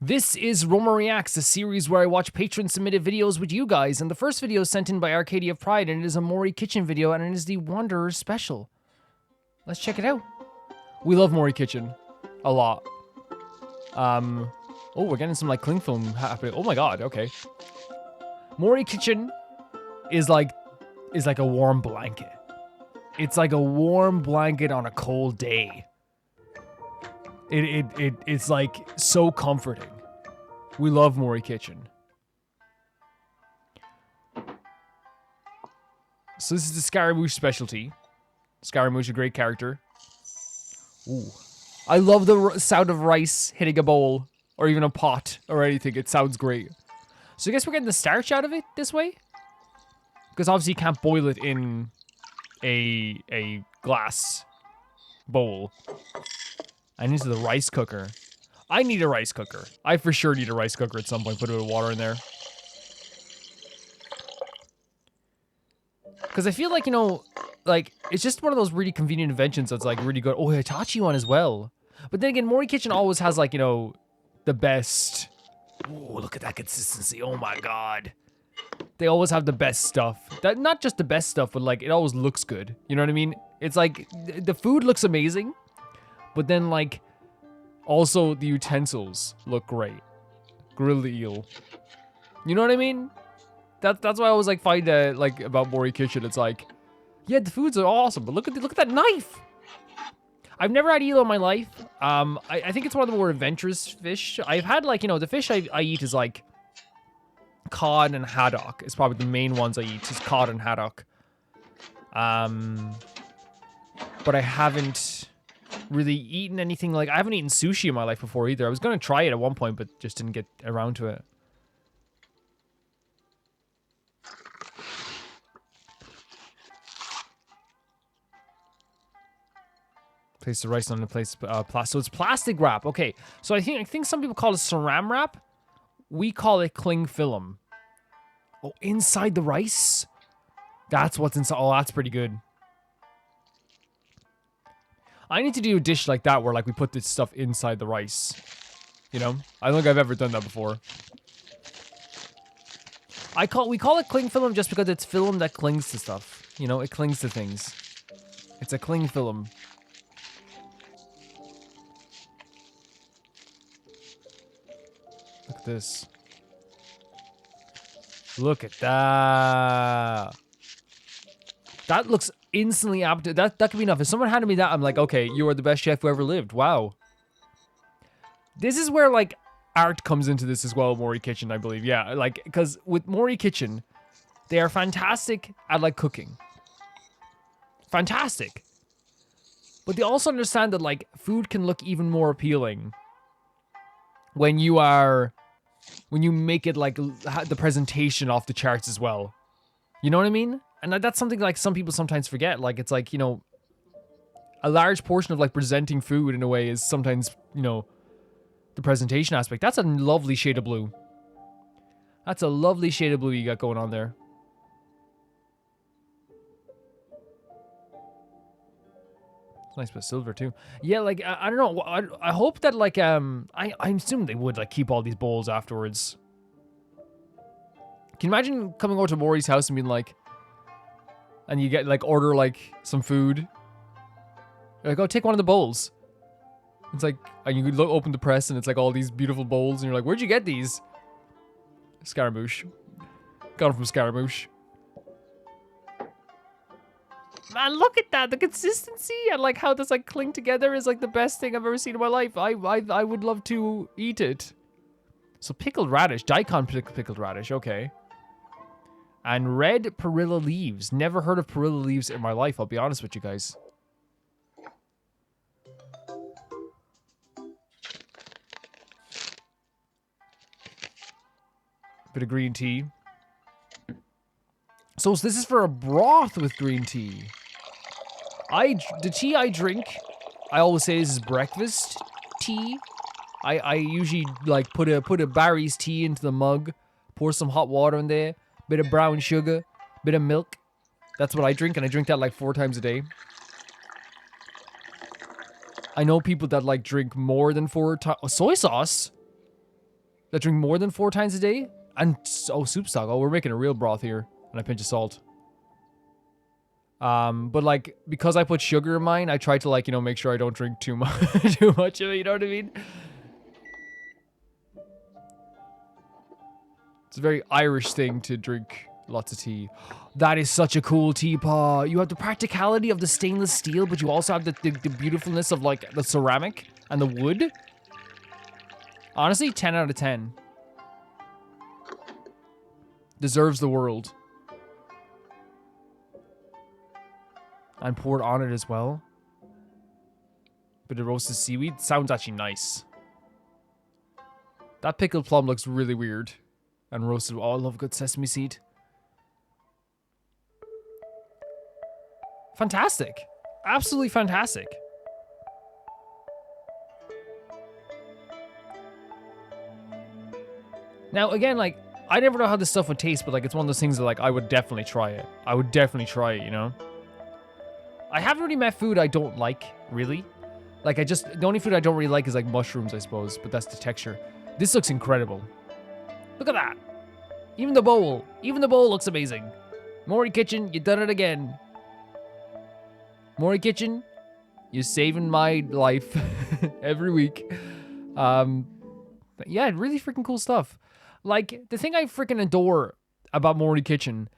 This is Roma Reacts, a series where I watch patron-submitted videos with you guys, and the first video is sent in by Arcadia of Pride, and it is a Mori Kitchen video, and it is the Wanderer Special. Let's check it out. We love Mori Kitchen. A lot. Oh, we're getting some, like, cling film happening. Oh my god, okay. Mori Kitchen is like a warm blanket. It's like a warm blanket on a cold day. It's like so comforting. We love Mori Kitchen. So this is the Scaramouche specialty. Scaramouche, a great character. Ooh. I love the sound of rice hitting a bowl or even a pot or anything. It sounds great. So I guess we're getting the starch out of it this way. Because obviously you can't boil it in a glass bowl. And into the rice cooker. I need a rice cooker. I for sure need a rice cooker at some point. Put a bit of water in there. Because I feel like, you know, like, it's just one of those really convenient inventions that's, like, really good. Oh, Hitachi one as well. But then again, Mori Kitchen always has, like, you know, the best... Oh, look at that consistency. Oh, my God. They always have the best stuff. That not just the best stuff, but, like, it always looks good. You know what I mean? It's like, the food looks amazing. But then, like, also the utensils look great. Grilled eel. You know what I mean? That's why I always, like, find, like, about Mori Kitchen. It's like, yeah, the foods are awesome, but look at that knife! I've never had eel in my life. I think it's one of the more adventurous fish. I've had, like, you know, the fish I eat is, like, cod and haddock. It's probably the main ones I eat, is cod and haddock. But I haven't really eaten anything, like, I haven't eaten sushi in my life before either. I was gonna try it at one point, but just didn't get around to it. Place the rice on the place, so it's plastic wrap. Okay, so I think some people call it saran wrap. We call it cling film. Oh, inside the rice? That's what's inside. Oh, that's pretty good. I need to do a dish like that where, like, we put this stuff inside the rice. You know? I don't think I've ever done that before. We call it cling film just because it's film that clings to stuff. You know, it clings to things. It's a cling film. Look at this. Look at that. That looks instantly aptitude. That could be enough. If someone handed me that, I'm like, okay, you are the best chef who ever lived. Wow. This is where, like, art comes into this as well, Mori Kitchen, I believe. Yeah, like, because with Mori Kitchen, they are fantastic at, like, cooking. Fantastic. But they also understand that, like, food can look even more appealing when you make it, like, the presentation off the charts as well. You know what I mean? And that's something, like, some people sometimes forget. Like, it's like, you know, a large portion of, like, presenting food in a way is sometimes, you know, the presentation aspect. That's a lovely shade of blue. That's a lovely shade of blue you got going on there. Nice bit of silver too. Yeah, like, I don't know. I hope that, like, I assume they would, like, keep all these bowls afterwards. Can you imagine coming over to Mori's house and being like, and you get, like, order, like, some food. You're like, oh, take one of the bowls. It's like, and you open the press and it's like all these beautiful bowls and you're like, where'd you get these? Scaramouche. Got them from Scaramouche. Man, look at that. The consistency and, like, how this, like, cling together is, like, the best thing I've ever seen in my life. I would love to eat it. So pickled radish. Daikon pickled radish. Okay. And red perilla leaves. Never heard of perilla leaves in my life, I'll be honest with you guys. Bit of green tea. So this is for a broth with green tea. The tea I drink, I always say this is breakfast tea. I usually, like, put a Barry's tea into the mug, pour some hot water in there, bit of brown sugar, bit of milk. That's what I drink, and I drink that, like, 4 times a day. I know people that like drink more than 4 times. Soy sauce? that drink more than 4 times a day. And, oh, soup stock. Oh, we're making a real broth here. And a pinch of salt. But like, because I put sugar in mine, I try to like, you know, make sure I don't drink too much, too much of it, you know what I mean? It's a very Irish thing to drink lots of tea. That is such a cool teapot. You have the practicality of the stainless steel, but you also have the beautifulness of like the ceramic and the wood. Honestly, 10 out of 10. Deserves the world. And poured on it as well. Bit of roasted seaweed. Sounds actually nice. That pickled plum looks really weird. And roasted. Oh, I love good sesame seed. Fantastic. Absolutely fantastic. Now, again, like, I never know how this stuff would taste, but like, it's one of those things that like, I would definitely try it. I would definitely try it, you know? I haven't really met food I don't like, really. Like, the only food I don't really like is like mushrooms, I suppose, but that's the texture. This looks incredible. Look at that. Even the bowl looks amazing. Mori Kitchen, you done it again. Mori Kitchen, you're saving my life every week. But yeah, really freaking cool stuff. Like, the thing I freaking adore about Mori Kitchen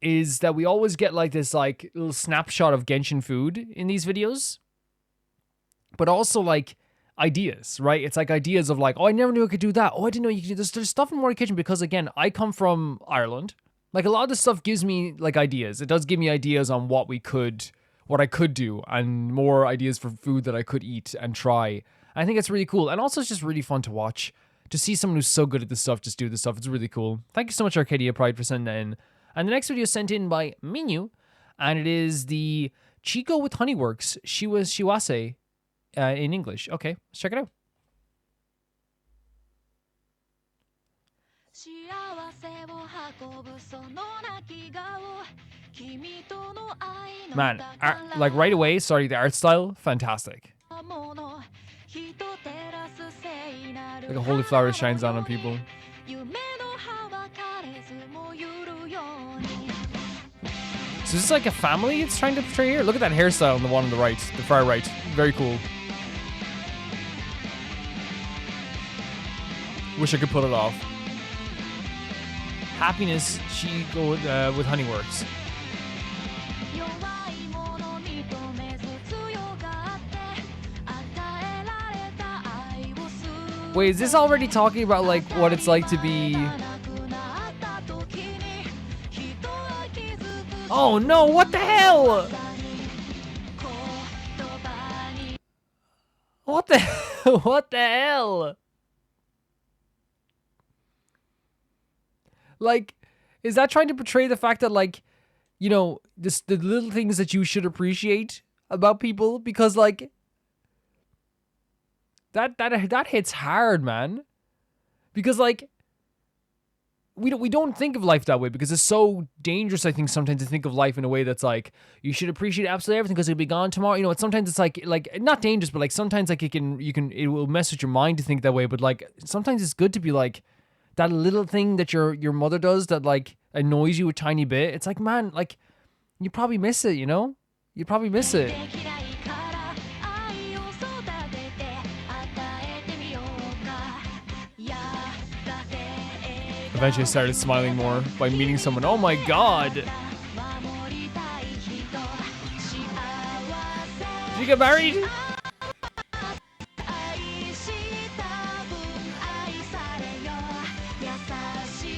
is that we always get like this like little snapshot of Genshin food in these videos. But also like ideas, right? It's like ideas of like, oh, I never knew I could do that. Oh, I didn't know you could do this. There's stuff in Mori Kitchen because again, I come from Ireland. Like a lot of this stuff gives me like ideas. It does give me ideas on what I could do and more ideas for food that I could eat and try. I think it's really cool. And also it's just really fun to watch. To see someone who's so good at this stuff just do this stuff. It's really cool. Thank you so much, Arcadia Pride, for sending that in. And the next video is sent in by Minu. And it is the Chico with HoneyWorks. Shiwase in English. Okay, let's check it out. Man, like right away, sorry, the art style, fantastic. Like a holy flower shines down on people. So is this like a family it's trying to portray here? Look at that hairstyle on the one on the right, the far right. Very cool. Wish I could pull it off. Happiness, she go with HoneyWorks. Wait, is this already talking about like what it's like to be... Oh no, what the hell? What the what the hell? Like, is that trying to portray the fact that like, you know, the little things that you should appreciate about people? Because like, that hits hard, man. Because like, we don't think of life that way because it's so dangerous, I think, sometimes to think of life in a way that's like, you should appreciate absolutely everything because it'll be gone tomorrow. You know, sometimes it's like not dangerous, but like sometimes like it will mess with your mind to think that way. But like sometimes it's good to be like that little thing that your mother does that like annoys you a tiny bit. It's like, man, like you probably miss it, you know? You probably miss it. Eventually I started smiling more by meeting someone. Oh my god! Did you get married?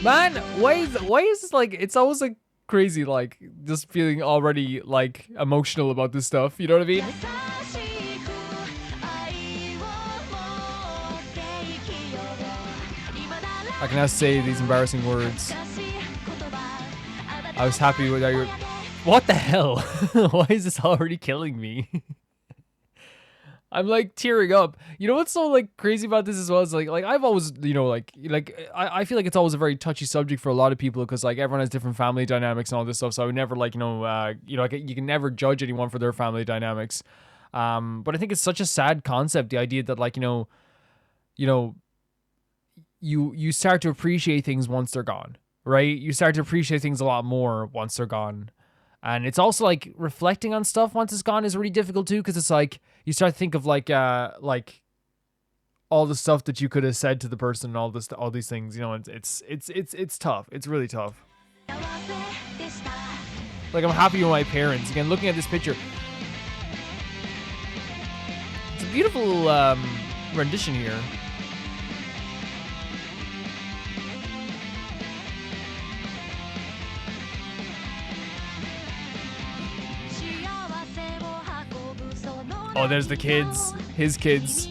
Man, why is this like, it's always like crazy, like just feeling already like emotional about this stuff, you know what I mean? I can now say these embarrassing words. I was happy with your... What the hell? Why is this already killing me? I'm like tearing up. You know what's so like crazy about this as well is like I've always, you know, like I feel like it's always a very touchy subject for a lot of people because like everyone has different family dynamics and all this stuff. So I would never like, like you can never judge anyone for their family dynamics. But I think it's such a sad concept, the idea that like, you start to appreciate things once they're gone, right? You start to appreciate things a lot more once they're gone. And it's also like reflecting on stuff once it's gone is really difficult too, because it's like you start to think of like all the stuff that you could have said to the person and all these things, you know. It's tough. It's really tough. Like, I'm happy with my parents. Again, looking at this picture, it's a beautiful rendition here. Oh, there's the kids. His kids.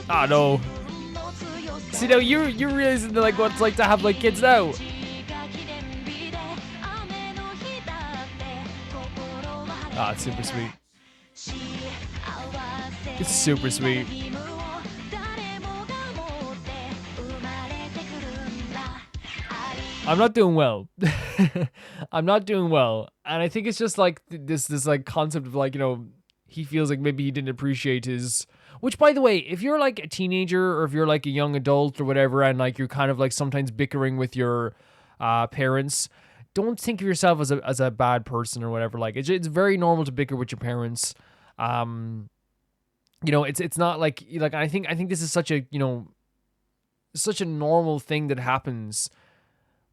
Ah, no. See, now you're realizing like what it's like to have like kids now. Ah, it's super sweet. It's super sweet. I'm not doing well. I'm not doing well. And I think it's just like this like concept of like, you know, he feels like maybe he didn't appreciate his, which, by the way, if you're like a teenager or if you're like a young adult or whatever, and like you're kind of like sometimes bickering with your parents, don't think of yourself as a bad person or whatever. Like it's very normal to bicker with your parents. You know, it's not like I think this is such a, you know, such a normal thing that happens.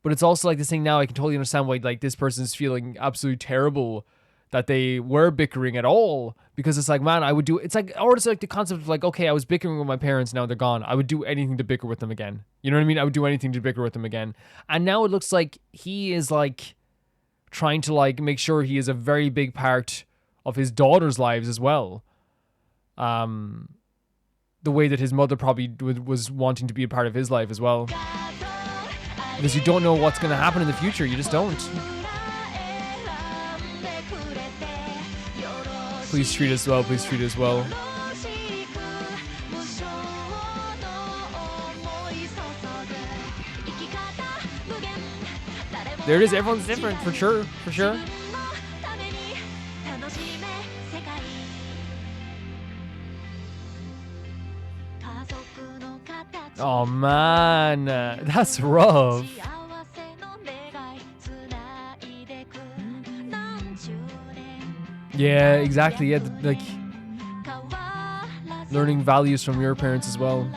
But it's also like this thing now, I can totally understand why like this person's feeling absolutely terrible that they were bickering at all, because it's like, man, I would do, it's like, or it's like the concept of like, okay, I was bickering with my parents, now they're gone. I would do anything to bicker with them again. You know what I mean? I would do anything to bicker with them again. And now it looks like he is like trying to like make sure he is a very big part of his daughter's lives as well. The way that his mother probably was wanting to be a part of his life as well. Because you don't know what's going to happen in the future. You just don't. Please treat us well. Please treat us well. There it is. Everyone's different, for sure. For sure. Oh man, that's rough. Yeah, exactly. Yeah, like learning values from your parents as well.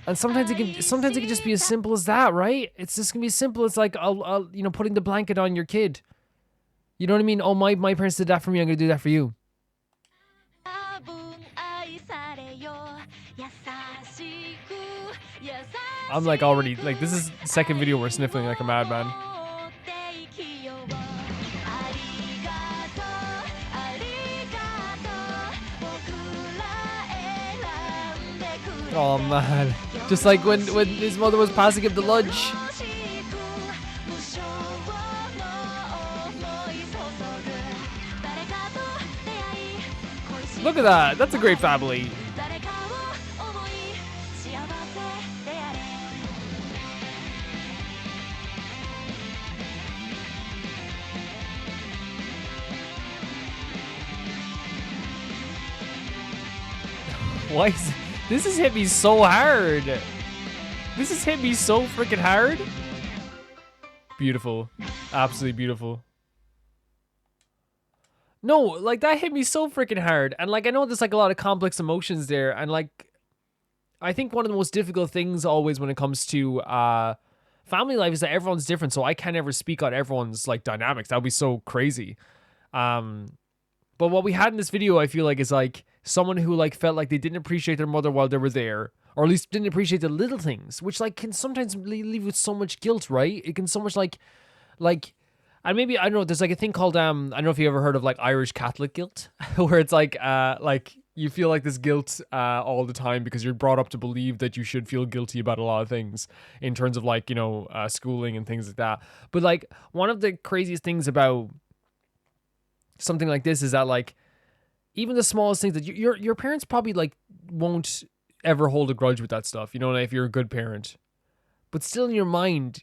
And sometimes it can just be as simple as that, right? It's just gonna be simple. It's like I'll you know, putting the blanket on your kid. You know what I mean? Oh, my parents did that for me. I'm gonna do that for you. I'm like already, like, this is the second video we're sniffling like a madman. Oh man, just like when his mother was passing him the lunch. Look at that, that's a great family. Why is this has hit me so hard? This has hit me so freaking hard. Beautiful. Absolutely beautiful. No, like that hit me so freaking hard. And like I know there's like a lot of complex emotions there, and like I think one of the most difficult things always when it comes to family life is that everyone's different, so I can't ever speak on everyone's like dynamics. That would be so crazy. But what we had in this video, I feel like, is like someone who like felt like they didn't appreciate their mother while they were there, or at least didn't appreciate the little things, which like can sometimes leave with so much guilt, right? It can so much like, and maybe, I don't know, there's like a thing called, I don't know if you ever heard of like Irish Catholic guilt, where it's like you feel like this guilt all the time because you're brought up to believe that you should feel guilty about a lot of things in terms of like, you know, schooling and things like that. But like one of the craziest things about something like this is that like even the smallest things that your parents probably like won't ever hold a grudge with that stuff, you know, if you're a good parent, but still in your mind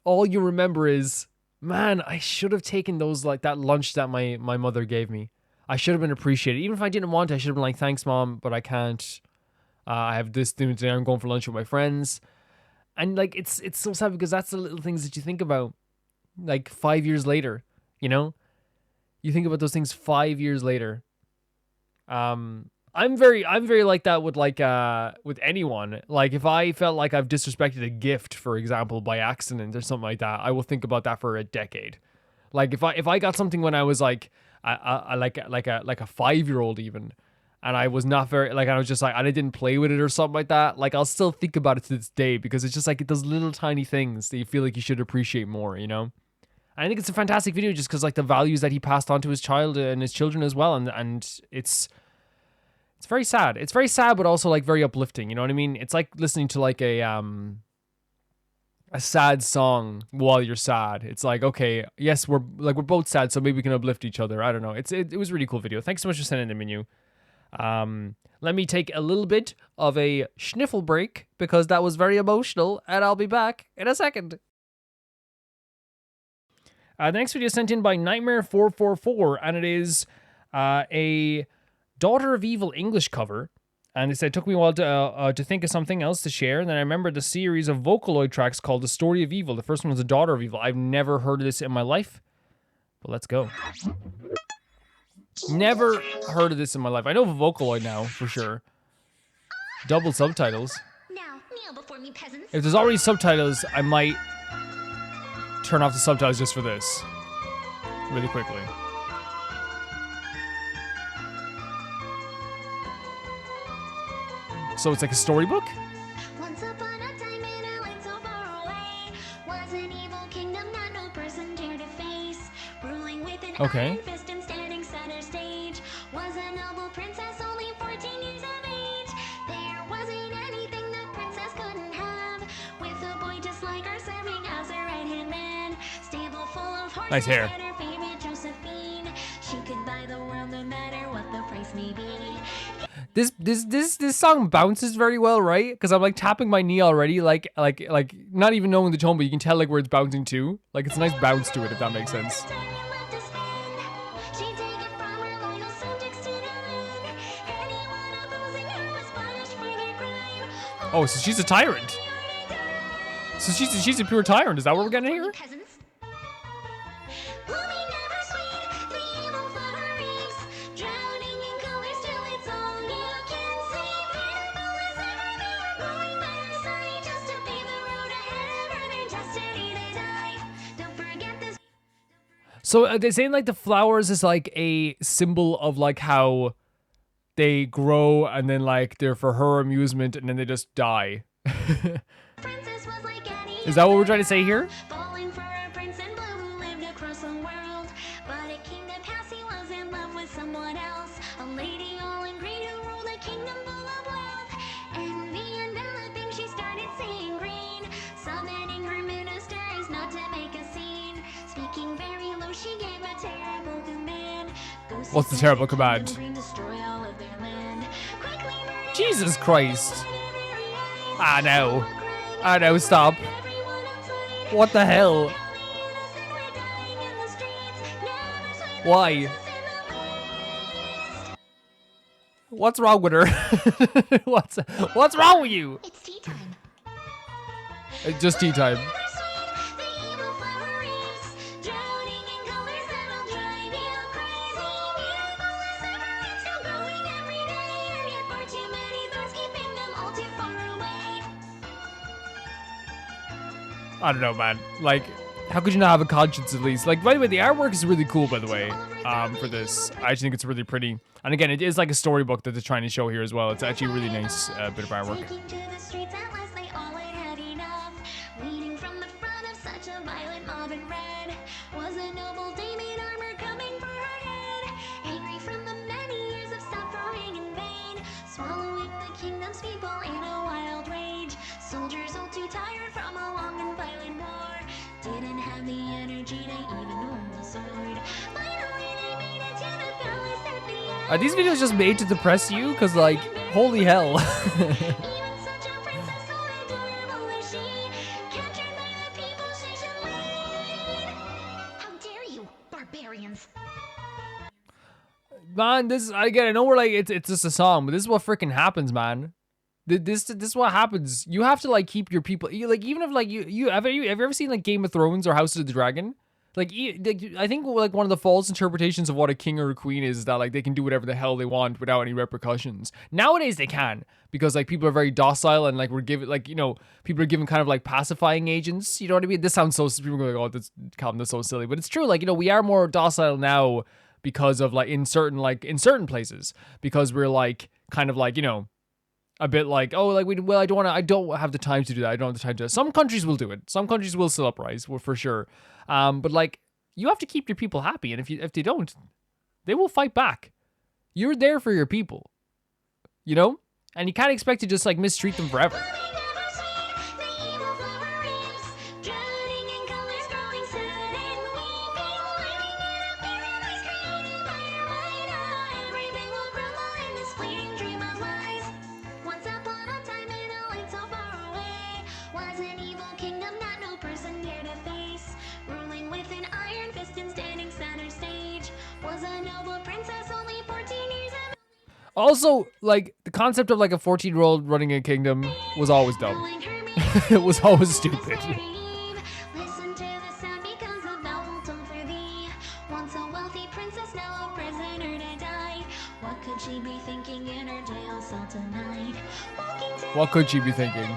all you remember is, man, I should have taken those, like that lunch that my mother gave me. I should have been appreciated. Even if I didn't want to, I should have been like, thanks, Mom, but I can't. I have this thing today. I'm going for lunch with my friends. And like, it's so sad because that's the little things that you think about, like 5 years later, you know? You think about those things 5 years later. I'm very like that with anyone. Like if I felt like I've disrespected a gift, for example, by accident or something like that, I will think about that for a decade. Like if I got something when I was like like a 5-year-old even, and I was not very, like I was just like, and I didn't play with it or something like that, like I'll still think about it to this day because it's just like those little tiny things that you feel like you should appreciate more, you know? And I think it's a fantastic video just because like the values that he passed on to his child and his children as well, and it's very sad. It's very sad, but also like very uplifting. You know what I mean? It's like listening to like a sad song while you're sad. It's like, okay, yes, we're both sad, so maybe we can uplift each other. I don't know. It was a really cool video. Thanks so much for sending the menu. Let me take a little bit of a sniffle break because that was very emotional, and I'll be back in a second. The next video is sent in by Nightmare444, and it is a Daughter of Evil English cover. And it said, it took me a while to think of something else to share. And then I remembered the series of Vocaloid tracks called The Story of Evil. The first one was The Daughter of Evil. I've never heard of this in my life, but let's go. Never heard of this in my life. I know of a Vocaloid now, for sure. Double subtitles. Now, kneel before me, peasants. If there's already subtitles, I might turn off the subtitles just for this. Really quickly. So it's like a storybook? Once upon a time in a land so far away was an evil kingdom that no person dared to face. Ruling with an iron fist and standing center stage was a noble princess only 14 years of age. There wasn't anything the princess couldn't have, with a boy just like her serving as her right-hand man. Stable full of horses. Nice hair. And her favorite Josephine. She could buy the world no matter what the price may be. This song bounces very well, right? Because I'm like tapping my knee already, like not even knowing the tone, but you can tell like where it's bouncing to. Like it's a nice bounce to it, if that makes sense. Oh, so she's a tyrant. So she's a pure tyrant. Is that what we're getting here? So they're saying like the flowers is like a symbol of like how they grow and then like they're for her amusement and then they just die. Is that what we're trying to say here? Falling for a prince in blue who lived across the world, but it came to pass he was in love with someone else, a lady all in green who ruled a kingdom full of wealth. Envy enveloping, she started seeing green, summoning her ministers not to make a scene. Speaking very low, she gave a terrible command. What's the terrible command? Jesus Christ. Ah, no. Ah, no, stop. What the hell? Why? What's wrong with her? What's wrong with you? It's tea time. It's just tea time. I don't know, man. Like, how could you not have a conscience at least? Like, by the way, the artwork is really cool, by the way, for this. I actually think it's really pretty. And again, it is like a storybook that they're trying to show here as well. It's actually a really nice bit of artwork. Soldiers all too tired from a long and violent war, didn't have the energy to even hold the sword. Finally they made it to the palace at the end. Are these videos just made to depress you? Because, like, holy hell. Even such a princess so adorable as she, captured by the people, she should man, this again. I know we're like it's just a song, but this is what freaking happens, man. This is what happens. You have to like keep your people. Like even if like have you ever seen like Game of Thrones or House of the Dragon? Like I think like one of the false interpretations of what a king or a queen is that like they can do whatever the hell they want without any repercussions. Nowadays they can because like people are very docile and like we're given like people are given kind of like pacifying agents. You know what I mean? This sounds so people are like, oh, this Calvin, that's so silly, but it's true. Like we are more docile now because of like in certain places because we're like kind of like a bit like, oh, like I don't have the time to do that. I don't have the time to do that. Some countries will do it. Some countries will still uprise, well, for sure. But like you have to keep your people happy, and if they don't, they will fight back. You're there for your people, and you can't expect to just like mistreat them forever. Also, like, the concept of, like, a 14-year-old running a kingdom was always dumb. It was always stupid. What could she be thinking?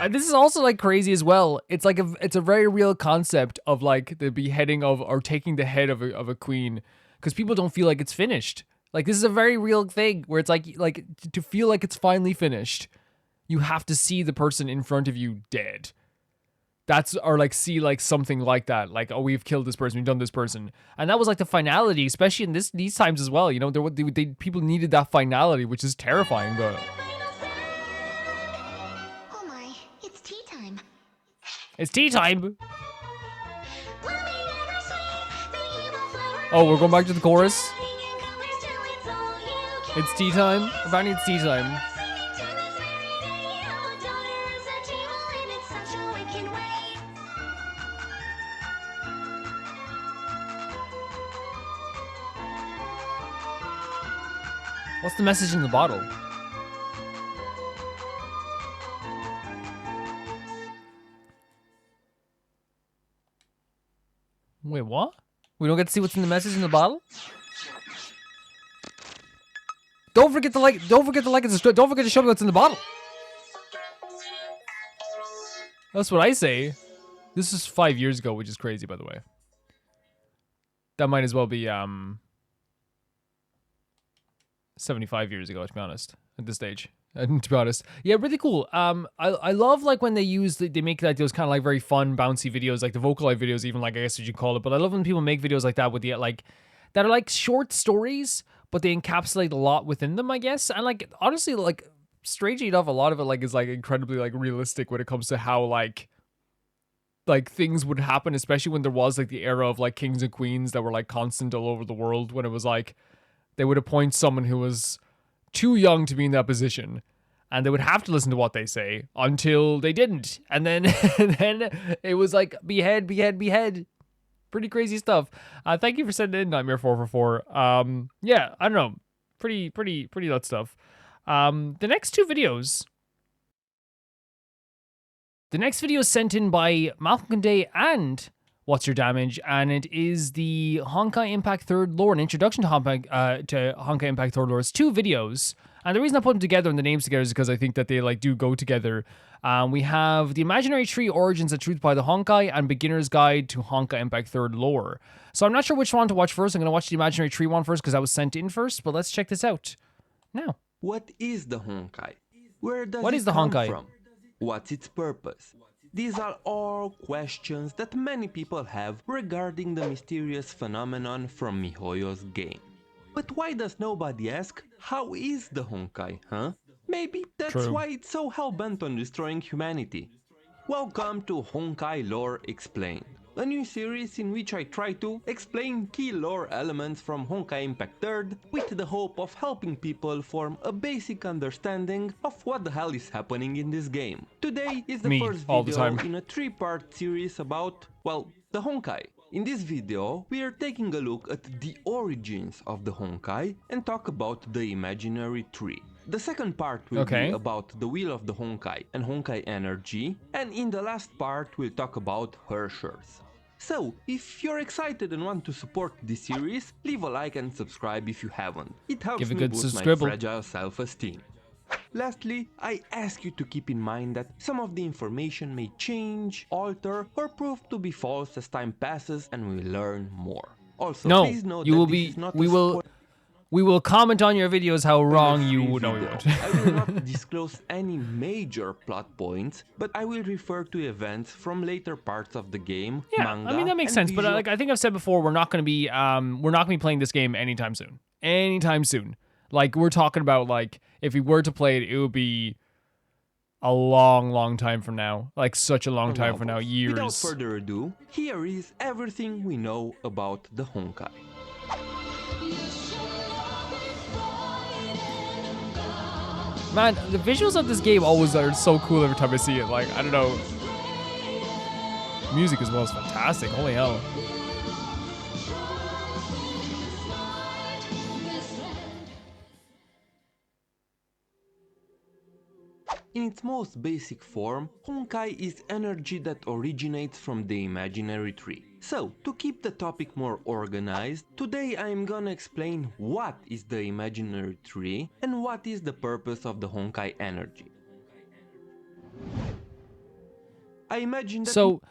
This is also like crazy as well. It's like it's a very real concept of like the beheading of or taking the head of a queen because people don't feel like it's finished. Like this is a very real thing where it's like to feel like it's finally finished, you have to see the person in front of you dead. That's or like see like something like that. Like, oh, we've killed this person, we've done this person, and that was like the finality, especially in these times as well. People needed that finality, which is terrifying, but. It's tea time. Oh, we're going back to the chorus. It's tea time. Apparently it's tea time. What's the message in the bottle? Wait, what? We don't get to see what's in the message in the bottle? Don't forget to like. Don't forget to show me what's in the bottle. That's what I say. This is 5 years ago, which is crazy, by the way. That might as well be 75 years ago, to be honest. At this stage. To be honest, yeah, really cool. I love like when they make like those kind of like very fun, bouncy videos, like the Vocaloid videos, even like I guess what you call it. But I love when people make videos like that with the like that are like short stories, but they encapsulate a lot within them, I guess. And like honestly, like strangely enough, a lot of it like is like incredibly like realistic when it comes to how like things would happen, especially when there was like the era of like kings and queens that were like constant all over the world. When it was like they would appoint someone who was too young to be in that position, and they would have to listen to what they say until they didn't, and then it was like behead. Pretty crazy stuff. Thank you for sending in Nightmare 444. Yeah, I don't know, pretty nut stuff. The next video is sent in by Malcolm Day and What's Your Damage, and it is the Honkai Impact Third Lore, an introduction to Honkai Impact Third Lore. It's 2 videos, and the reason I put them together and the names together is because I think that they like do go together. We have the Imaginary Tree Origins and Truth by the Honkai and Beginner's Guide to Honkai Impact Third Lore. So I'm not sure which one to watch first. I'm going to watch the Imaginary Tree one first because that was sent in first, but let's check this out now. What is the Honkai? Where does What it is the come Honkai? from? What's its purpose? These are all questions that many people have regarding the mysterious phenomenon from MiHoYo's game. But why does nobody ask, how is the Honkai, huh? Maybe that's True. why it's so hell-bent on destroying humanity. Welcome to Honkai Lore Explained, a new series in which I try to explain key lore elements from Honkai Impact 3rd with the hope of helping people form a basic understanding of what the hell is happening in this game. Today is the first all the video time. in a 3-part series about, well, the Honkai. In this video, we are taking a look at the origins of the Honkai and talk about the imaginary tree. The second part will be about the wheel of the Honkai and Honkai energy, and in the last part we'll talk about Hershers. So, if you're excited and want to support this series, leave a like and subscribe if you haven't. It helps me boost my fragile self-esteem. Lastly, I ask you to keep in mind that some of the information may change, alter, or prove to be false as time passes and we learn more. Also, please note that this is not we will comment on your videos how wrong you know it. I will not disclose any major plot points, but I will refer to events from later parts of the game, manga, I mean that makes sense. But like I think I've said before, we're not going to be playing this game anytime soon. Anytime soon. Like we're talking about like if we were to play it, it would be a long time from now. Like such a long time from now, years. Without further ado, here is everything we know about the Honkai. Man, the visuals of this game always are so cool every time I see it. Like, I don't know. Music as well is fantastic. Holy hell. In its most basic form, Honkai is energy that originates from the imaginary tree. So, to keep the topic more organized, today I am gonna explain what is the imaginary tree and what is the purpose of the Honkai energy. I imagine that... So,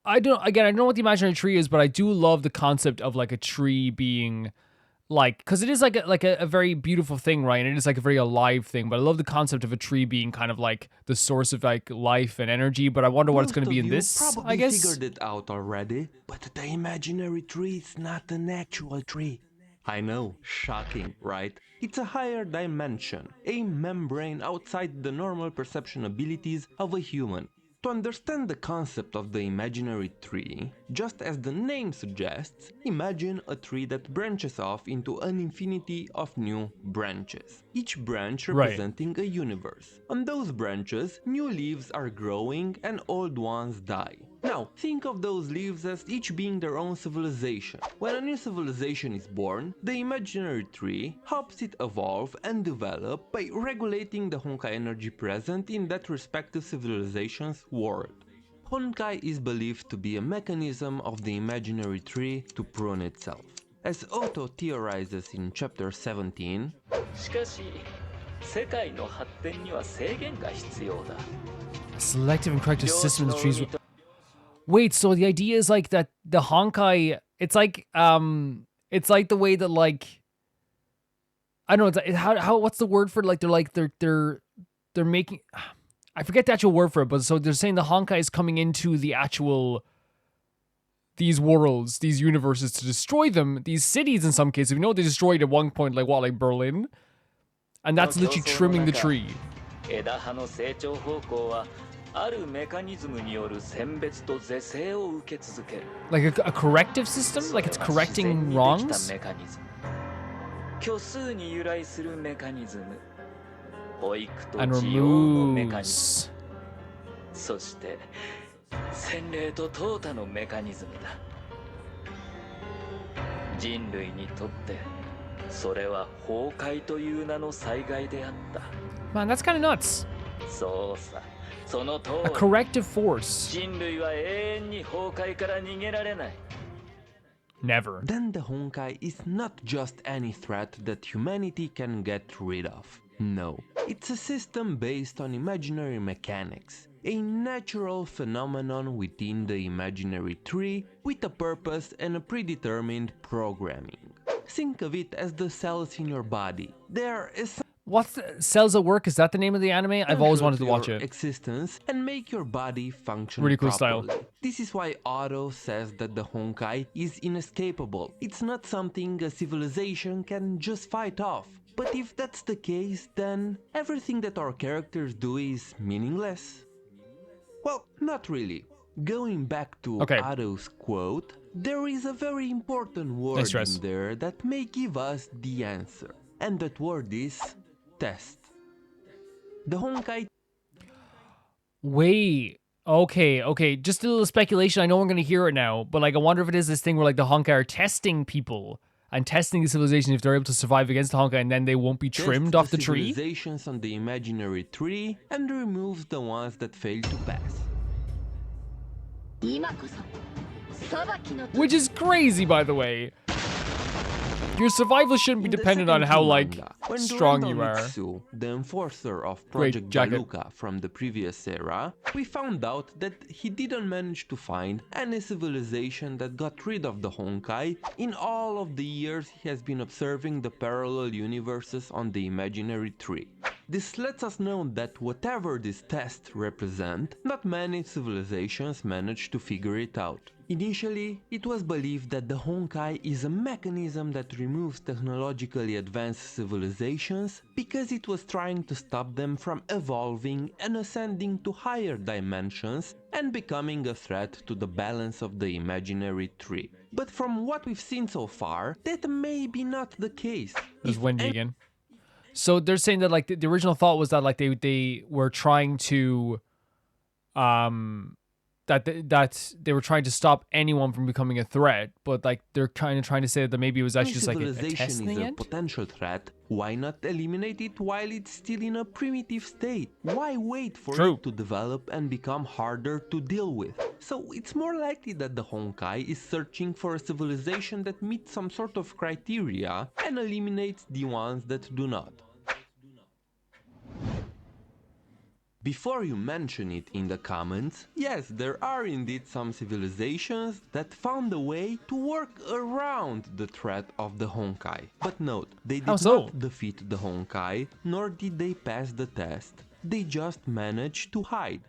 I don't know what the imaginary tree is, but I do love the concept of like a tree being... like, because it is like a very beautiful thing, right? And it is like a very alive thing. But I love the concept of a tree being kind of like the source of like life and energy. But I wonder what it's going to be in this, I guess. Most of you probably figured it out already, but the imaginary tree is not an actual tree. I know, shocking, right? It's a higher dimension, a membrane outside the normal perception abilities of a human. To understand the concept of the imaginary tree, just as the name suggests, imagine a tree that branches off into an infinity of new branches, each branch representing a universe. On those branches, new leaves are growing and old ones die. Now, think of those leaves as each being their own civilization. When a new civilization is born, the imaginary tree helps it evolve and develop by regulating the Honkai energy present in that respective civilization's world. Honkai is believed to be a mechanism of the imaginary tree to prune itself. As Otto theorizes in chapter 17, selective and corrective system of the trees. Wait, so the idea is like that the Honkai, it's like the way that like, I don't know, it's how what's the word for it? Like they're making, I forget the actual word for it, but so they're saying the Honkai is coming into the actual, these worlds, these universes to destroy them, these cities in some cases. We know they destroyed at one point, like what, like Berlin? And that's literally trimming the tree. Like a corrective system? Like it's correcting wrongs? And removes. Man, that's kind of nuts. A corrective force. Never. Then the Honkai is not just any threat that humanity can get rid of. No, it's a system based on imaginary mechanics, a natural phenomenon within the imaginary tree with a purpose and a predetermined programming. Think of it as the cells in your body. They are What's the Cells at Work? Is that the name of the anime? I've always wanted to watch it. Existence and make your body function really cool properly. Style. This is why Otto says that the Honkai is inescapable. It's not something a civilization can just fight off. But if that's the case, then everything that our characters do is meaningless? Well, not really. Going back to Okay. Ado's quote, there is a very important word stress. in there that may give us the answer. And that word is test. The Honkai Wait. Okay. Just a little speculation. I know we're gonna hear it now, but like, I wonder if it is this thing where like the Honkai are testing people and testing the civilization if they're able to survive against the Honkai, and then they won't be trimmed off the tree. civilizations on the imaginary tree and removes the ones that fail to pass. Which is crazy, by the way. Your survival shouldn't be In the dependent on second how two like manga, when strong Durandal you are. Mitsu, the enforcer of Great Project jacket. Galuka from the previous era, we found out that he didn't manage to find any civilization that got rid of the Honkai in all of the years he has been observing the parallel universes on the imaginary tree. This lets us know that whatever this test represent, not many civilizations managed to figure it out. Initially, it was believed that the Honkai is a mechanism that removes technologically advanced civilizations because it was trying to stop them from evolving and ascending to higher dimensions and becoming a threat to the balance of the imaginary tree. But from what we've seen so far, that may be not the case. There's If Wendy again. So they're saying that like the original thought was that like they were trying to that they were trying to stop anyone from becoming a threat, but like they're kind of trying to say that maybe it was actually just like a civilization test in is the a end. potential threat, why not eliminate it while it's still in a primitive state? Why wait for True. it to develop and become harder to deal with? So it's more likely that the Honkai is searching for a civilization that meets some sort of criteria and eliminates the ones that do not. Before you mention it in the comments, yes, there are indeed some civilizations that found a way to work around the threat of the Honkai. But note, they How did so? not defeat the Honkai, nor did they pass the test. They just managed to hide.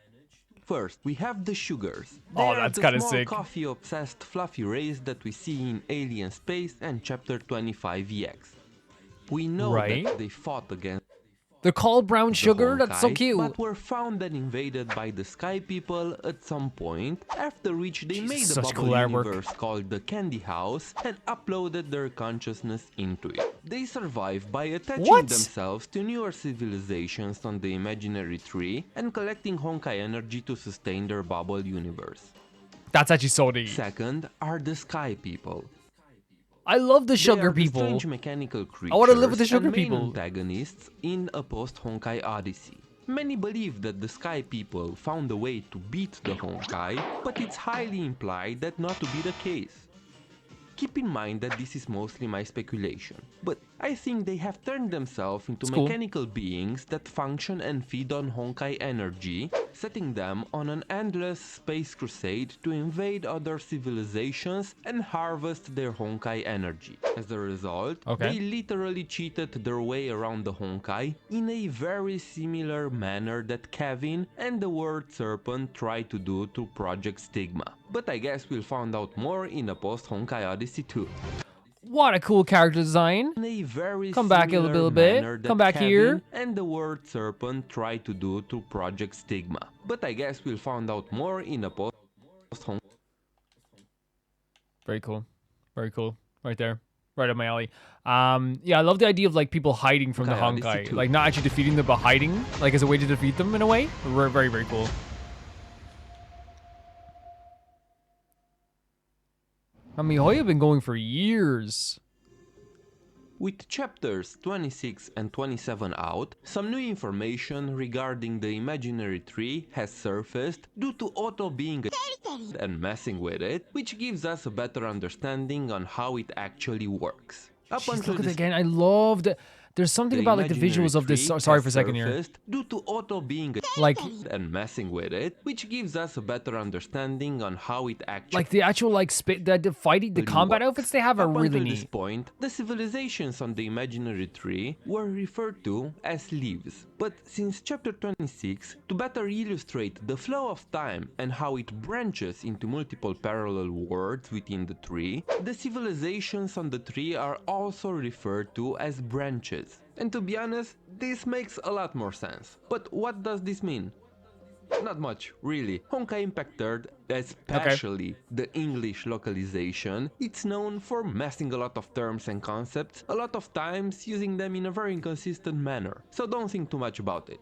First, we have the Sugars. They Oh, are that's the kinda small sick. coffee-obsessed fluffy race that we see in Alien Space and Chapter 25 EX. We know Right. that they fought against They're called brown the sugar. That's so Honkai, cute. but were found and invaded by the Sky People at some point, after which they Jesus, made a such bubble cool artwork. universe called the Candy House and uploaded their consciousness into it. They survive by attaching What? themselves to newer civilizations on the imaginary tree and collecting Honkai energy to sustain their bubble universe. That's actually so neat. Second are the Sky People. I love the They sugar are the people. strange mechanical creatures I wanna live with the sugar and main people. antagonists in a post-Honkai Odyssey. Many believe that the Sky People found a way to beat the Honkai, but it's highly implied that not to be the case. Keep in mind that this is mostly my speculation, but I think they have turned themselves into It's cool. mechanical beings that function and feed on Honkai energy, setting them on an endless space crusade to invade other civilizations and harvest their Honkai energy. As a result, Okay. they literally cheated their way around the Honkai in a very similar manner that Kaveh and the Word Serpent tried to do to Project Stigma. But I guess we'll find out more in a post-Honkai Odyssey 2. What a cool character design. In a very Come back a similar little bit. manner that Come back Kaveh here. and the Word Serpent tried to do to Project Stigma. But I guess we'll find out more in a post-Honkai. Very cool. Very cool. Right there. Right up my alley. Yeah, I love the idea of like people hiding from the Honkai Odyssey Honkai. 2. Like not actually defeating them, but hiding, like as a way to defeat them in a way. Very, very cool. Mihoyo have been going for years. With chapters 26 and 27 out, some new information regarding the imaginary tree has surfaced due to Otto being and messing with it, which gives us a better understanding on how it actually works. Up Jeez, until look at it this again. I love the. There's something about like the imaginary visuals of this. tree Sorry has for a second here. surfaced due to Otto being Like, and messing with it, which gives us a better understanding on how it actually like the actual like the fighting, the combat works. outfits they have are Up really until neat. this point, the civilizations on the imaginary tree were referred to as leaves. But since chapter 26, to better illustrate the flow of time and how it branches into multiple parallel worlds within the tree, the civilizations on the tree are also referred to as branches. And to be honest, this makes a lot more sense. But what does this mean? Not much, really. Honkai Impact 3rd, especially the English localization, it's known for messing a lot of terms and concepts, a lot of times using them in a very inconsistent manner, so don't think too much about it.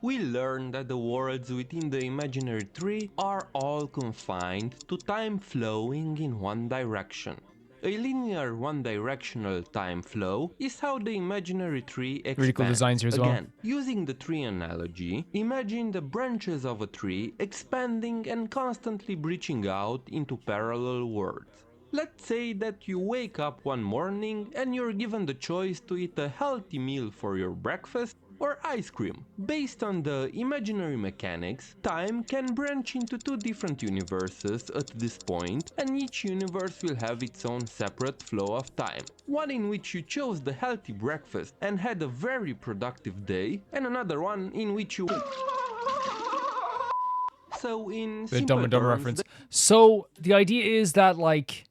We learn that the worlds within the imaginary tree are all confined to time flowing in one direction. A linear one-directional time flow is how the imaginary tree expands. Really cool designs here as well. Again, using the tree analogy, imagine the branches of a tree expanding and constantly breaching out into parallel worlds. Let's say that you wake up one morning and you're given the choice to eat a healthy meal for your breakfast or ice cream. Based on the imaginary mechanics, time can branch into two different universes at this point, and each universe will have its own separate flow of time. One in which you chose the healthy breakfast and had a very productive day, and another one in which you... So in The simple Dumb and Dumber terms, reference. So the idea is that like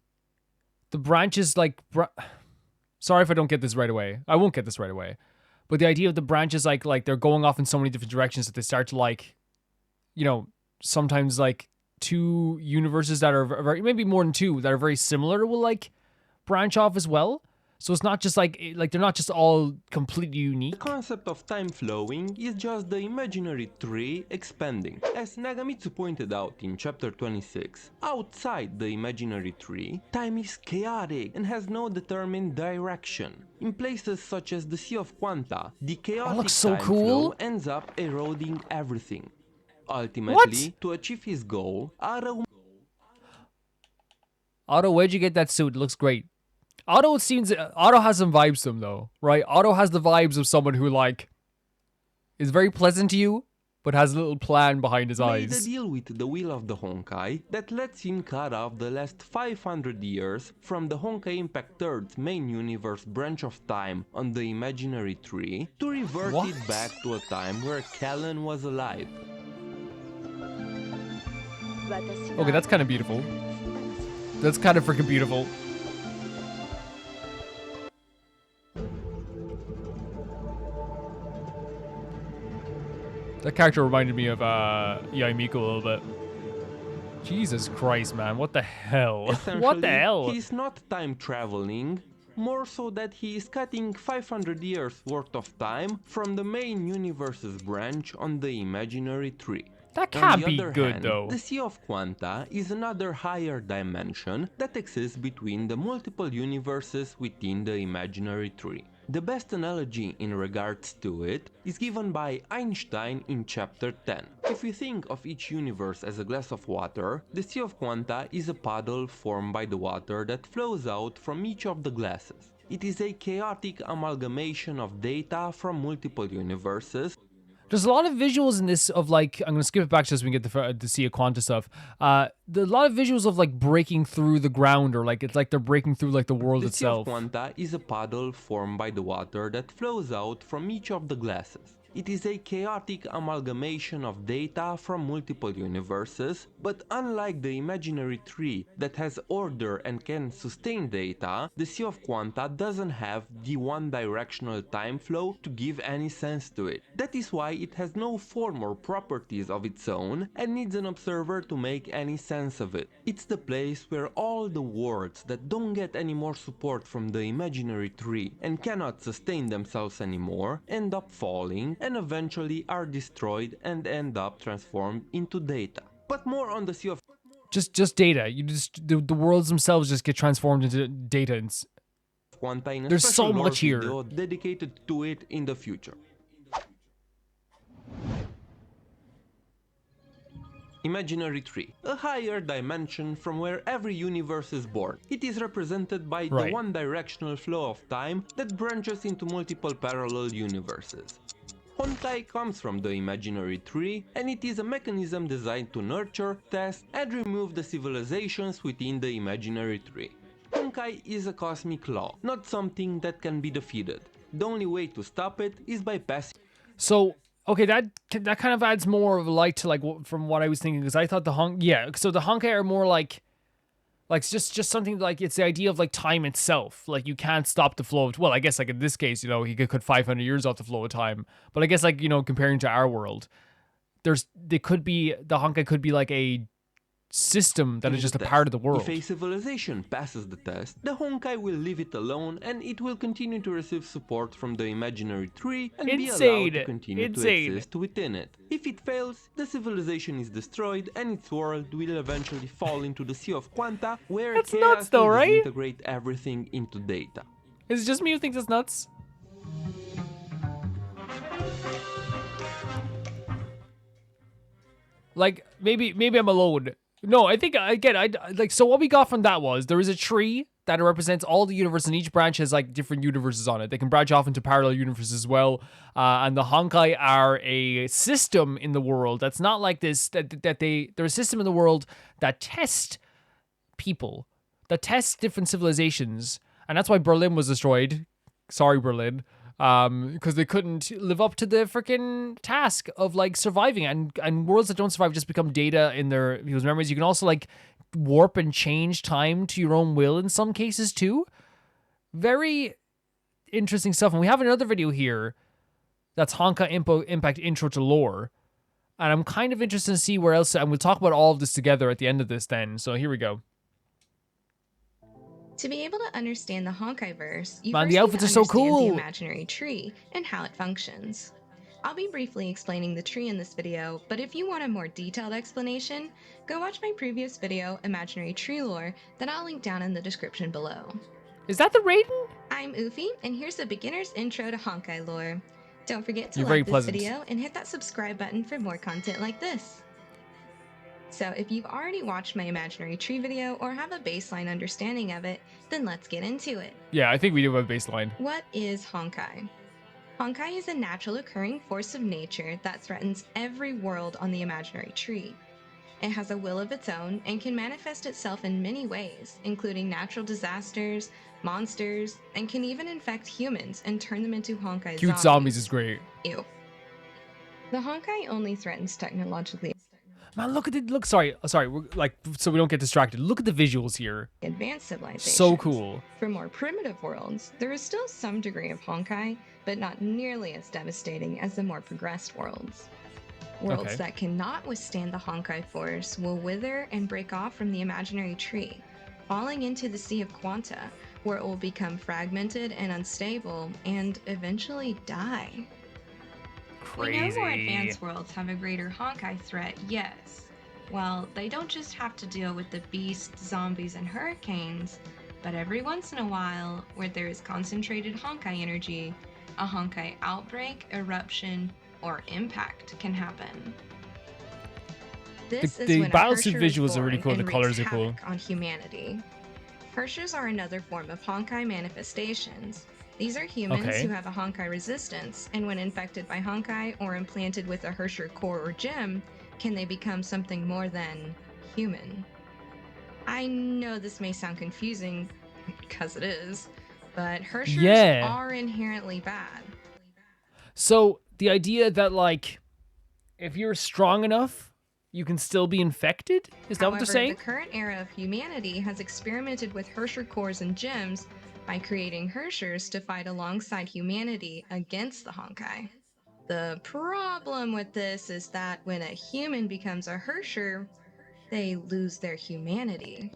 the branches like sorry if I don't get this right away. I won't get this right away. But the idea of the branches like they're going off in so many different directions that they start to like, you know, sometimes like two universes that are very, maybe more than two that are very similar will like branch off as well. So it's not just like they're not just all completely unique. the concept of time flowing is just the imaginary tree expanding. As Nagamitsu pointed out in chapter 26, outside the imaginary tree, time is chaotic and has no determined direction. In places such as the Sea of Quanta, the chaotic looks so time cool. flow ends up eroding everything. Ultimately, to achieve his goal, Otto, Where'd you get that suit? It looks great. Otto has some vibes to him though, right? Otto has the vibes of someone who like is very pleasant to you, but has a little plan behind his made a eyes. deal with the Wheel of the Honkai that lets him cut off the last 500 years from the Honkai Impact 3rd's main universe branch of time on the imaginary tree to revert What? it back to a time where Kellen was alive. Okay, that's kind of beautiful. That's kind of freaking beautiful. That character reminded me of Yaimiko a little bit. Jesus Christ, man. What the hell? What the Essentially, hell? he's not time traveling, more so that he is cutting 500 years worth of time from the main universe's branch on the imaginary tree. That On can't the be other good, hand, though. the Sea of Quanta is another higher dimension that exists between the multiple universes within the imaginary tree. The best analogy in regards to it is given by Einstein in chapter 10. If we think of each universe as a glass of water, the Sea of Quanta is a puddle formed by the water that flows out from each of the glasses. It is a chaotic amalgamation of data from multiple universes. There's a lot of visuals in this of like, I'm gonna skip it back just so we can get the Sea of Quanta stuff. A lot of visuals of like breaking through the ground, or like it's like they're breaking through like the world The Sea of itself. Quanta is a puddle formed by the water that flows out from each of the glasses. It is a chaotic amalgamation of data from multiple universes, but unlike the imaginary tree that has order and can sustain data, the Sea of Quanta doesn't have the one-directional time flow to give any sense to it. That is why it has no form or properties of its own and needs an observer to make any sense of it. It's the place where all the worlds that don't get any more support from the imaginary tree and cannot sustain themselves anymore end up falling and eventually are destroyed and end up transformed into data. But more on the Sea of Just data. You just the worlds themselves just get transformed into data. And Quanta in a There's special so lore much here. video dedicated to it in the future. Imaginary tree, a higher dimension from where every universe is born. It is represented by the Right. one-directional flow of time that branches into multiple parallel universes. Honkai comes from the imaginary tree, and it is a mechanism designed to nurture, test, and remove the civilizations within the imaginary tree. Honkai is a cosmic law, not something that can be defeated. The only way to stop it is by passing. so, okay, that kind of adds more of a light to like from what I was thinking, because I thought so the Honkai are more like just something like, it's the idea of like time itself. Like you can't stop the flow of, well, I guess like in this case, you know, he could cut 500 years off the flow of time. But I guess like, you know, comparing to our world, they could be, the Honkai could be like a system that is just a part of the world. If a civilization passes the test, the Honkai will leave it alone and it will continue to receive support from the imaginary tree and be allowed to continue to exist within it. If it fails, the civilization is destroyed and its world will eventually fall into the Sea of Quanta, where That's chaos nuts though, will right? disintegrate everything into data. Is it just me who thinks it's nuts? Like, maybe I'm alone. No, I think, again, like, so what we got from that was, there is a tree that represents all the universe, and each branch has, like, different universes on it. They can branch off into parallel universes as well, and the Honkai are a system in the world that's not like this, they're a system in the world that test people, that tests different civilizations, and that's why Berlin was destroyed. Sorry, Berlin. Because they couldn't live up to the freaking task of like surviving, and worlds that don't survive just become data in their people's memories. You can also like warp and change time to your own will in some cases too. Very interesting stuff. And we have another video here that's Honkai Impact Intro to Lore, and I'm kind of interested to see where else, and we'll talk about all of this together at the end of this then. So here we go. To be able to understand the Honkai-verse, you Man, first the outfits need to are so understand cool. the imaginary tree and how it functions. I'll be briefly explaining the tree in this video, but if you want a more detailed explanation, go watch my previous video, Imaginary Tree Lore, that I'll link down in the description below. Is that the Raiden? I'm Ufi, and here's a beginner's intro to Honkai lore. Don't forget to You're very like this pleasant. video and hit that subscribe button for more content like this. So if you've already watched my imaginary tree video or have a baseline understanding of it, then let's get into it. Yeah, I think we do have a baseline. What is Honkai? Honkai is a natural occurring force of nature that threatens every world on the imaginary tree. It has a will of its own and can manifest itself in many ways, including natural disasters, monsters, and can even infect humans and turn them into Honkai Cute zombies is great. Ew. The Honkai only threatens technologically Man, look at it. Look, sorry, like, so we don't get distracted. Look at the visuals here. advanced civilizations. So cool. For more primitive worlds, there is still some degree of Honkai, but not nearly as devastating as the more progressed worlds. Worlds Okay. that cannot withstand the Honkai force will wither and break off from the imaginary tree, falling into the Sea of Quanta, where it will become fragmented and unstable, and eventually die. We know more advanced worlds have a greater Honkai threat, yes. Well, they don't just have to deal with the beasts, zombies, and hurricanes, but every once in a while, where there is concentrated Honkai energy, a Honkai outbreak, eruption, or impact can happen. This is The when a battlesuit Herrscher is visuals are really born cool. The and colors wreaks are cool. havoc on humanity. Herschers are another form of Honkai manifestations. These are humans Okay. who have a Honkai resistance, and when infected by Honkai or implanted with a Herrscher core or gem, can they become something more than human. I know this may sound confusing, because it is, but Herschers Yeah. are inherently bad. So the idea that like, if you're strong enough, you can still be infected? Is that what they're saying? The current era of humanity has experimented with Herrscher cores and gems by creating Herrschers to fight alongside humanity against the Honkai. The problem with this is that when a human becomes a Herrscher, they lose their humanity.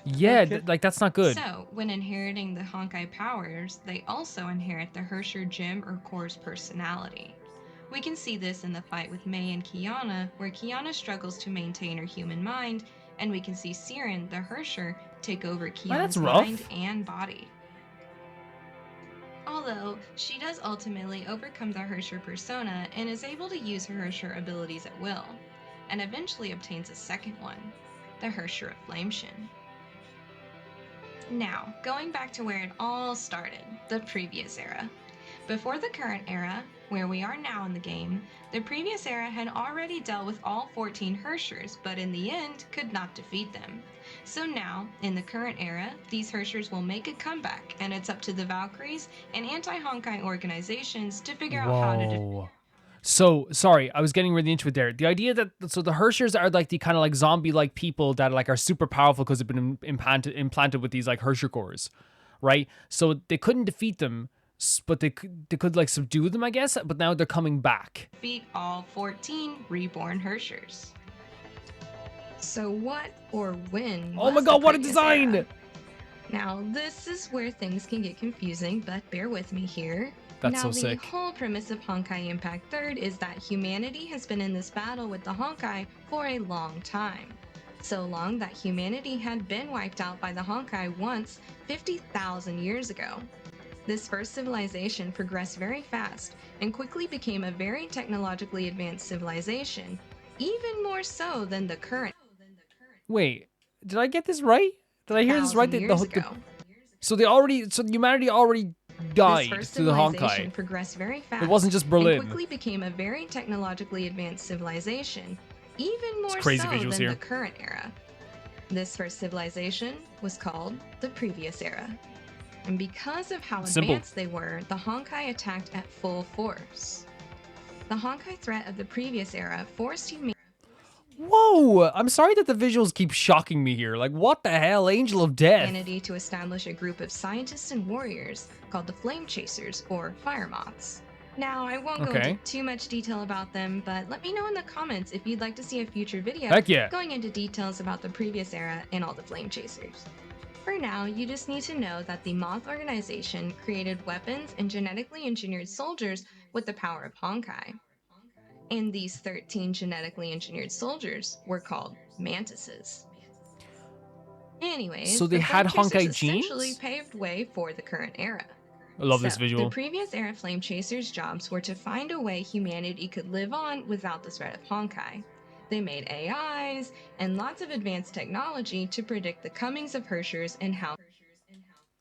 Yeah, like that's not good. So, when inheriting the Honkai powers, they also inherit the Herrscher gem or core's personality. We can see this in the fight with Mei and Kiana, where Kiana struggles to maintain her human mind, and we can see Siren, the Herrscher, take over that's Kiana's rough. mind and body. Although, she does ultimately overcome the Herrscher persona and is able to use her Herrscher abilities at will, and eventually obtains a second one, the Herrscher of Flameshin. Now, going back to where it all started, the previous era. Before the current era, where we are now in the game, the previous era had already dealt with all 14 Herrschers, but in the end could not defeat them. So now, in the current era, these Herrschers will make a comeback, and it's up to the Valkyries and anti-Honkai organizations to figure out how to defeat. Whoa. So sorry, I was getting really into it there. The idea that so the Herrschers are like the kind of like zombie-like people that like are super powerful because they've been implanted with these like Herrscher cores, right? So they couldn't defeat them. But they could like subdue them, I guess. But now they're coming back. Defeat all 14 reborn Hershers. So what or when Oh my was the god, what a previous design! era? Now, this is where things can get confusing, but bear with me here. That's now, so the sick. whole premise of Honkai Impact 3rd is that humanity has been in this battle with the Honkai for a long time. So long that humanity had been wiped out by the Honkai once 50,000 years ago. This first civilization progressed very fast and quickly became a very technologically advanced civilization, even more so than the current. Wait, did I get this right? Did I hear this right? 1,000 years ago. So humanity already This died first to the civilization Honkai. progressed very fast It wasn't just and Berlin. quickly became a very technologically advanced civilization, even more crazy so visuals than here. the current era. This first civilization was called the previous era. And because of how Simple. advanced they were, the Honkai attacked at full force. The Honkai threat of the previous era forced humanity Whoa! I'm sorry that the visuals keep shocking me here. Like, what the hell? Angel of Death. to establish a group of scientists and warriors called the Flame Chasers, or Fire Moths. Now, I won't go Okay. into too much detail about them, but let me know in the comments if you'd like to see a future video Heck yeah. going into details about the previous era and all the Flame Chasers. For now, you just need to know that the Moth organization created weapons and genetically engineered soldiers with the power of Honkai. And these 13 genetically engineered soldiers were called Mantises. Anyways, So they the had Flame Chasers Honkai essentially genes? paved way for the current era. I love this So, visual. The previous era Flame Chasers' jobs were to find a way humanity could live on without the threat of Honkai. They made AIs and lots of advanced technology to predict the comings of Hershers and how.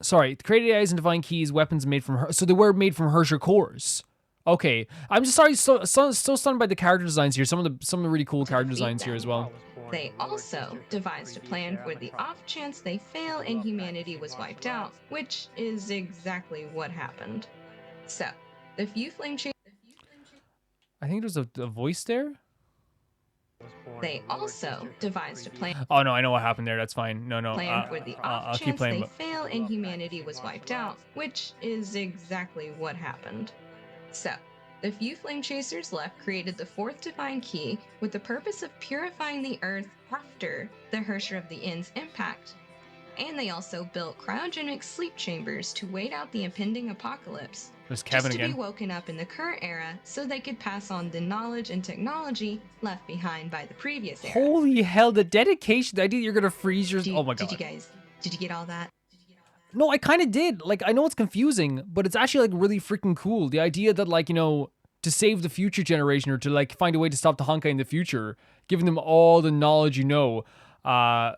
Sorry, created AIs and divine keys, weapons made from her. So they were made from Hersher cores. Okay, I'm just sorry. So stunned by the character designs here. Some of the really cool character defeat designs here them. as well. They also devised a plan for the off chance they fail and humanity was wiped out, which is exactly what happened. So, the few Flame Chasers. I think there's a voice there. They also devised a plan Oh no, I know what happened there. That's fine. No, for the I'll off keep chance playing. they But fail and humanity was wiped out, which is exactly what happened. So, the few Flame Chasers left created the fourth Divine Key with the purpose of purifying the Earth after the Hersher of the Inn's impact. And they also built cryogenic sleep chambers to wait out the impending apocalypse. there's Just Kevin to be again. woken up in the current era so they could pass on the knowledge and technology left behind by the previous era. Holy hell, the dedication, the idea you're gonna freeze your. Did- Oh my Did you god. guys, did you get all that? No, I kind of did. Like, I know it's confusing, but it's actually like really freaking cool. The idea that like, to save the future generation or to like find a way to stop the Honkai in the future, giving them all the knowledge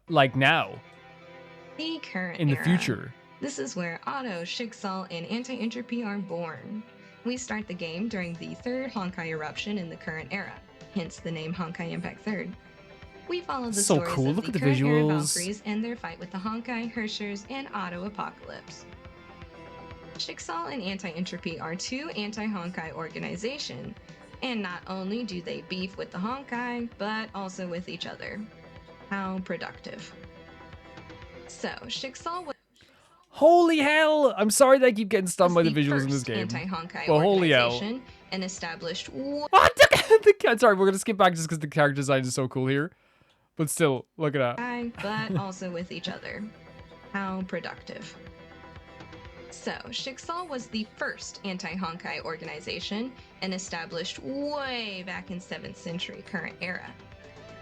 like now The current in the era. future. This is where Auto, Schicksal, and Anti-Entropy are born. We start the game during the third Honkai eruption in the current era, hence the name Honkai Impact 3rd. We follow the So stories cool, of look the at the current era visuals. Valkyries and their fight with the Honkai, Hershers, and Auto Apocalypse. Schicksal and Anti-Entropy are two anti-Honkai organizations, and not only do they beef with the Honkai, but also with each other. How productive. So, Schicksal was Holy hell! I'm sorry that I keep getting stunned by the visuals in this first game. anti-Honkai But holy hell. organization and established What? Sorry, we're gonna skip back just because the character design is so cool here. But still, look at that. but also with each other. How productive. So, Schicksal was the first anti-Honkai organization and established way back in 7th century current era.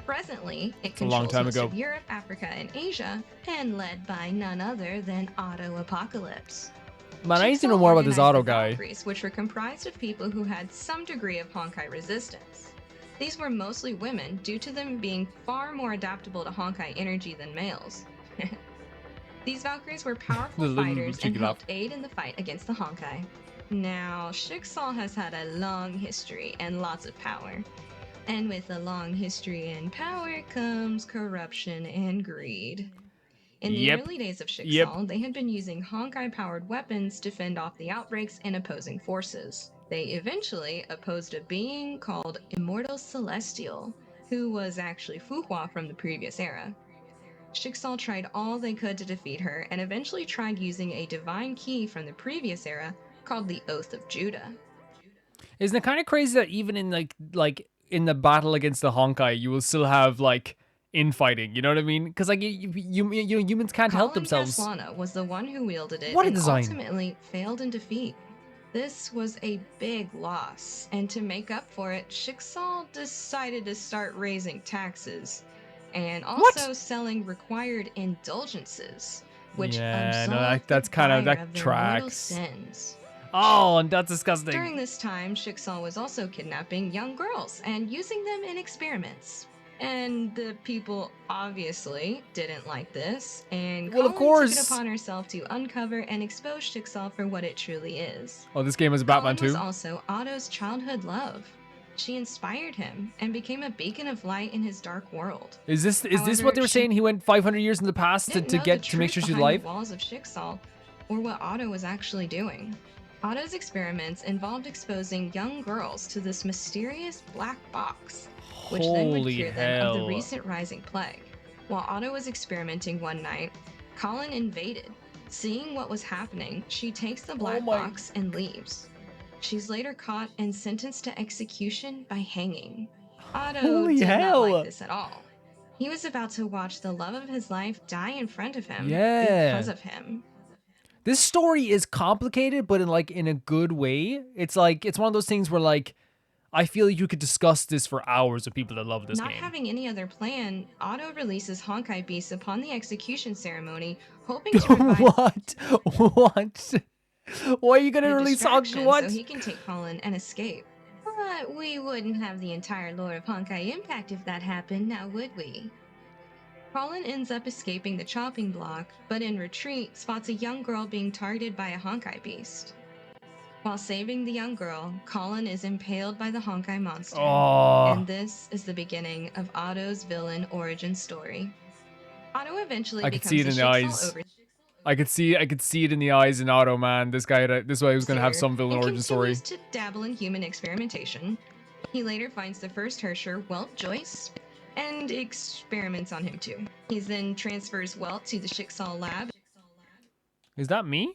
Presently, it a long controls time most ago. of Europe, Africa, and Asia, and led by none other than Auto Apocalypse. Man, I need to know Schicksal more about this organized auto the guy. Valkyries, which were comprised of people who had some degree of Honkai resistance. These were mostly women due to them being far more adaptable to Honkai energy than males. These Valkyries were powerful The little fighters and cheeky laugh. helped aid in the fight against the Honkai. Now, Schicksal has had a long history and lots of power. And with a long history and power comes corruption and greed. In the Yep. early days of Schicksal, Yep. they had been using Honkai-powered weapons to fend off the outbreaks and opposing forces. They eventually opposed a being called Immortal Celestial, who was actually Fuhua from the previous era. Schicksal tried all they could to defeat her and eventually tried using a divine key from the previous era called the Oath of Judah. Isn't it kind of crazy that even in like in the battle against the Honkai, you will still have like infighting? You know what I mean? Because like humans can't help Colin themselves. Castellano was the one who wielded it What a and design. ultimately failed in defeat. This was a big loss, and to make up for it, Schicksal decided to start raising taxes and also selling required indulgences, which Yeah, no, absolved that's the kind of buyer that of their mortal tracks. sins. Oh, and that's disgusting. During this time, Schicksal was also kidnapping young girls and using them in experiments. And the people obviously didn't like this, and Well, of Colin took it course. upon herself to uncover and expose Schicksal for what it truly is. Oh, this game is Batman Colin was too. also Otto's childhood love. She inspired him and became a beacon of light in his dark world. Is this what However, they were she saying? He went 500 years in the past to didn't know the get to make truth sure she's behind alive. the walls of Schicksal, or what Otto was actually doing. Otto's experiments involved exposing young girls to this mysterious black box, which then would Holy cure them of the hell. recent rising plague. While Otto was experimenting one night, Colin invaded. Seeing what was happening, she takes the black my- box and leaves. She's later caught and sentenced to execution by hanging. Otto Holy did hell. not like this at all. He was about to watch the love of his life die in front of him Yeah. because of him. This story is complicated, but in a good way. It's like it's one of those things where like I feel you could discuss this for hours with people that love this Not game. having any other plan, Otto releases Honkai Beast upon the execution ceremony, hoping to revive What? What? Why are you gonna the release distraction what? so he can take Colin and escape. But we wouldn't have the entire lore of Honkai Impact if that happened, now would we? Colin ends up escaping the chopping block, but in retreat spots a young girl being targeted by a Honkai Beast. While saving the young girl, Colin is impaled by the Honkai monster. Oh. And this is the beginning of Otto's villain origin story. Otto eventually I could becomes see it a in the Schicksal eyes. overseer I could see it in the eyes in Otto, man. This guy was gonna have some villain and origin story. continues to dabble in human experimentation. He later finds the first Hersher, Welt Joyce, and experiments on him too. He then transfers Welt to the Schicksal lab Is that me?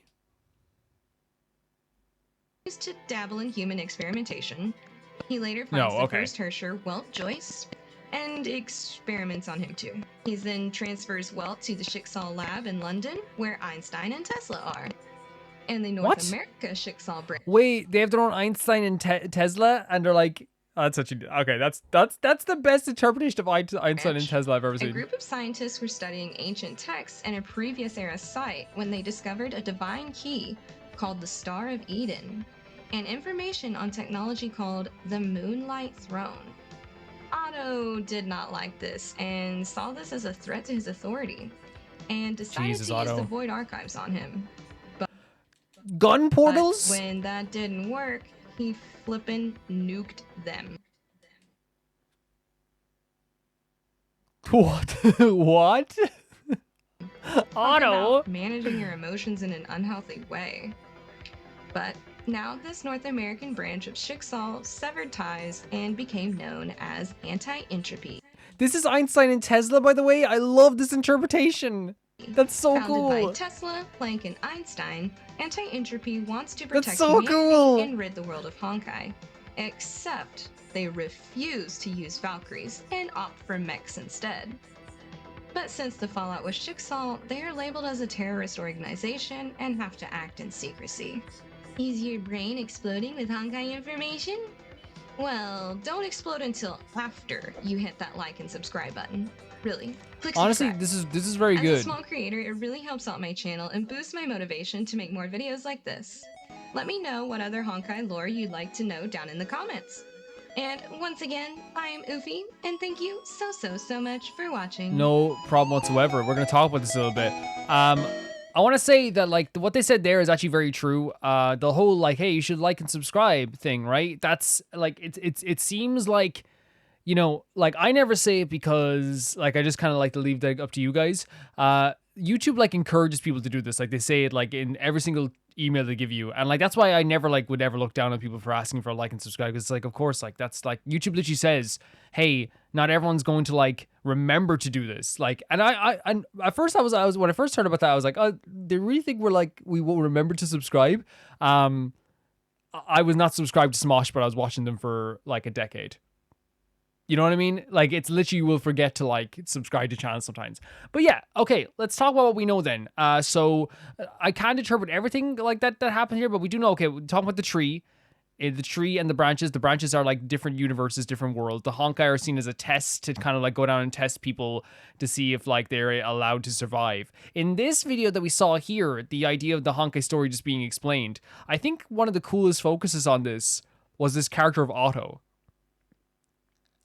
to dabble in human experimentation. He later finds the okay. first Hersher, Welt Joyce, and experiments on him too. He then transfers Welt to the Schicksal lab in London, where Einstein and Tesla are. And the North What? America Schicksal branch. Wait, they have their own Einstein and Tesla, and they're like, oh, that's such a okay. That's the best interpretation of Einstein and Tesla I've ever A seen. group of scientists were studying ancient texts and a previous era site when they discovered a divine key called the Star of Eden and information on technology called the Moonlight Throne. Otto did not like this and saw this as a threat to his authority and decided Jesus, to use Otto. the Void Archives on him. Gun But portals? when that didn't work, he flippin' nuked them. What? What? Talk Otto? about managing your emotions in an unhealthy way. But now this North American branch of Schicksal severed ties and became known as Anti-Entropy. This is Einstein and Tesla, by the way. I love this interpretation. That's so Founded cool. by Tesla, Planck, and Einstein, Anti-Entropy wants to protect That's so humanity cool. and rid the world of Honkai. Except they refuse to use Valkyries and opt for mechs instead. But since the fallout with Schicksal, they are labeled as a terrorist organization and have to act in secrecy. Is your brain exploding with Honkai information? Well, don't explode until after you hit that like and subscribe button. Really. Click Honestly, subscribe. this is very As a good. small creator, it really helps out my channel and boosts my motivation to make more videos like this. Let me know what other Honkai lore you'd like to know down in the comments. And once again, I am Oofy, and thank you so much for watching. No problem whatsoever. We're gonna talk about this a little bit. I want to say that like what they said there is actually very true. The whole like, hey, you should like and subscribe thing, right? That's like it seems like, you know, like I never say it because like I just kind of like to leave that up to you guys. YouTube like encourages people to do this. Like they say it like in every single email they give you. And like that's why I never like would ever look down on people for asking for a like and subscribe, because it's like, of course, like that's like YouTube literally says, hey, not everyone's going to like remember to do this. Like, and I at first I was when I first heard about that, I was like, oh, they really think we will remember to subscribe. I was not subscribed to Smosh, but I was watching them for like a decade. You know what I mean? Like, it's literally, you will forget to like subscribe to channels sometimes. But yeah, okay, let's talk about what we know then. So I can't interpret everything like that happened here, but we do know, okay, we talk about the tree. The tree and the branches. The branches are like different universes, different worlds. The Honkai are seen as a test to kind of like go down and test people to see if like they're allowed to survive. In this video that we saw here, the idea of the Honkai story just being explained, I think one of the coolest focuses on this was this character of Otto.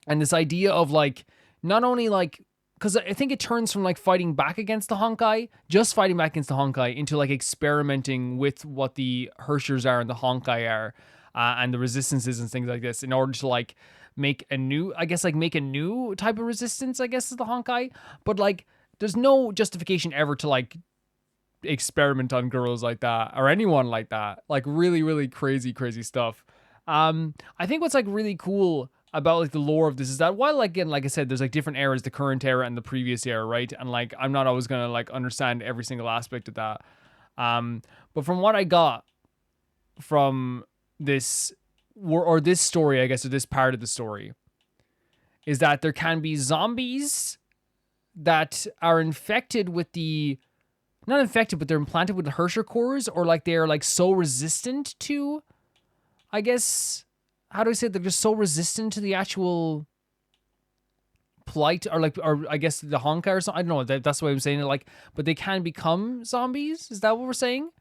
And this idea of like, not only like, because I think it turns from like fighting back against the Honkai, just fighting back against the Honkai, into like experimenting with what the Herschers are and the Honkai are, and the resistances and things like this, in order to like make a new, I guess like make a new type of resistance, I guess, is the Honkai. But like, there's no justification ever to like experiment on girls like that or anyone like that. Like really, really crazy stuff. I think what's like really cool about like the lore of this is that while like, again, like I said, there's like different eras, the current era and the previous era, right? And like I'm not always gonna like understand every single aspect of that. But from what I got from this or this story, I guess, or this part of the story, is that there can be zombies that are infected with the, not infected, but they're implanted with the Herrscher cores, or like they're like so resistant to, I guess, how do I say it? They're just so resistant to the actual plight, or like, or I guess the Honkai or something. I don't know. That's the way I'm saying it. Like, but they can become zombies. Is that what we're saying?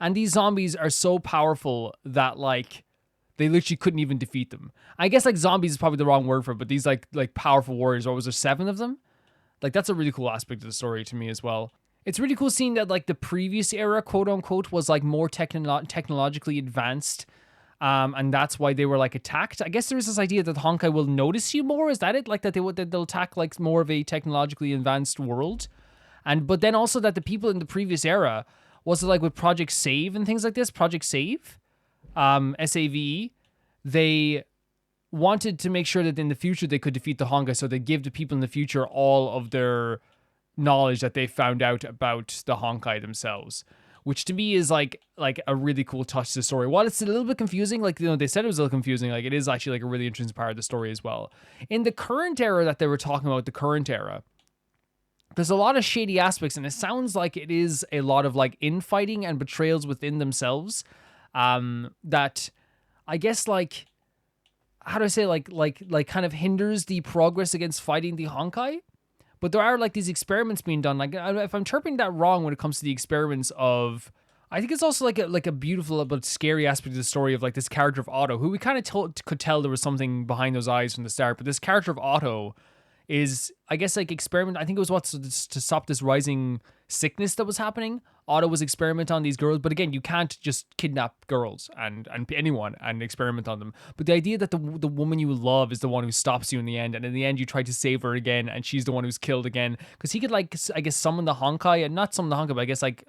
And these zombies are so powerful that like they literally couldn't even defeat them. I guess like zombies is probably the wrong word for it, but these like powerful warriors, or was there 7 of them? Like that's a really cool aspect of the story to me as well. It's really cool seeing that like the previous era, quote unquote, was like more technologically advanced. And that's why they were like attacked. I guess there is this idea that the Honkai will notice you more. Is that it? Like that they'll attack like more of a technologically advanced world, but then also that the people in the previous era, was it like with Project Save and things like this? Project Save, SAVE, they wanted to make sure that in the future they could defeat the Honkai, so they give the people in the future all of their knowledge that they found out about the Honkai themselves. Which to me is like a really cool touch to the story. While it's a little bit confusing, like, you know, they said it was a little confusing, like it is actually like a really interesting part of the story as well. In the current era that they were talking about, the current era, there's a lot of shady aspects, and it sounds like it is a lot of like infighting and betrayals within themselves. That I guess like, how do I say, like kind of hinders the progress against fighting the Honkai. But there are like these experiments being done. Like if I'm interpreting that wrong when it comes to the experiments of, I think it's also like a beautiful but scary aspect of the story of like this character of Otto, who we kind of could tell there was something behind those eyes from the start. But this character of Otto is, I guess, like experiment. I think it was to stop this rising sickness that was happening. Otto was experimenting on these girls, but again, you can't just kidnap girls and anyone and experiment on them. But the idea that the woman you love is the one who stops you in the end, and in the end you try to save her again, and she's the one who's killed again, because he could like, I guess, summon the Honkai, and not summon the Honkai, but I guess like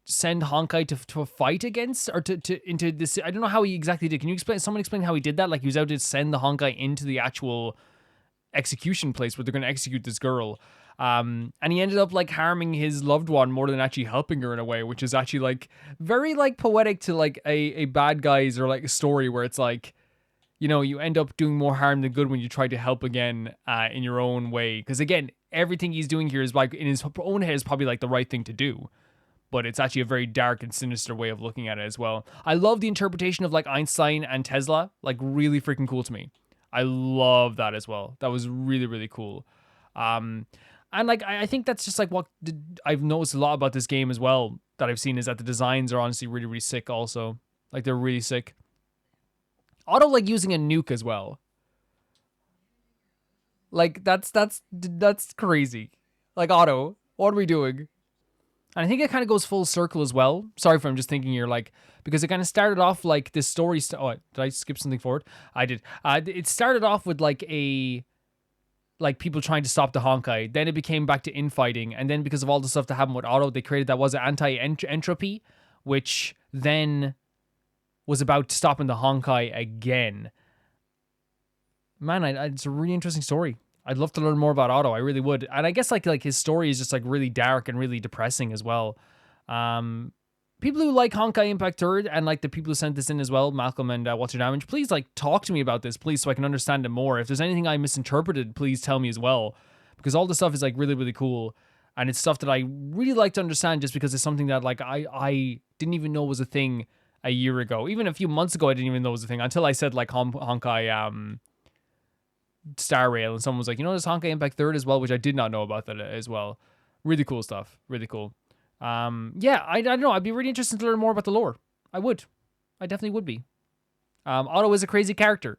send Honkai to a fight against, or to into this. I don't know how he exactly did. Can you explain? Someone explain how he did that? Like he was out to send the Honkai into the actual execution place where they're going to execute this girl. And he ended up like harming his loved one more than actually helping her in a way, which is actually like very like poetic to like a bad guys or like a story where it's like, you know, you end up doing more harm than good when you try to help again in your own way. Because again, everything he's doing here is like in his own head is probably like the right thing to do. But it's actually a very dark and sinister way of looking at it as well. I love the interpretation of like Einstein and Tesla, like really freaking cool to me. I love that as well. That was really, really cool. And like, I think that's just like what I've noticed a lot about this game as well that I've seen, is that the designs are honestly really, really sick also. Like they're really sick. Otto like using a nuke as well. Like that's crazy. Like Otto, what are we doing? And I think it kind of goes full circle as well. Sorry if I'm just thinking here, like, because it kind of started off like this story. Oh, did I skip something forward? I did. It started off with like people trying to stop the Honkai. Then it became back to infighting. And then because of all the stuff that happened with Otto, they created that was anti-entropy, which then was about stopping the Honkai again. Man, it's a really interesting story. I'd love to learn more about Otto. I really would. And I guess like his story is just like really dark and really depressing as well. People who like Honkai Impact 3rd and like the people who sent this in as well, Malcolm and What's Your Damage, please like talk to me about this, please, so I can understand it more. If there's anything I misinterpreted, please tell me as well, because all this stuff is like really, really cool. And it's stuff that I really like to understand just because it's something that like I didn't even know was a thing a year ago. Even a few months ago, I didn't even know it was a thing until I said like Honkai Star Rail, and someone was like, you know, there's Honkai Impact 3rd as well, which I did not know about that as well. Really cool stuff. Really cool. Yeah, I don't know. I'd be really interested to learn more about the lore. I would. I definitely would be. Otto is a crazy character.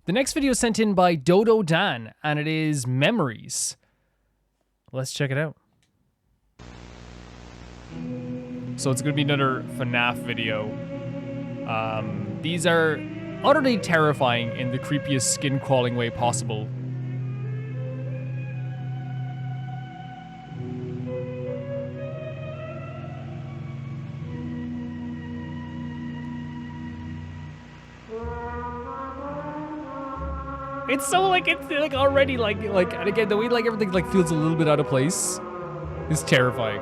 The next video is sent in by Dodo Dan, and it is Memories. Let's check it out. So it's going to be another FNAF video. These are utterly terrifying in the creepiest skin-crawling way possible. It's so like, it's like already like, and again, the way like everything like feels a little bit out of place is terrifying.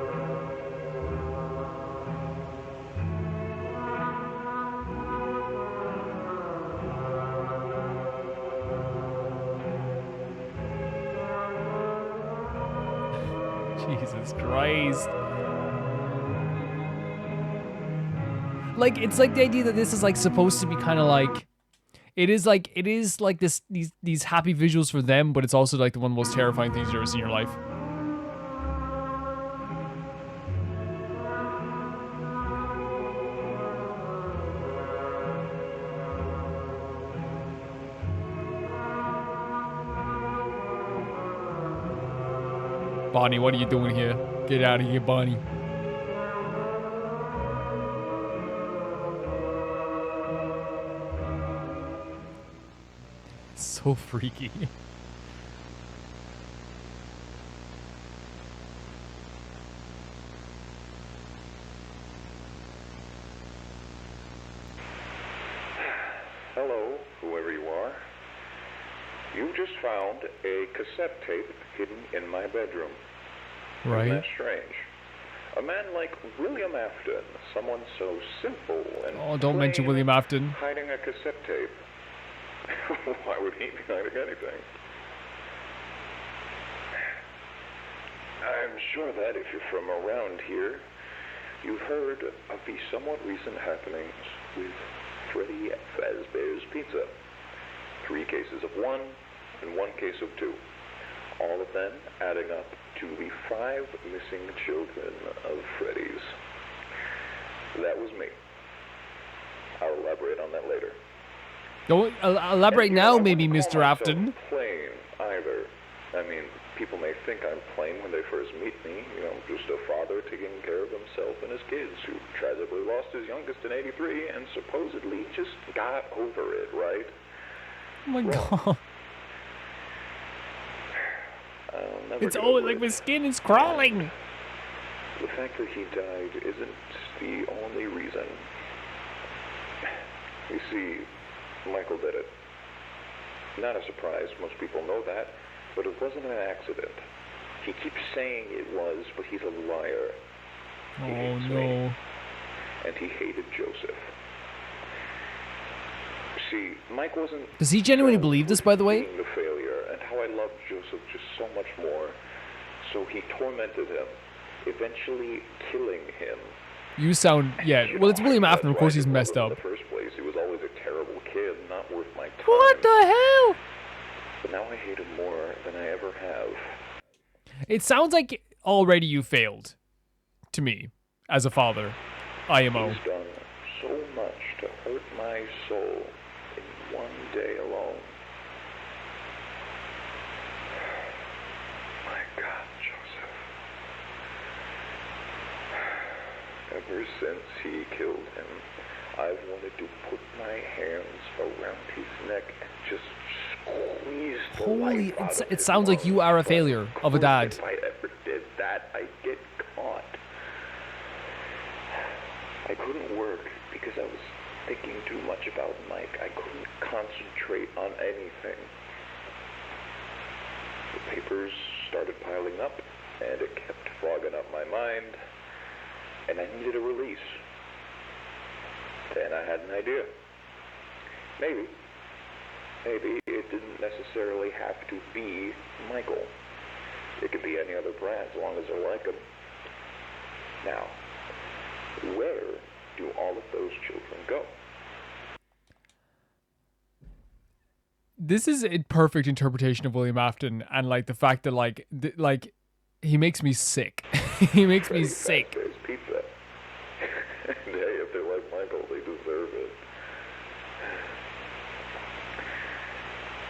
Jesus Christ. Like, it's like the idea that this is like supposed to be kind of like, it is like this these happy visuals for them, but it's also like the one of the most terrifying things you've ever seen in your life. Bonnie, what are you doing here? Get out of here, Bonnie. So freaky. Hello, whoever you are. You just found a cassette tape hidden in my bedroom. Right. Isn't that strange? A man like William Afton, someone so simple and Oh, don't mention plain, William Afton. hiding a cassette tape. Why would he be hiding anything? I'm sure that if you're from around here, you've heard of the somewhat recent happenings with Freddy Fazbear's Pizza. 3 cases of one and 1 case of 2. All of them adding up to the 5 missing children of Freddy's. That was me. I'll elaborate on that later. Don't elaborate And, now, I maybe, wouldn't call Mr. myself Afton. plain either. I mean, people may think I'm plain when they first meet me. You know, just a father taking care of himself and his kids who tragically lost his youngest in '83 and supposedly just got over it, right? Oh my god. I'll never It's get all over like it. my skin is crawling. The fact that he died isn't the only reason. You see, Michael did it. Not a surprise, most people know that, but it wasn't an accident. He keeps saying it was, but he's a liar. He Oh hates no. me, and he hated Joseph. See, Mike wasn't... Does he genuinely believe this, by the way? being the failure, and how I loved Joseph just so much more. So he tormented him, eventually killing him. You sound, yeah. Well, it's William Afton. Of course, he's messed up. In the first place, he was always a terrible kid, not worth my time. What the hell? But now I hate him more than I ever have. It sounds like already you failed. To me, as a father, IMO. He's done so much to hurt my soul in one day alone. My God, Joseph. Ever since he killed him, I've wanted to put my hands around his neck and just squeeze the Holy, life out of it his sounds like you are a lungs. failure of a dad. If I ever did that, I'd get caught. much about Mike, I couldn't concentrate on anything. The papers started piling up, and it kept fogging up my mind, and I needed a release. Then I had an idea. Maybe it didn't necessarily have to be Michael. It could be any other brand as long as I like them. Now, where do all of those children go? This is a perfect interpretation of William Afton, and like the fact that like he makes me sick. He makes me sick. There's pizza. And hey, if they're like Michael, they deserve it.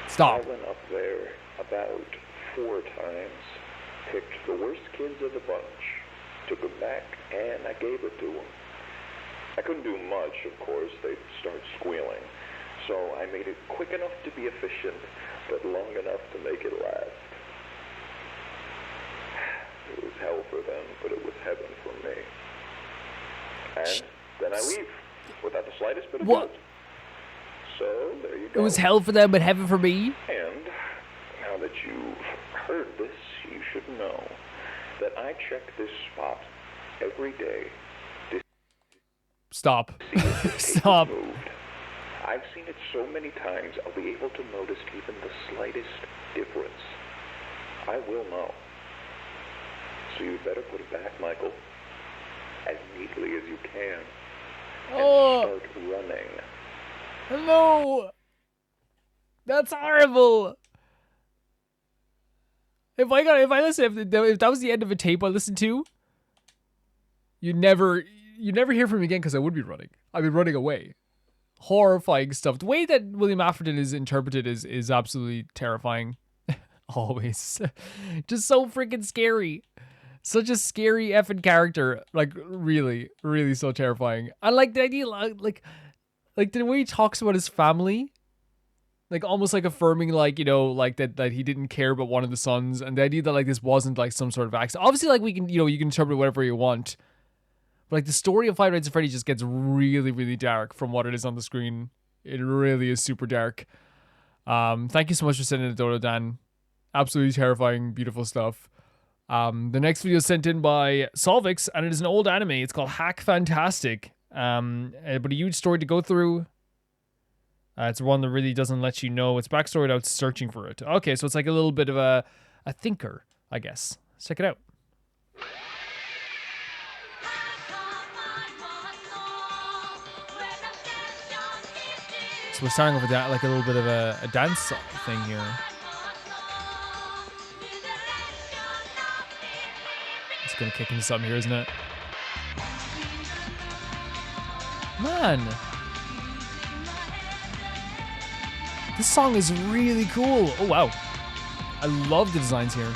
Stop. I went up there about 4 times, picked the worst kids of the bunch, took them back, and I gave it to them. I couldn't do much, of course. They'd start squealing. So I made it quick enough to be efficient, but long enough to make it last. It was hell for them, but it was heaven for me. And then I leave, without the slightest bit of guilt. So, there you go. It was hell for them, but heaven for me. And now that you've heard this, you should know that I check this spot every day. Stop. See if the tape Stop. is moved. I've seen it so many times, I'll be able to notice even the slightest difference. I will know. So you better put it back, Michael, as neatly as you can, and start running. No. That's horrible. If that was the end of a tape I listened to, you never hear from me again because I would be running. I'd be running away. Horrifying stuff. The way that William Afton is interpreted is absolutely terrifying. Always. Just so freaking scary. Such a scary effing character. Like, really, really so terrifying. I like the idea, like the way he talks about his family. Like, almost like affirming, like, you know, like that he didn't care about one of the sons. And the idea that, like, this wasn't, like, some sort of accident. Obviously, like, we can, you know, you can interpret whatever you want. But, like, the story of Five Nights at Freddy just gets really, really dark from what it is on the screen. It really is super dark. Thank you so much for sending it, Dodo Dan. Absolutely terrifying, beautiful stuff. The next video is sent in by Solvix, and it is an old anime. It's called Hack Fantastic. But a huge story to go through. It's one that really doesn't let you know its backstory without searching for it. Okay, so it's like a little bit of a thinker, I guess. Let's check it out. So we're starting off with that, like a little bit of a dance thing here. It's gonna kick into something here, isn't it? Man, this song is really cool. Oh wow, I love the designs here.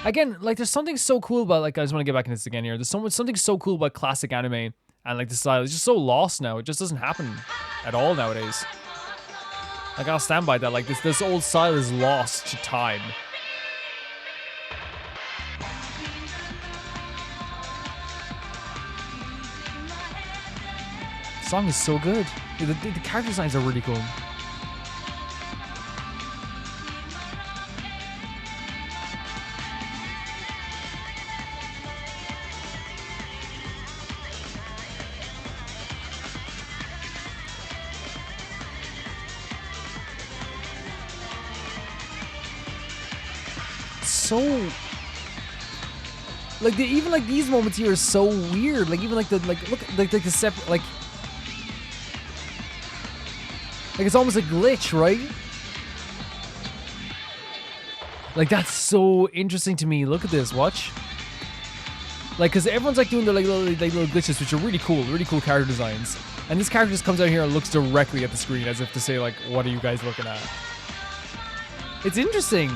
Again, like there's something so cool about, like, I just want to get back into this again here. There's something so cool about classic anime, and like the style is just so lost now. It just doesn't happen at all nowadays. Like, I'll stand by that. Like this old style is lost to time. The song is so good. The character designs are really cool. So, like, even like these moments here are so weird. Like, even like the look the separate, like it's almost a glitch, right? Like, that's so interesting to me. Look at this. Watch. Like, because everyone's like doing their like little glitches, which are really cool character designs. And this character just comes out here and looks directly at the screen as if to say, like, what are you guys looking at? It's interesting.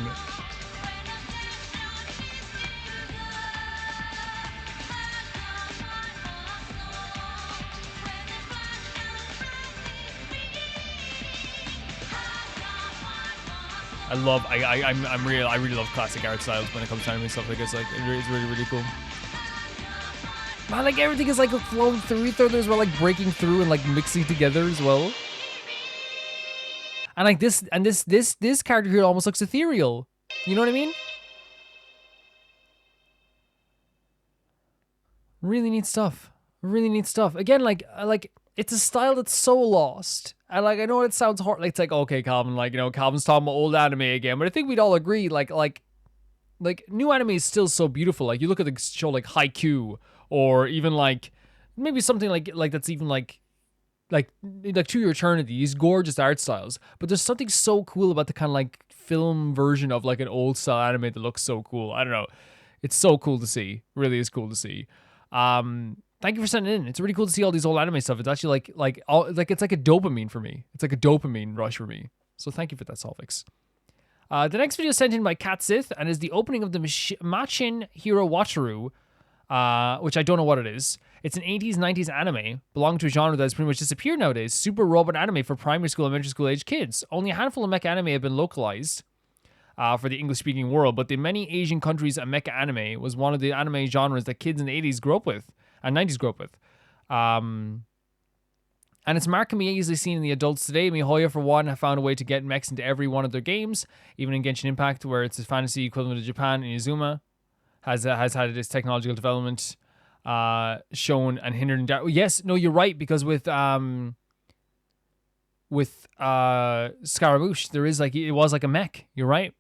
I really love classic art styles when it comes to anime stuff like this. Like, it's really cool. Man, like everything is like flowing through each other as well, like breaking through and like mixing together as well. And like this character here almost looks ethereal. You know what I mean? Really neat stuff. Really neat stuff. Again, like it's a style that's so lost. And like I know it sounds hard. Like it's like, okay, Calvin, like, you know, Calvin's talking about old anime again, but I think we'd all agree, like new anime is still so beautiful. Like you look at the show like Haikyuu, or even like maybe something like that's even like To Your Eternity, these gorgeous art styles. But there's something so cool about the kind of like film version of like an old style anime that looks so cool. I don't know. It's so cool to see. Really is cool to see. Thank you for sending it in. It's really cool to see all these old anime stuff. It's actually like it's like a dopamine for me. It's like a dopamine rush for me. So thank you for that, Solvix. The next video is sent in by Cat Sith and is the opening of the Machin Hero Wataru, which I don't know what it is. It's an 80s, 90s anime, belonging to a genre that has pretty much disappeared nowadays. Super robot anime for primary school, elementary school age kids. Only a handful of mecha anime have been localized for the English-speaking world, but the many Asian countries, a mecha anime was one of the anime genres that kids in the 80s grew up with, and 90s grew up with. And its mark can be easily seen in the adults today. MiHoYo, for one, have found a way to get mechs into every one of their games, even in Genshin Impact, where it's a fantasy equivalent of Japan, and Inazuma has had its technological development shown and hindered in doubt. Yes, no, you're right, because with Scaramouche, there is like, it was like a mech. You're right.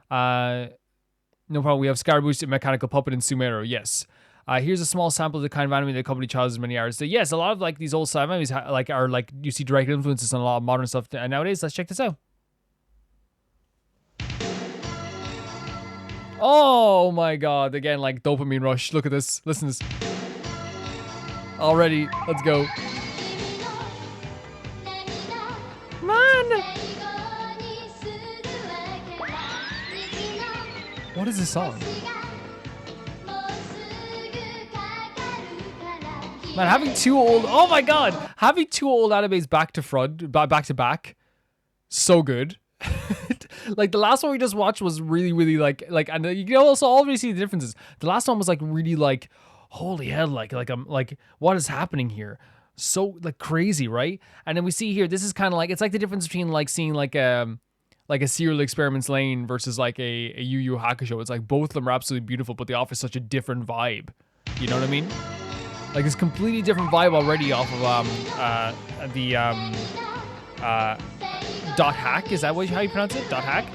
No problem. We have Scaramouche, a mechanical puppet in Sumeru. Yes. Here's a small sample of the kind of anime that accompany childhood many artists. So yes, a lot of like these old style animes are like, you see direct influences on a lot of modern stuff nowadays. Let's check this out. Oh my god! Again, like dopamine rush. Look at this. Listen to this. Already, let's go. Man! What is this song? Man, having two old, oh my god, having two old animes back to back, so good. Like the last one we just watched was really like, and you can also already see the differences. The last one was like really like, holy hell, like what is happening here? So like crazy, right? And then we see here, this is kind of like, it's like the difference between like seeing like a Serial Experiments Lane versus like a Yu Yu Hakusho. It's like both of them are absolutely beautiful, but they offer such a different vibe. You know what I mean? Like it's completely different vibe already off of the dot hack. Is that how you pronounce it? Dot hack?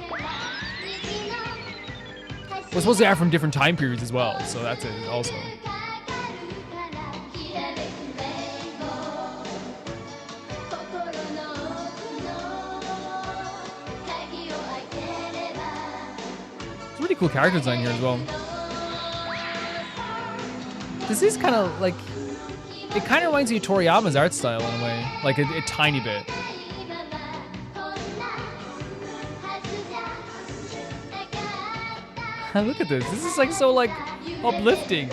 We're supposed to have from different time periods as well, so that's it also. It's really cool character design here as well. This is kind of like, it kind of reminds me of Toriyama's art style in a way, like a tiny bit. Look at this. This is like so like uplifting.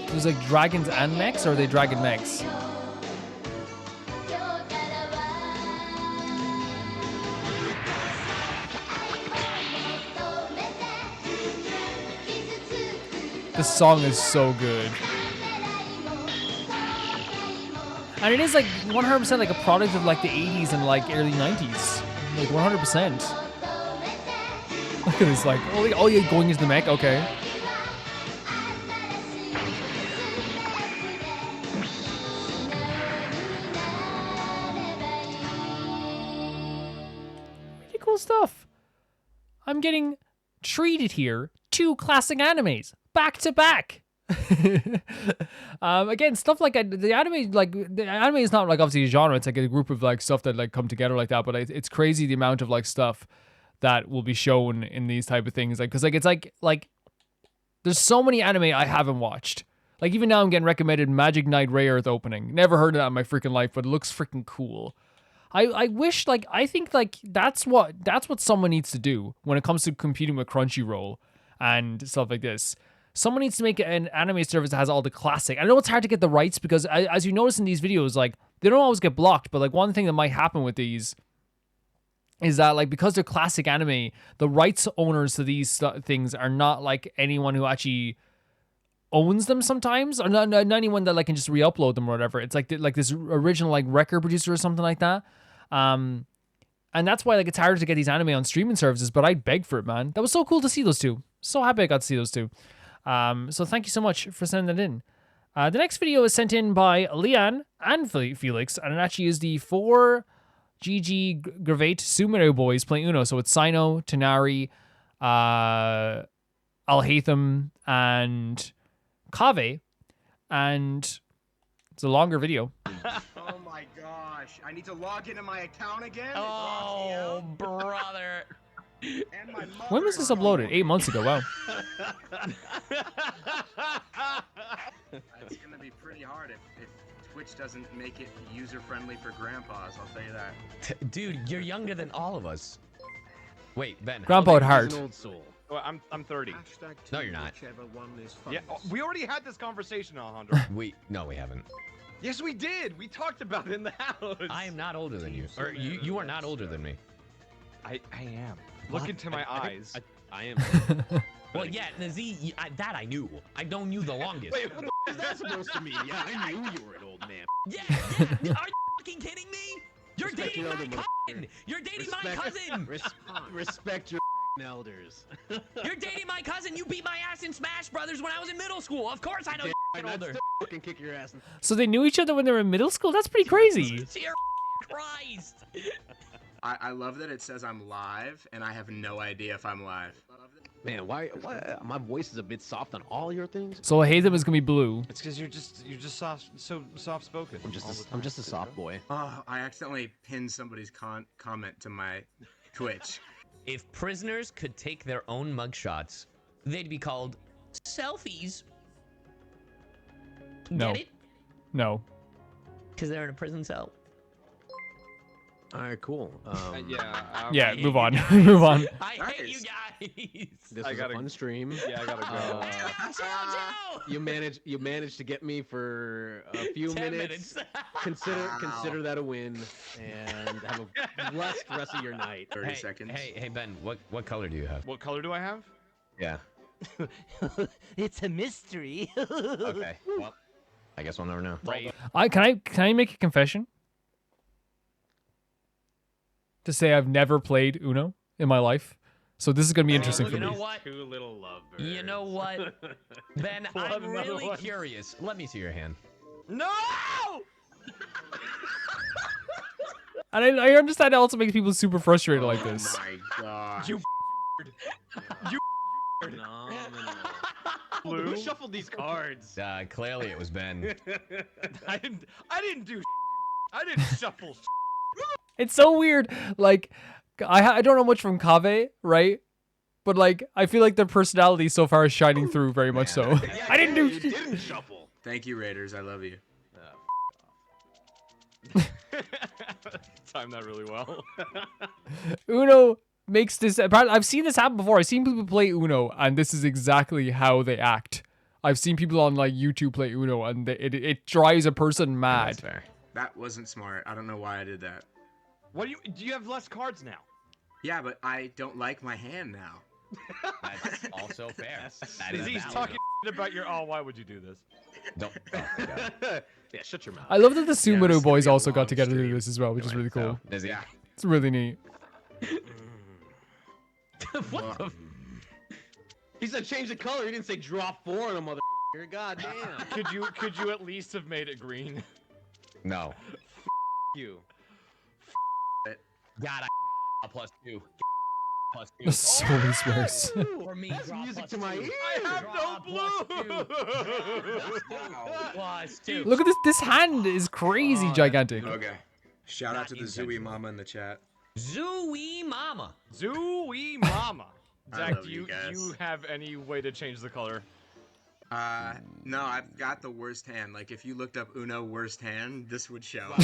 There's like dragons and mechs, or are they dragon mechs? This song is so good. And it is like 100% like a product of like the 80s and like early 90s. Like 100%. Look at this, like, oh yeah, going into the mech, okay. Really cool stuff. I'm getting treated here. 2 classic animes, back to back. Again, stuff like the anime is not like obviously a genre. It's like a group of like stuff that like come together like that. But it's crazy the amount of like stuff that will be shown in these type of things. Like, cause like it's like there's so many anime I haven't watched. Like even now I'm getting recommended Magic Knight Ray Earth opening. Never heard of that in my freaking life, but it looks freaking cool. I wish, like, I think like that's what someone needs to do when it comes to competing with Crunchyroll and stuff like this. Someone needs to make an anime service that has all the classic. I know it's hard to get the rights because, as you notice in these videos, like, they don't always get blocked. But, like, one thing that might happen with these is that like because they're classic anime, the rights owners to these things are not like anyone who actually owns them sometimes, or not anyone that like can just re-upload them or whatever. It's like this original like record producer or something like that. And that's why like it's harder to get these anime on streaming services, but I beg for it, man. That was so cool to see those two. So happy I got to see those two. So thank you so much for sending that in. The next video is sent in by Leanne and Felix, and it actually is the 4 GG Gravate Sumero boys playing Uno. So it's Sino, Tanari, Alhaitham, and Kaveh, and it's a longer video. Oh my gosh, I need to log into my account again? Oh, brother. And my When was this uploaded? 8 months ago. Wow. It's gonna be pretty hard if Twitch doesn't make it user-friendly for grandpas, I'll tell you that. Dude, you're younger than all of us. Wait, Ben. Grandpa at He's heart. an old soul. Oh, I'm 30. No, you're not. Yeah, we already had this conversation, Alejandro. No, we haven't. Yes, we did. We talked about it in the house. I am not older than you. Or you are not older than me. I am. Look into my eyes. I am. Well, yeah, Nazi, that I knew. I've known you the longest. Wait, what the f is that supposed to mean? Yeah, I knew you were an old man. Yeah. Are you fucking kidding me? You're Respect dating your my elder, cousin. You're dating my cousin. Respect your elders. You're dating my cousin. You beat my ass in Smash Brothers when I was in middle school. Of course I know you're I'd older. still fucking kick your ass. So they knew each other when they were in middle school? That's pretty crazy. Dear Christ. I love that it says I'm live, and I have no idea if I'm live. Man, why my voice is a bit soft on all your things? So Alhaitham is gonna be blue. It's because you're just so soft spoken. I'm just a soft boy. Oh, I accidentally pinned somebody's comment to my Twitch. If prisoners could take their own mugshots, they'd be called selfies. No. Get it? No. Because they're in a prison cell. All right, cool. Yeah, move on. Move on. I hate you guys. This was a fun stream. Yeah, I gotta go. You managed to get me for a few 10 minutes. Consider that a win, and have a blessed rest of your night. 30 seconds. Hey, Ben, what color do you have? What color do I have? Yeah. It's a mystery. Okay. Well, I guess we'll never know. Can I make a confession? To say I've never played Uno in my life. So this is gonna be interesting for You me. know what? Two little lovebirds. You know what? Ben, I'm really curious. Let me see your hand. No! And I understand it also makes people super frustrated like this. Oh my god. You Who shuffled these cards? Clearly it was Ben. I didn't do I didn't shuffle. It's so weird. Like, I don't know much from Kaveh, right? But like, I feel like their personality so far is shining through very much so. I didn't do. You didn't shuffle. Thank you, Raiders. I love you. Timed that really well. Uno makes this. I've seen this happen before. I've seen people play Uno, and this is exactly how they act. I've seen people on like YouTube play Uno, and it drives a person mad. That's fair. That wasn't smart. I don't know why I did that. What do you have less cards now? Yeah, but I don't like my hand now. That's also fair. That is He's valid. talking about your. Oh, why would you do this? Don't. Oh, my God. Yeah, shut your mouth. I love that the this Sumoru is gonna boys be a also got long together to do stream. this as well, which is really cool. Does he? Yeah. It's really neat. What the? He said change the color. He didn't say drop 4 on a mother. God damn. Could you at least have made it green? No. You. God, I +2. +2. So many swears. For me, That's draw music +2. to my ears. I have no blue. Look at this. This hand is crazy gigantic. Okay. Shout out to the Zooey Mama in the chat. Zooey Mama. Zooey Mama. I Zach, love do you you guys. have any way to change the color? No, I've got the worst hand. Like, if you looked up Uno worst hand, this would show. We're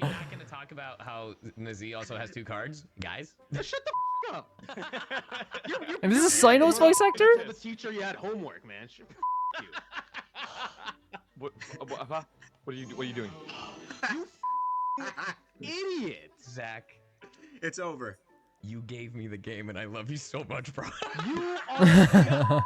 not going to talk about how Nazi also has 2 cards, guys. Shut the f up. And this is Sino's voice actor? Tell the teacher you had homework, man. Shut you. What are you doing? idiot. Zach, It's over. you gave me the game, and I love you so much, bro. You are the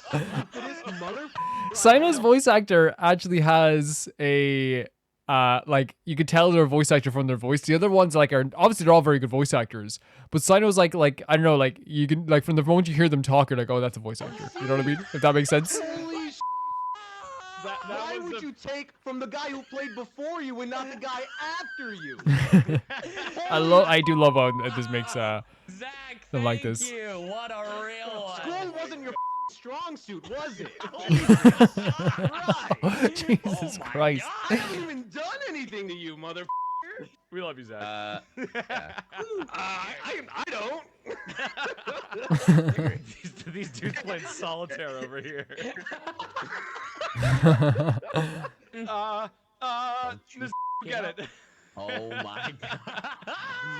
stupidest mother. Sino's voice actor actually has a like you could tell they're a voice actor from their voice. The other ones like are obviously they're all very good voice actors, but Sino's like I don't know, like you can like from the moment you hear them talk, you're like, oh, that's a voice actor. You know what I mean? If that makes sense. Holy sh! Why would you take from the guy who played before you and not the guy after you? I do love how this makes Zach, them like thank this. you. What a real one. School wasn't your strong suit, was it? Jesus Christ. I haven't even done anything to you, mother. We love you, Zach. Yeah. I don't. these dudes playing solitaire over here. This get it. Oh my god.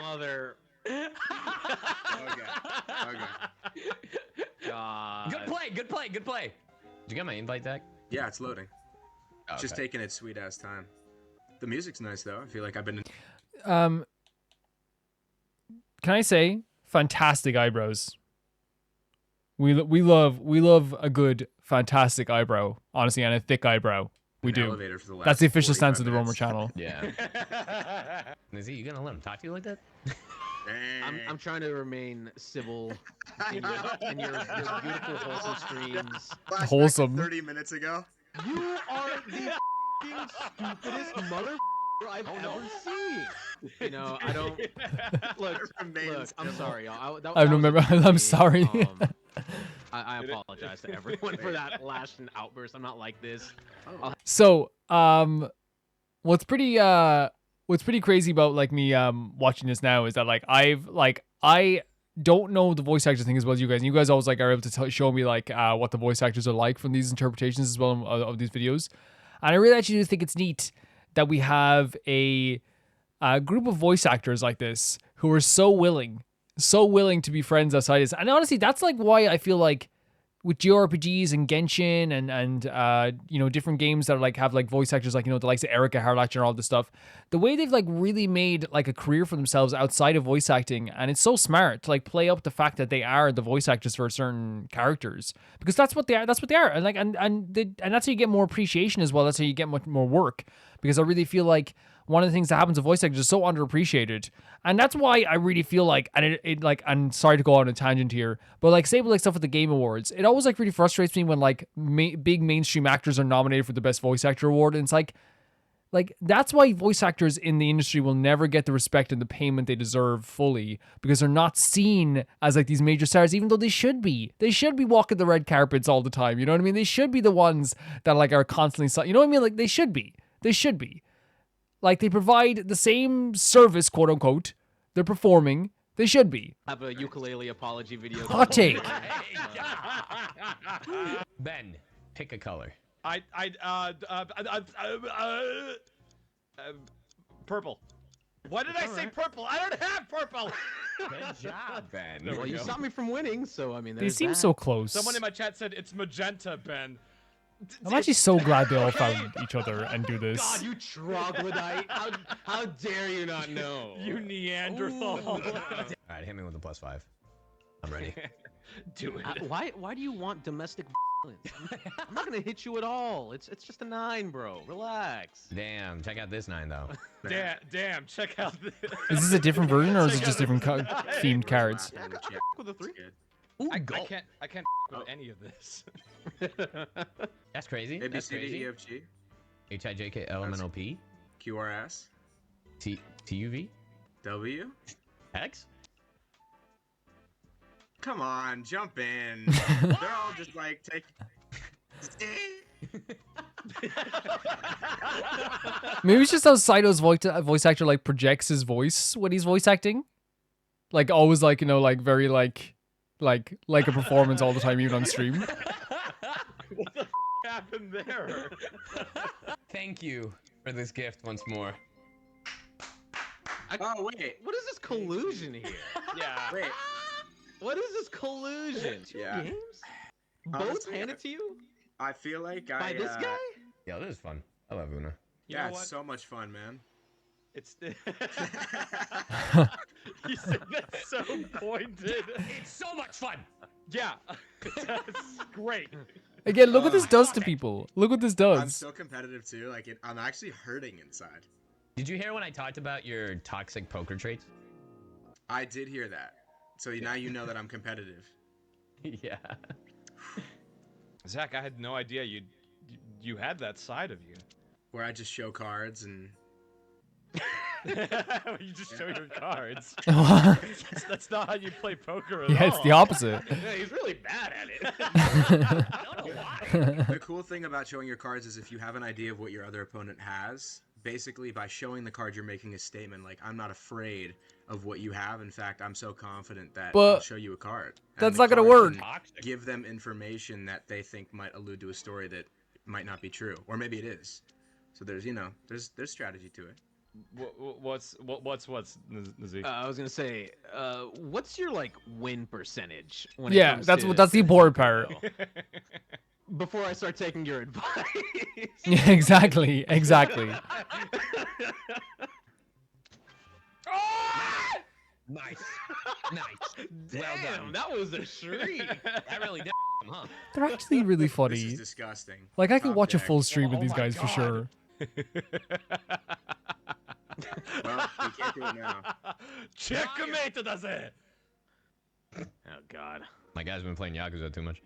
Mother. Okay. God. Good play. Did you get my invite, Zach? Yeah, it's loading. Okay. Just taking its sweet ass time. The music's nice though. I feel like I've been. Can I say fantastic eyebrows? We love a good fantastic eyebrow, honestly, and a thick eyebrow. We do. Elevator for the last That's the official 45 stance of the Romer minutes. channel. Yeah. Is he? You gonna let him talk to you like that? I'm trying to remain civil in your beautiful wholesome streams. Flashback to Wholesome. 30 minutes ago. You are the stupidest mother I've ever seen. You know, I don't look. I'm sorry, y'all. I remember. I'm sorry. I apologize to everyone for that lash and outburst. I'm not like this. So, what's pretty crazy about like me watching this now is that I don't know the voice actor thing as well as you guys. And you guys always like are able to show me like what the voice actors are like from these interpretations as well of these videos. And I really actually do think it's neat that we have a group of voice actors like this who are so willing to be friends outside this. And honestly, that's like why I feel like with JRPGs and Genshin and you know, different games that are like have like voice actors like, you know, the likes of Erika Harlacher and all this stuff, the way they've like really made like a career for themselves outside of voice acting, and it's so smart to like play up the fact that they are the voice actors for certain characters, because that's what they are, and like and that's how you get more appreciation as well. That's how you get much more work, because I really feel like one of the things that happens to voice actors is so underappreciated. And that's why I really feel like, and it like, I'm sorry to go on a tangent here, but like say with like stuff with the Game Awards, it always like really frustrates me when like big mainstream actors are nominated for the Best Voice Actor Award. And it's like that's why voice actors in the industry will never get the respect and the payment they deserve fully, because they're not seen as like these major stars, even though they should be. They should be walking the red carpets all the time. You know what I mean? They should be the ones that like are constantly, you know what I mean? Like they should be. Like, they provide the same service, quote unquote. They're performing. They should be. Have a ukulele apology video. Hot take. Ben, pick a color. Purple. Why did I say purple? I don't have purple. Good job, Ben. Well, you stopped me from winning, so I mean, They there's seem that. so close. Someone in my chat said it's magenta, Ben. I'm actually so glad they all found each other and do this. God, you troglodyte! How dare you not know? You Neanderthal. All right, hit me with a +5. I'm ready. Do it. Why do you want domestic violence? I'm not gonna hit you at all. It's just a 9, bro. Relax. Damn, check out this 9 though. Damn, check out this. Is this a different version, or is it just different themed cards? With a 3. Ooh, I go. can't with any of this. That's crazy. A, B, That's C, D, crazy. E, F, G, HIJKLMNOP Q, R, S, TUV W. X. Come on, jump in. They're all just like, take. Maybe it's just how Saito's voice actor like projects his voice when he's voice acting. Like always, like, you know, like very like a performance all the time, even on stream. What the happened there? Thank you for this gift once more. Oh, wait. What is this collusion here? Yeah. Wait. What is this collusion? Yeah. Games? Both Honestly, handed to you I feel like by this guy? Yeah, this is fun. I love Una. You know Yeah, it's what? so much fun, man. It's. You said that's so pointed. It's so much fun. Yeah, that's great. Again, look what this does to people. Look what this does. I'm so competitive too. Like I'm actually hurting inside. Did you hear when I talked about your toxic poker traits? I did hear that. So now you know that I'm competitive. Yeah. Zach, I had no idea you had that side of you. Where I just show cards and. You just show your cards. What? That's not how you play poker at Yeah, all. it's the opposite. Yeah, he's really bad at it. I don't know why. The cool thing about showing your cards is if you have an idea of what your other opponent has, basically by showing the card, you're making a statement like, I'm not afraid of what you have. In fact, I'm so confident that But I'll show you a card. And that's the not gonna card work. can Give them information that they think might allude to a story that might not be true, or maybe it is. So there's there's strategy to it. What's Nazik? I was gonna say, what's your like win percentage? When Yeah, it comes that's to that's the important part. Before I start taking your advice. Yeah, exactly. Nice. Damn, Well done. that was a shriek. That really did, huh? They're actually really This funny. is disgusting. Like I could Top watch a deck. full stream with Oh these my guys for God. sure. Well, we can't do it now. Checkmate does it. Oh God, My guy's been playing Yakuza too much.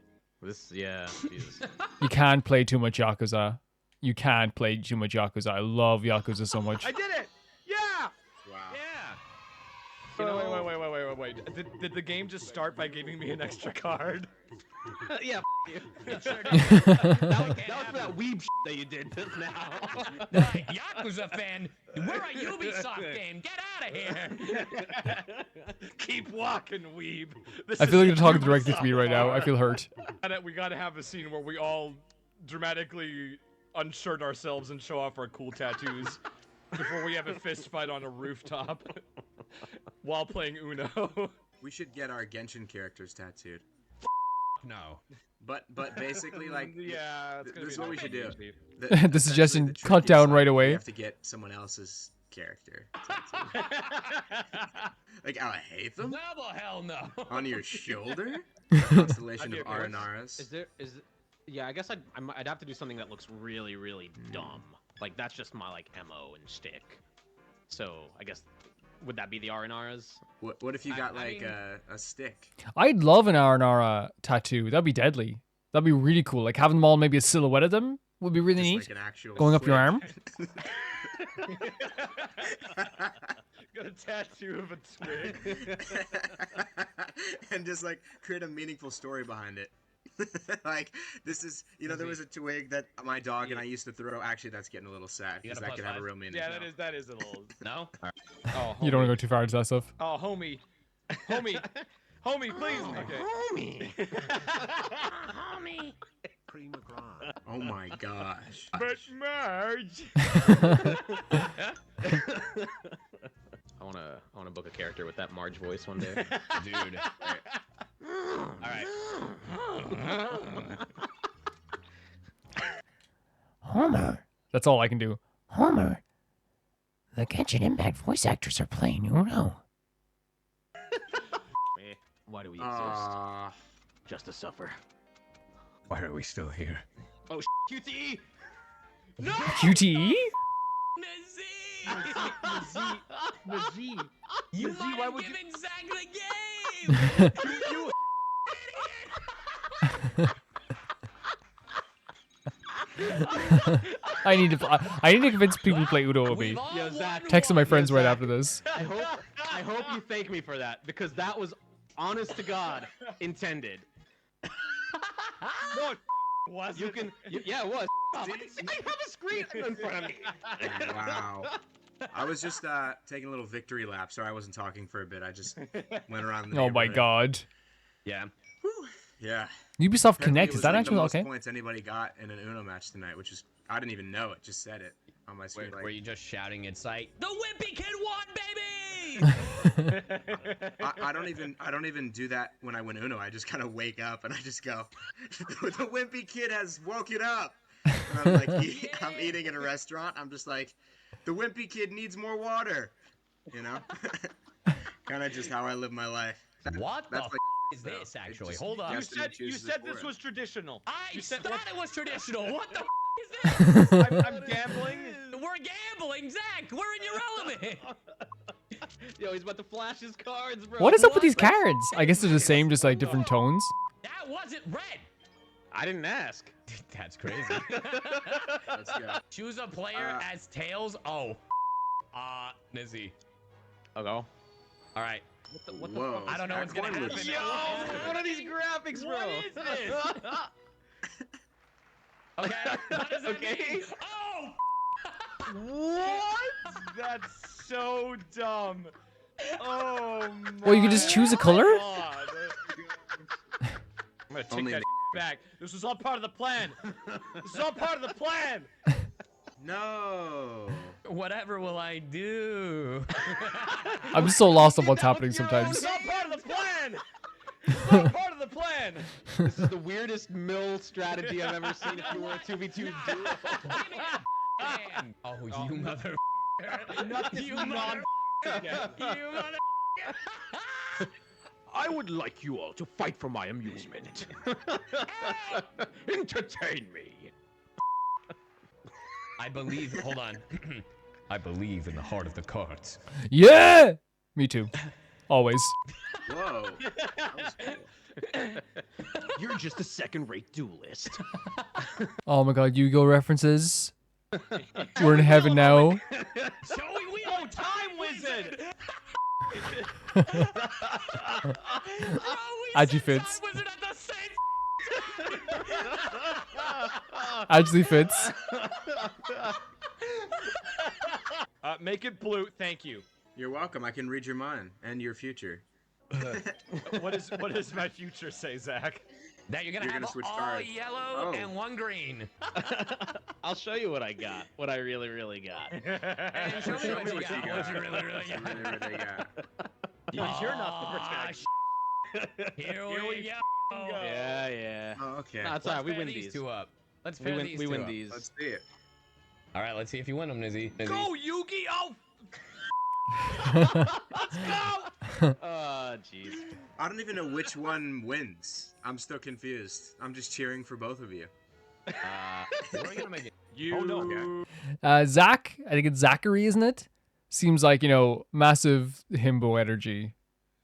yeah. Jesus. You can't play too much Yakuza. You can't play too much Yakuza. I love Yakuza so much. I did it. Yeah. Wow. Yeah. You know, wait. Did the game just start by giving me an extra card? Yeah. You. It sure did. That was for that weeb that you did just now. Right, Yakuza fan, we're a Ubisoft game. Get out of here. Keep walking, weeb. This I feel like is you're talking directly to me Ubisoft right now. I bar. feel hurt. We gotta have a scene where we all dramatically unshirt ourselves and show off our cool tattoos before we have a fist fight on a rooftop while playing Uno. We should get our Genshin characters tattooed. No. But basically, like, Yeah, it's gonna this is be what we nice. should do. The suggestion, essentially, cut trick is, down like, right away. We have to get someone else's character tattooed. Like Alhaitham No, the hell no. on your shoulder. Constellation I'd be of okay with- Aranaras. Yeah, I guess I'd have to do something that looks really, really dumb. Like that's just my like MO and shtick. So I guess would that be the Aranaras? What if you got I like mean- a stick? I'd love an Aranara tattoo. That'd be deadly. That'd be really cool. Like having them all, maybe a silhouette of them would be really Just neat. like an actual Going up your twig. arm. Got a tattoo of a twig. And just like create a meaningful story behind it. Like this is, there was a twig that my dog and I used to throw. Actually, that's getting a little sad You because got a that could plus have a five? real meaning. Yeah, No. that is a little. No? Oh, You don't want homie. to go too far into that stuff. Oh, homie, please. Okay. Homie. Homie. Oh my gosh. But Marge. I wanna book a character with that Marge voice one day. Dude. All right. Homer. That's all I can do. Homer. The Genshin Impact voice actors are playing Uno. Why do we exist? Just to suffer. Why are we still here? Oh, QTE! No! QTE? Nazi! Nazi. You Nazi, might why have would you- given Zach the game! You I need to convince people to play Uno with me. We've all Yo, Zach, won Texting my one. friends right Zach. after this. I hope you thank me for that because that was honest to God intended. No, it wasn't. You can, yeah, it was. I have a screen in front of me. Wow. I was just taking a little victory lap. Sorry, I wasn't talking for a bit. I just went around the Oh my neighborhood. god. Yeah. Yeah. Ubisoft Apparently Connect, it is was, that like, actually the most okay? points anybody got in an Uno match tonight, which is I didn't even know it. Just said it on my screen. Were Like, you just shouting it's like, the Wimpy Kid won, baby! I don't even do that when I win Uno. I just kind of wake up and I just go, the wimpy kid has woken up. And I'm like, I'm eating at a restaurant. I'm just like, The wimpy kid needs more water. You know? Kind of just how I live my life. What the That's f like is though. this, It actually? just- Hold on. You Destiny said chooses it this for was him. traditional. I You said thought what- it was traditional. What the f is this? I'm gambling. We're gambling, Zach. We're in your element. Yo, he's about to flash his cards, bro. What is up with these What the cards? I guess they're the same, just like different tones. That wasn't red. I didn't ask. That's crazy. Let's go. Choose a player as Tails. Oh. Nizzy. I'll go. All right. What the Whoa. fuck? I don't know what's gonna Coin was- happen. Yo, what are these graphics, bro? What is this? Okay. What does that Okay. mean? Oh. What? That's so dumb. Oh my. Well, you can just choose a color? God. I'm gonna take Only that back. This was all part of the plan. This is all part of the plan. No. Whatever will I do? I'm so lost on what's happening sometimes. This is all part of the plan. This is all part of the plan. This is the weirdest mill strategy I've ever seen if you were a 2v2 duo. Oh, you mother. Not this You non. mother. Yeah. You mother. I would like you all to fight for my amusement. Entertain me. I believe. Hold on. I believe in the heart of the cards. Yeah! Me too. Always. Whoa. That was cool. You're just a second-rate duelist. Oh my god, Yu-Gi-Oh references. We're in heaven now. Joey, we Oh, time wizard. Actually fits. Actually fits. Make it blue. Thank you. You're welcome. I can read your mind and your future. What does my future say, Zach? That you're gonna You're have gonna switch all cards. yellow Oh. and one green. I'll show you what I got. What I really, really got. And show me what you got. What you really, really got. Really got. You're not the protector. Here we go. Yeah, yeah. Oh, okay. Nah, it's Let's alright. We pair win these these. two up. Let's We pair win. these We two win up. these. Let's see it. All right, let's see if you win them, Nizzy. Go Yu-Gi-Oh! Oh, jeez. I don't even know which one wins. I'm still confused. I'm just cheering for both of you. We're gonna make it. You. Oh no. Zach, I think it's Zachary, isn't it? Seems like, massive himbo energy.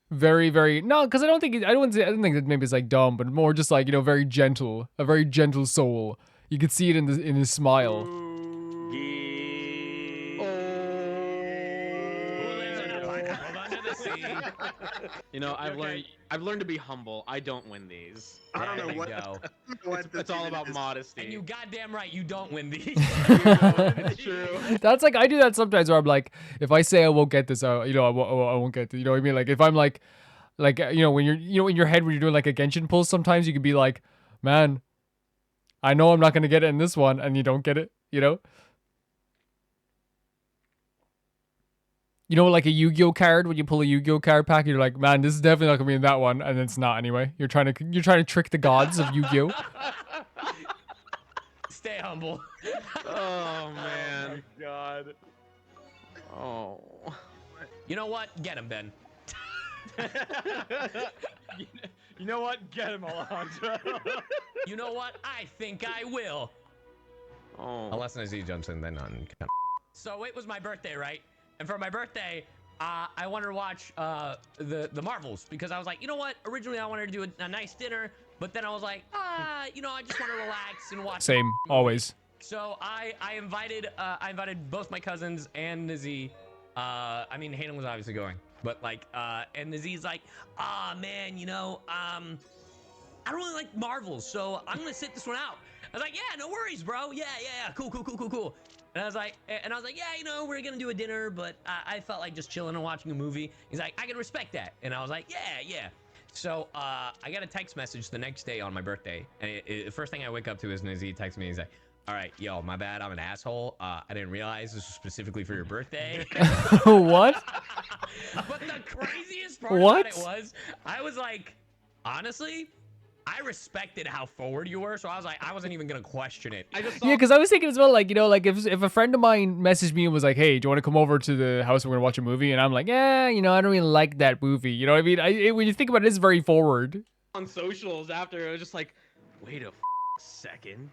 Very, very, no, because I don't think that maybe it's like dumb, but more just like, very gentle, a very gentle soul. You could see it in his smile. Who lives in a pineapple under the sea? I've learned to be humble. I don't win these. I don't There know you what. go. It's all about modesty. And you goddamn right, you don't win these. It's true. That's like, I do that sometimes where I'm like, if I say I won't get this, I won't get it. You know what I mean? Like if I'm like, when you're, in your head when you're doing like a Genshin pull, sometimes you could be like, man, I know I'm not going to get it in this one, and you don't get it, like a Yu-Gi-Oh card, when you pull a Yu-Gi-Oh card pack, you're like, man, this is definitely not going to be in that one, and it's not anyway. You're trying to trick the gods of Yu-Gi-Oh. Stay humble. Oh man. God. Oh. You know what? Get him, Ben. You know what? Get him, Alejandro. You know what? I think I will. Oh. Unless Nizzy jumps in, then on. So it was my birthday, right? And for my birthday, I wanted to watch the Marvels because I was like, you know what? Originally, I wanted to do a nice dinner, but then I was like, I just want to relax and watch. Same, always. So I invited both my cousins and Nizzy. Hayden was obviously going, but and Nizzy's like, man, I don't really like Marvels, so I'm gonna sit this one out. I was like, yeah, no worries, bro. Yeah, cool. And I was like, yeah, we're gonna do a dinner, but I felt like just chilling and watching a movie. He's like, I can respect that. And I was like, yeah. So I got a text message the next day on my birthday, and the first thing I wake up to is Nizzy texts me. He's like, all right, yo, my bad, I'm an asshole. I didn't realize this was specifically for your birthday. What? But the craziest part about it was, I was like, honestly, I respected how forward you were, so I was like, I wasn't even gonna question it. I just Yeah, because I was thinking as well, like, you know, like if a friend of mine messaged me and was like, "Hey, do you want to come over to the house? We're gonna watch a movie," and I'm like, "Yeah, you know, I don't really like that movie." You know what I mean? When you think about it, it's very forward. on socials after, it was just like, wait a second.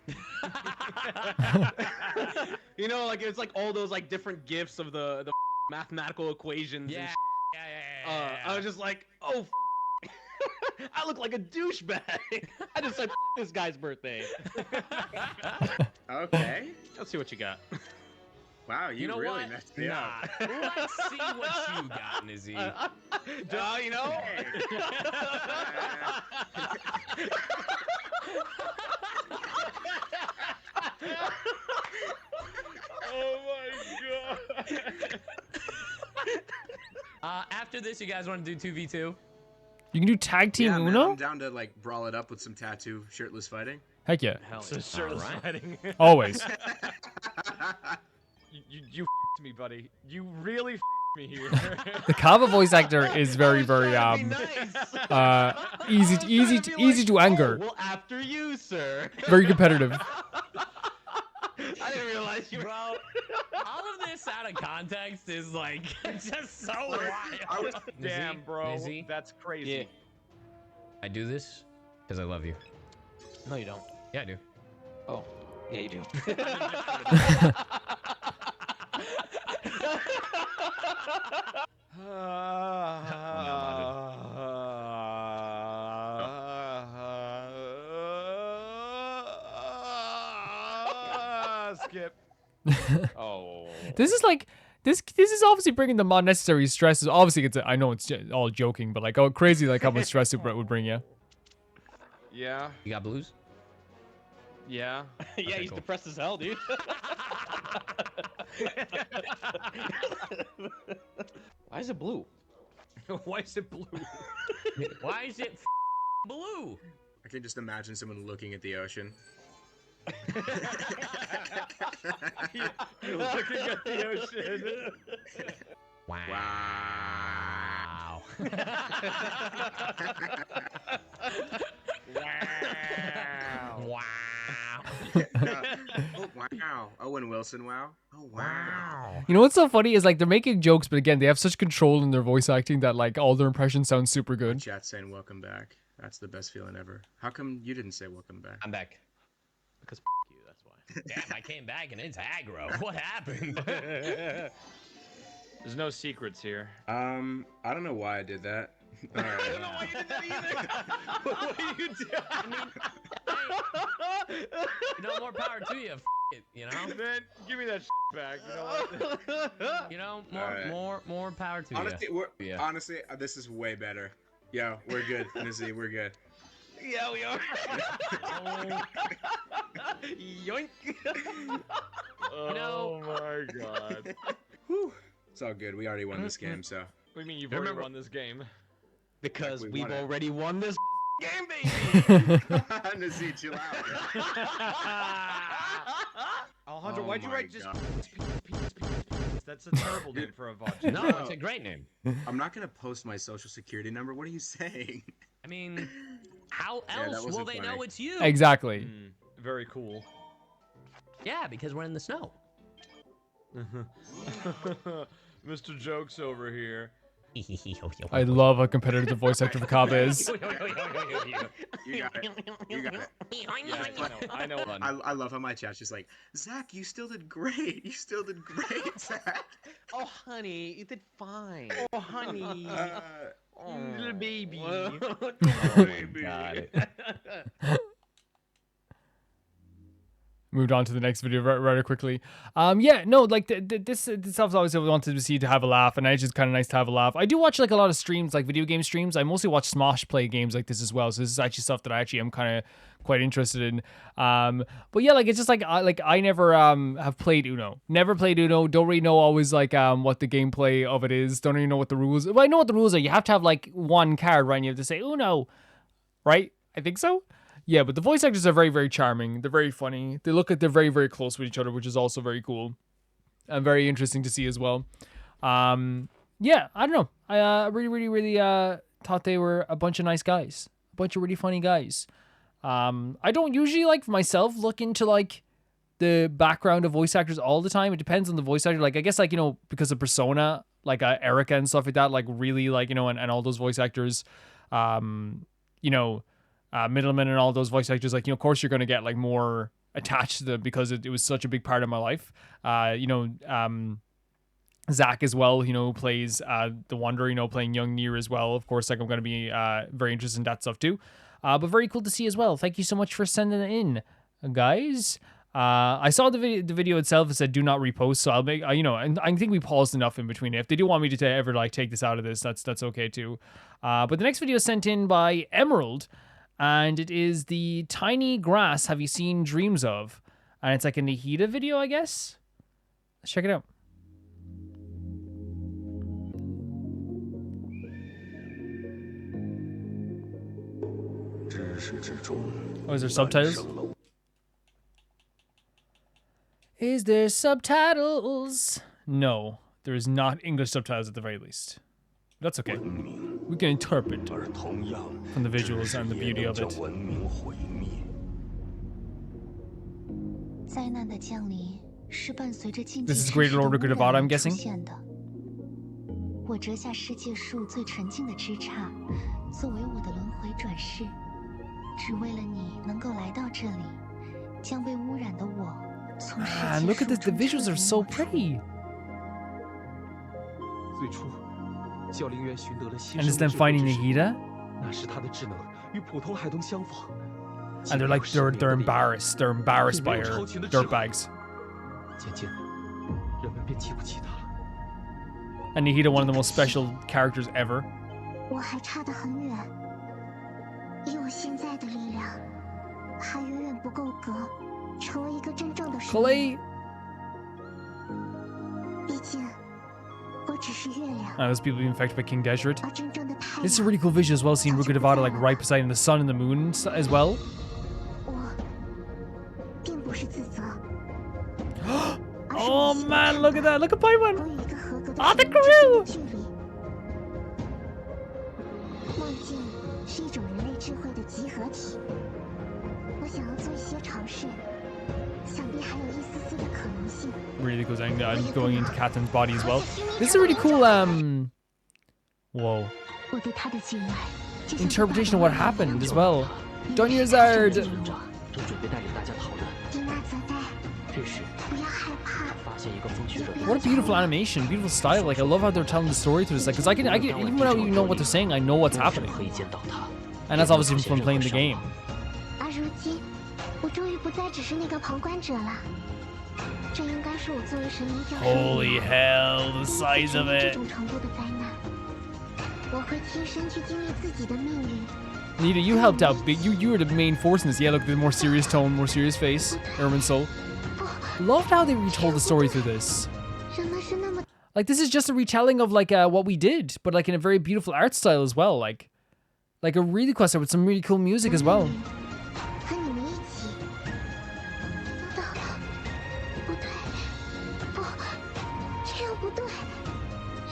You know, like it's like all those like different gifs of the mathematical equations. Yeah, And yeah. I was just like, oh, I look like a douchebag. I just said this guy's birthday. Okay. Let's see what you got. Wow, you know really what? messed me up. Let's see what you got, Nizzy. You know. Oh my god. After this, you guys want to do 2v2? You can do tag team Yeah, man, Uno. I'm down to like brawl it up with some tattoo shirtless fighting. Heck yeah, Hell So yeah. shirtless Alright. fighting. always. You f***ed me, buddy. You really f***ed me here. The Kaveh voice actor is very easy to anger. Well, after you, sir. Very competitive. I didn't realize you were. Bro, all of this out of context is like just so wild. Damn, bro. Nizzy, That's crazy. Yeah. I do this because I love you. No, you don't. Yeah, I do. Oh, yeah, you do. Skip. Oh. This is like this is obviously bringing them unnecessary stresses. Obviously, I know it's all joking, but like, oh, crazy, like how much stress it would bring you. Yeah. You got blues? Yeah. Yeah, Okay, he's cool. depressed as hell, dude. Why is it blue? Why is it blue? Why is it blue? I can just imagine someone looking at the ocean. You're looking at the ocean. Wow. Wow. Wow. Oh, wow. Owen Wilson, wow. Oh, wow. You know what's so funny is like they're making jokes, but again, they have such control in their voice acting that like all their impressions sound super good. Chat saying welcome back. That's the best feeling ever. How come you didn't say welcome back? I'm back. Because you, that's why. Damn, I came back and it's aggro. What happened? There's no secrets here. I don't know why I did that. All right. I don't know why you did that either. What are you doing? I mean, hey, you know, more power to you. It, you know. Man, give me that back. You know what? You know, Alright. more power to Honestly, you. honestly, this is way better. Yo, we're good, Nizzy, we're good. Yeah, we are. Yoink. Oh my god. Whew. It's all good. We already won this game, so. What do you mean you've already won this game? Because we we've won it. already won this game, baby. Nizzy, chill out. Alejandro, Oh why'd you my write just God. That's a terrible name for a VOD. No, it's a great name. I'm not gonna post my social security number. What are you saying? I mean, how Yeah, that else will wasn't they funny. know it's you? Exactly. Very cool. Yeah, because we're in the snow. Mr. Jokes over here. I love how competitive the voice actor for Kaveh is. You got it. You got it. I know. I love how my chat's just like, Zach, you still did great. You still did great, Zach. Oh, honey, you did fine. Oh, honey. Little baby. God. Moved on to the next video rather quickly. Yeah, no, like this stuff's obviously I wanted to see to have a laugh, and it's just kind of nice to have a laugh. I do watch like a lot of streams, like video game streams. I mostly watch Smosh play games like this as well, so this is actually stuff that I actually am kind of quite interested in. But yeah, like it's just like I never have played Uno, never played Uno. Don't really know always like what the gameplay of it is. Don't really know what the rules. Well, I know what the rules are. You have to have like one card, right? And you have to say Uno, right? I think so. Yeah, but the voice actors are very, very charming. They're very funny. They look like they're very, very close with each other, which is also very cool and very interesting to see as well. Yeah, I don't know. I really, really, really thought they were a bunch of nice guys, a bunch of really funny guys. I don't usually like myself look into like the background of voice actors all the time. It depends on the voice actor. Like I guess like because of Persona, like Erica and stuff like that, like really like and all those voice actors, Middleman and all those voice actors, like of course you're gonna get like more attached to them because it was such a big part of my life. Zach as well, plays the Wanderer, playing young Nier as well. Of course, like I'm gonna be very interested in that stuff too. But very cool to see as well. Thank you so much for sending it in, guys. I saw the video itself. It said do not repost, so I'll make and I think we paused enough in between. If they do want me to ever like take this out of this, that's okay too. But the next video is sent in by Emerald, and it is the tiny grass have you seen dreams of, and it's like a Nahida video, I guess. Let's check it out. Oh, is there subtitles? Is there subtitles? No, there is not English subtitles at the very least. That's okay. We can interpret from the visuals and the beauty of it. 灾难的降临是伴随着禁忌 This is 城 Great 市的 Lord 污 Gudavada, 染 I'm 而出 guessing. 现的。我折下世界树最纯净的枝杈，作为我的轮回转世，只为了你能够来到这里，将被污染的我从世 Man, 界 look at this. The 树中 visuals 彻 are 底 so 抹除。 pretty. 最初，教陵园寻得了新 And 生 is 的 them 智慧 finding 之手， Nahida? 那时他的智能与普通孩童相仿。 And they're like they're embarrassed. They're embarrassed by her dirtbags. 渐渐的，人们便记不起他了。 And Nahida, one of the most special characters ever. 我还差得很远，以我现在的力量，还远远不够格成为一个真正的神。 Clay. 毕竟，我只是月亮， Those people being infected by King Desert. 而真正的太 This is a 阳， really cool visual as well, seeing Rukadavada like right beside the sun and the moon as well. 我并不是自责。 Oh man, look at that! Look at Paimon! 我与一个合格的 Ah, the 神之 crew! 间的距离。梦境是一种人类智慧的集合体。我想要做一些尝试，想必还有一丝丝的可能性。 Really cool. I'm going into Catherine's body as well. This is a really cool whoa, 我对他的敬爱，就像 interpretation of what happened as well. Donyazard. 正准备带领大家逃难，伊娜泽代，这时不要害怕，发现一个风驱者。 What a beautiful animation, beautiful style. Like I love how they're telling the story through this. Like, cause I can even without even know what they're saying, I know what's happening. 可以见到他， And that's obviously from playing the game. 而如今，我终于不再只是那个旁观者了。这应该是我作为神明教授 Holy hell, the size of 这 it. 种程度的灾难。我会亲身去经历自己的命运。 Nahida, you helped out big. You were the main force in this. Yeah, look, the more serious tone, more serious face. Ermin's soul. Loved how they retold the story through this. 人们是那么 Like this is just a retelling of like what we did, but like in a very beautiful art style as well. Like a really cool style with some really cool music as well. 和你们一起。不对，不，这样不对。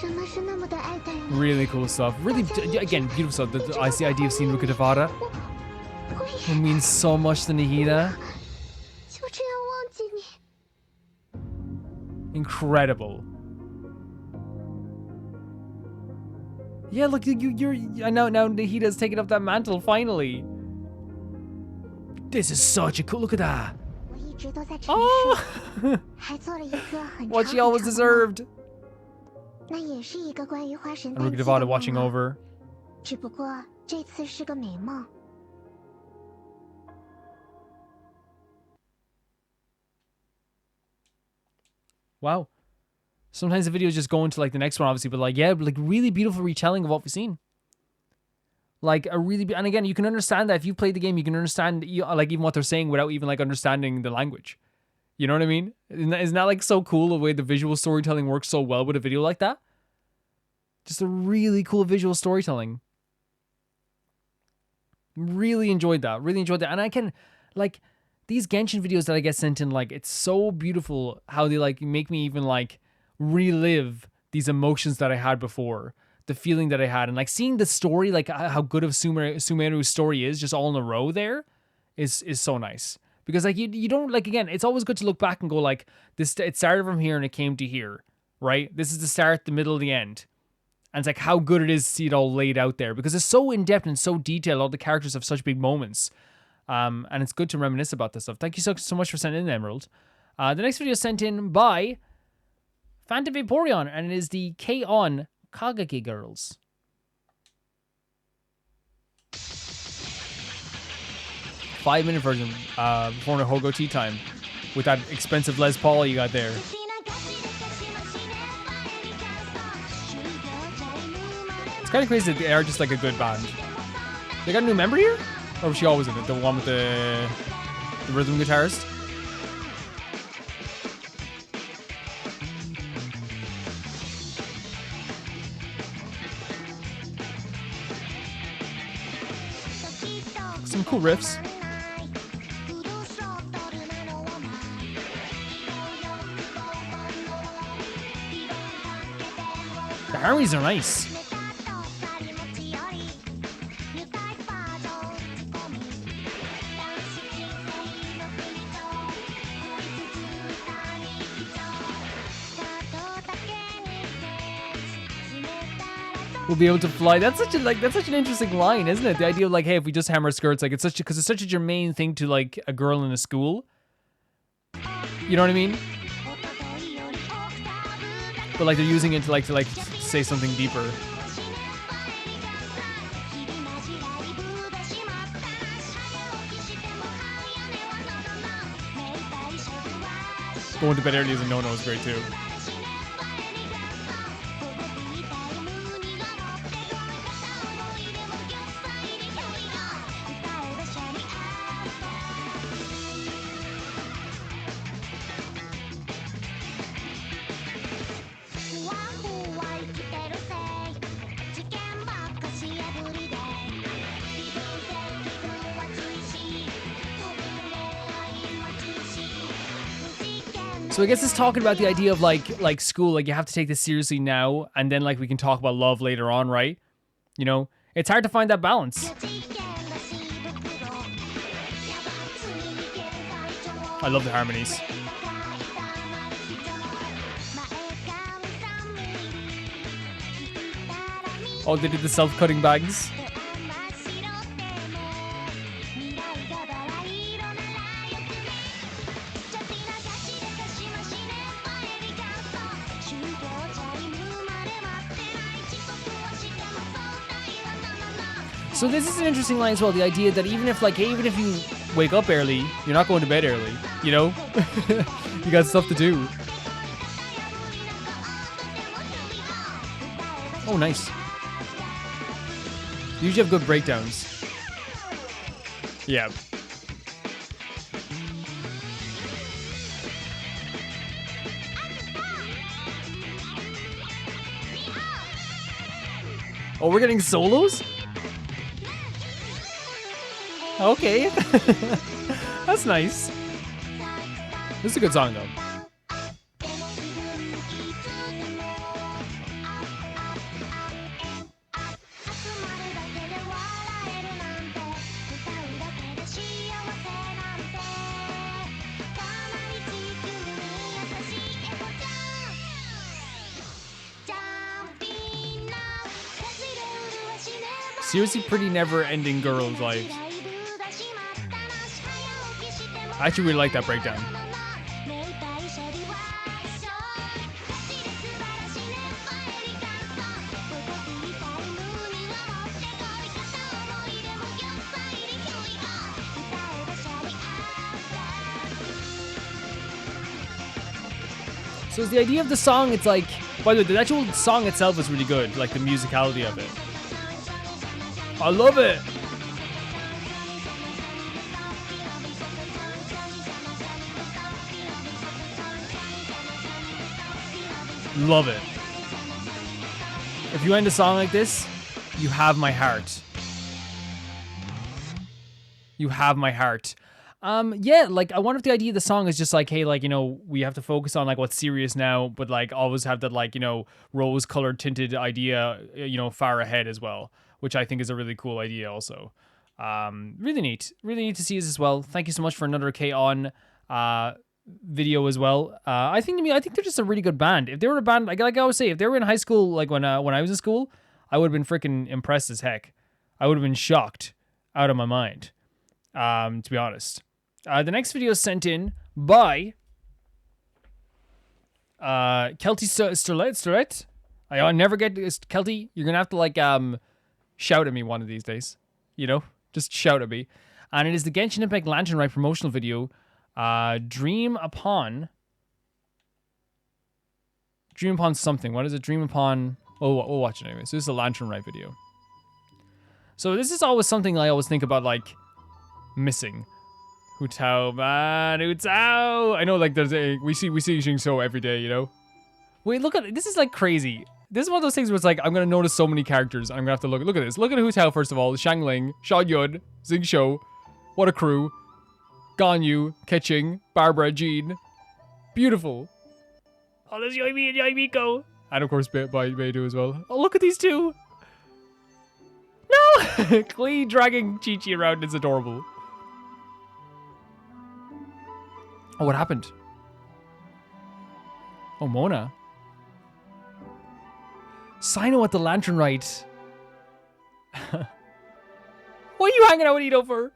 人们是那么的爱戴人。 Really cool stuff. Really, again, beautiful stuff. I see the idea of seeing Rukadavada. 我 It means so much to Nahida. 就这样忘记你。 Incredible. Yeah, look, you're now Nahida's taking up that mantle finally. This is such a cool. Look at that. 我一直都在沉 Oh, 睡，还做了一个很长 what she 很 always 长的梦 deserved. 那也是一个关于花神 And 诞祭的 Rukadavada 梦 watching 啊 over. 只不过这次是个美梦。 Wow. Sometimes the videos just go into like the next one, obviously, but like, yeah, like really beautiful retelling of what we've seen. Like a really, and again, you can understand that if you played the game, you can understand like even what they're saying without even like understanding the language. You know what I mean? Isn't that like so cool the way the visual storytelling works so well with a video like that? Just a really cool visual storytelling. Really enjoyed that. Really enjoyed that. And I can, like, these Genshin videos that I get sent in, like, it's so beautiful how they, like, make me even, like, relive these emotions that I had before. The feeling that I had. And, like, seeing the story, like, how good of Sumeru's story is just all in a row there is so nice. Because like you don't like, again, it's always good to look back and go like this, it started from here and it came to here, right? This is the start, the middle, the end. And it's like how good it is to see it all laid out there because it's so in-depth and so detailed. All the characters have such big moments. And it's good to reminisce about this stuff. Thank you so much for sending in, Emerald. The next video is sent in by Phantom Vaporeon, and it is the K-On! Kageki Girls. Five-minute version before the Hogo tea time with that expensive Les Paul you got there. It's kind of crazy that they are just like a good band. They got a new member here? Or was she always in it? The one with the rhythm guitarist? Some cool riffs. The harmonies are nice. We'll be able to fly. That's such an interesting line, isn't it? The idea of like, hey, if we just hammer skirts, like it's because it's such a germane thing to like a girl in a school. You know what I mean? But like they're using it to like say something deeper. Going to bed early is a no-no is great too. So I guess it's talking about the idea of like school, like you have to take this seriously now, and then like we can talk about love later on, right? You know, it's hard to find that balance. I love the harmonies. Oh, they did the self-cutting bags. So this is an interesting line as well. The idea that even if you wake up early, you're not going to bed early. You know, you got stuff to do. Oh, nice. You usually have good breakdowns. Yeah. Oh, we're getting solos? Okay. That's nice. This is a good song, though. Seriously, pretty never-ending girls' lives. I actually really like that breakdown. So is the idea of the song, it's like, by the way, the actual song itself is really good, like the musicality of it. I love it. Love it. If you end a song like this, you have my heart. You have my heart. Yeah, like I wonder if the idea of the song is just like, hey, like, you know, we have to focus on like what's serious now, but like always have that like, you know, rose-colored tinted idea, you know, far ahead as well, which I think is a really cool idea also. Really neat to see this as well. Thank you so much for another K-On! Video as well. I think they're just a really good band. If they were a band, like I always say, if they were in high school, like when I was in school, I would have been freaking impressed as heck. I would have been shocked out of my mind, to be honest. The next video is sent in by Kelty Sturlet. I never get Kelty. You're gonna have to like shout at me one of these days. You know, just shout at me. And it is the Genshin Impact Lantern Rite promotional video. Dream upon something. What is it? Dream upon. We'll watch it anyway. So this is a Lantern Rite video. So this is always something I always think about, like missing. Hu Tao, man, Hu Tao. I know, like we see Xing Shou every day, you know. Wait, look at it. This is like crazy. This is one of those things where it's like I'm gonna notice so many characters. And I'm gonna have to look at this. Look at Hu Tao first of all. Xiangling, Sha Yun, Xing Shou. What a crew. Ganyu, Keqing, Barbara, Jean. Beautiful. Oh, there's Yoimi and Yoimiko. And of course, by Beidou as well. Oh, look at these two. No! Klee dragging Chi-Chi around is adorable. Oh, what happened? Oh, Mona. Sino at the Lantern Rite. What are you hanging out with Ito for?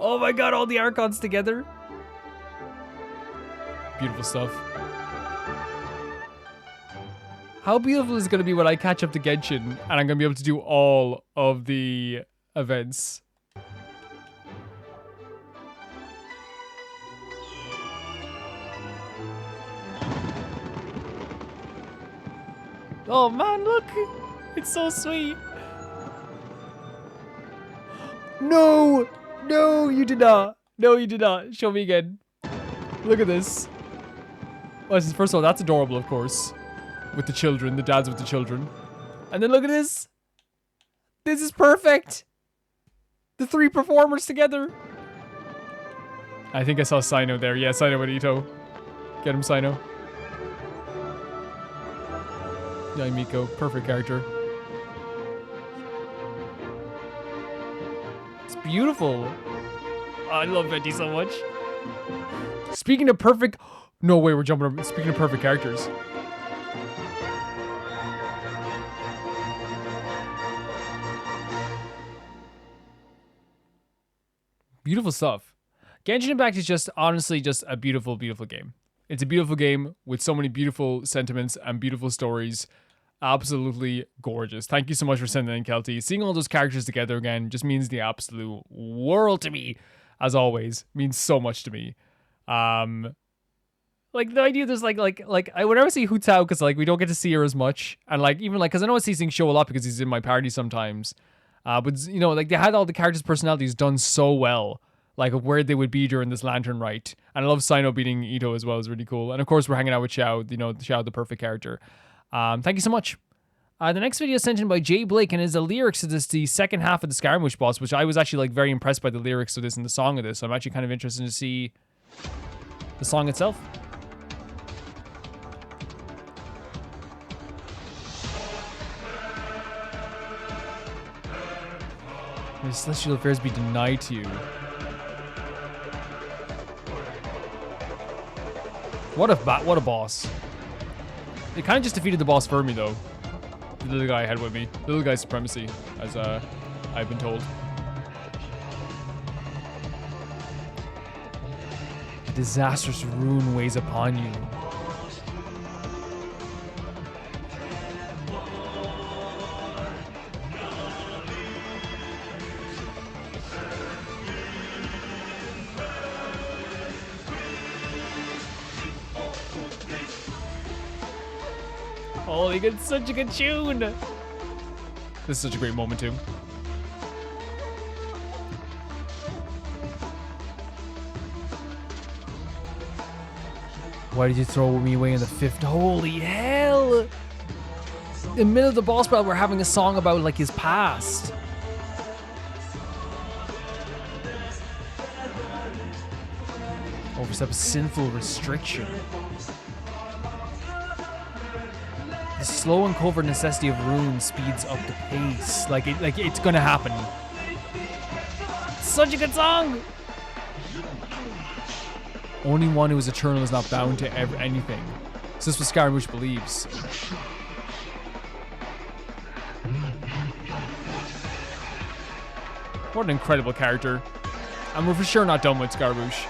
Oh my god, all the Archons together. Beautiful stuff. How beautiful is it going to be when I catch up to Genshin and I'm going to be able to do all of the events? Oh man, look! It's so sweet. No! No, you did not. No, you did not. Show me again. Look at this. Well, first of all, that's adorable, of course. With the children, the dads with the children. And then look at this. This is perfect. The three performers together. I think I saw Sino there. Yeah, Sino and Ito. Get him, Sino. Yeah, Miko. Perfect character. It's beautiful. Oh, I love Venti so much. Speaking of perfect... No way, we're jumping over. Speaking of perfect characters. Beautiful stuff. Genshin Impact is just, honestly, just a beautiful, beautiful game. It's a beautiful game with so many beautiful sentiments and beautiful stories. Absolutely gorgeous. Thank you so much for sending in, Kelty. Seeing all those characters together again just means the absolute world to me. As always, means so much to me. Like the idea there's I would never see Hu Tao because like we don't get to see her as much, and like even like because I know I see Xing Shou a lot because he's in my party sometimes. But you know, like they had all the characters' personalities done so well, like of where they would be during this Lantern Rite. And I love Sino beating Ito as well, is really cool. And of course we're hanging out with Xiao, you know, Xiao the perfect character. Thank you so much. The next video is sent in by Jay Blake and is the lyrics to this, the second half of the Scaramouche boss, which I was actually like very impressed by the lyrics of this and the song of this. So I'm actually kind of interested to see the song itself. May celestial affairs be denied to you. What a boss. It kind of just defeated the boss for me though. The little guy I had with me. The little guy's supremacy, as I've been told. A disastrous ruin weighs upon you. Oh, he gets such a good tune. This is such a great moment too. Why did you throw me away in the fifth? Holy hell! In the middle of the boss battle, we're having a song about like his past. Overstep a sinful restriction. The slow and covert necessity of runes speeds up the pace. Like it's gonna happen. Such a good song. Only one who is eternal is not bound to anything. So this is what Scaramouche believes. What an incredible character. And we're for sure not done with Scaramouche.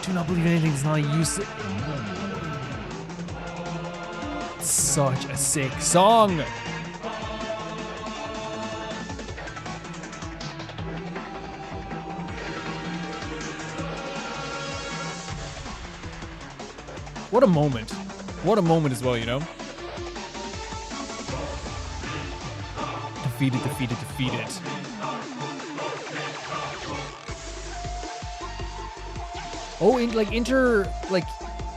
Do not believe anything that's not a use. Such a sick song. What a moment. What a moment as well, you know? Defeated, defeated, defeated. Oh,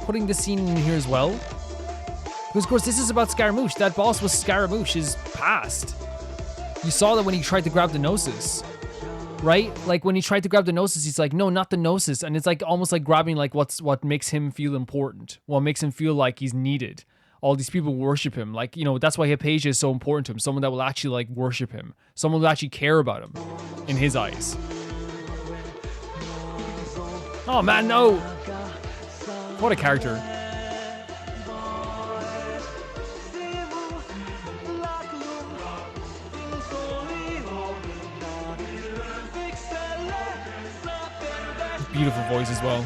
putting the scene in here as well. Because of course this is about Scaramouche. That boss was Scaramouche's past. You saw that when he tried to grab the Gnosis. Right? Like when he tried to grab the Gnosis, he's like, no, not the Gnosis. And it's like almost like grabbing like what makes him feel important. What makes him feel like he's needed. All these people worship him. Like, you know, that's why Hypatia is so important to him. Someone that will actually like worship him. Someone who will actually care about him in his eyes. Oh man, no! What a character. Beautiful voice as well.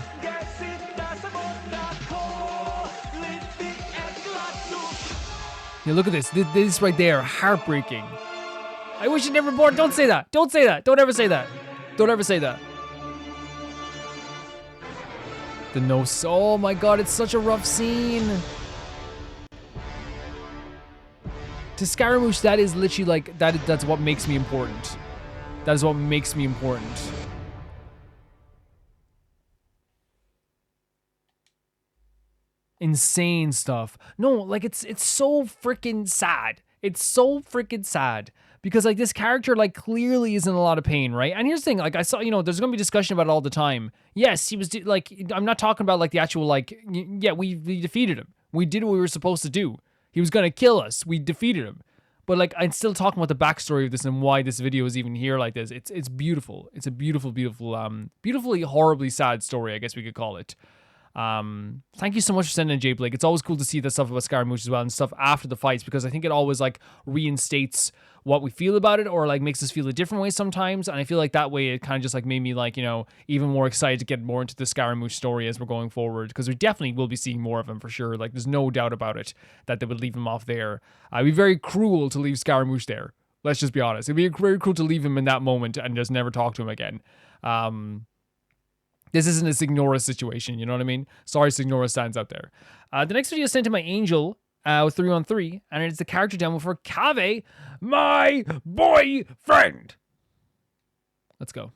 Yeah, look at this. This right there, heartbreaking. I wish you'd never born. Don't say that. Don't say that. Don't ever say that. Don't ever say that. The nose. Oh my god, it's such a rough scene. To Scaramouche, that is literally like that's what makes me important. That is what makes me important. Insane stuff. No, like it's so freaking sad. It's so freaking sad because like this character like clearly is in a lot of pain, right? And here's the thing, like I saw, you know, there's gonna be discussion about it all the time. Yes, he was like, I'm not talking about like the actual like, yeah, we defeated him. We did what we were supposed to do. He was gonna kill us. We defeated him. But like I'm still talking about the backstory of this and why this video is even here like this. It's beautiful. It's a beautiful, beautifully horribly sad story, I guess we could call it. Thank you so much for sending in Jay Blake. It's always cool to see the stuff about Scaramouche as well and stuff after the fights because I think it always like reinstates what we feel about it or like makes us feel a different way sometimes. And I feel like that way it kind of just like made me like, you know, even more excited to get more into the Scaramouche story as we're going forward because we definitely will be seeing more of him for sure. Like there's no doubt about it that they would leave him off there. It'd be very cruel to leave Scaramouche there. Let's just be honest. It'd be very cruel to leave him in that moment and just never talk to him again. This isn't a Signora situation, you know what I mean? Sorry, Signora stands out there. The next video is sent to my angel, 3-on-3, and it's the character demo for Kaveh, my boyfriend. Let's go.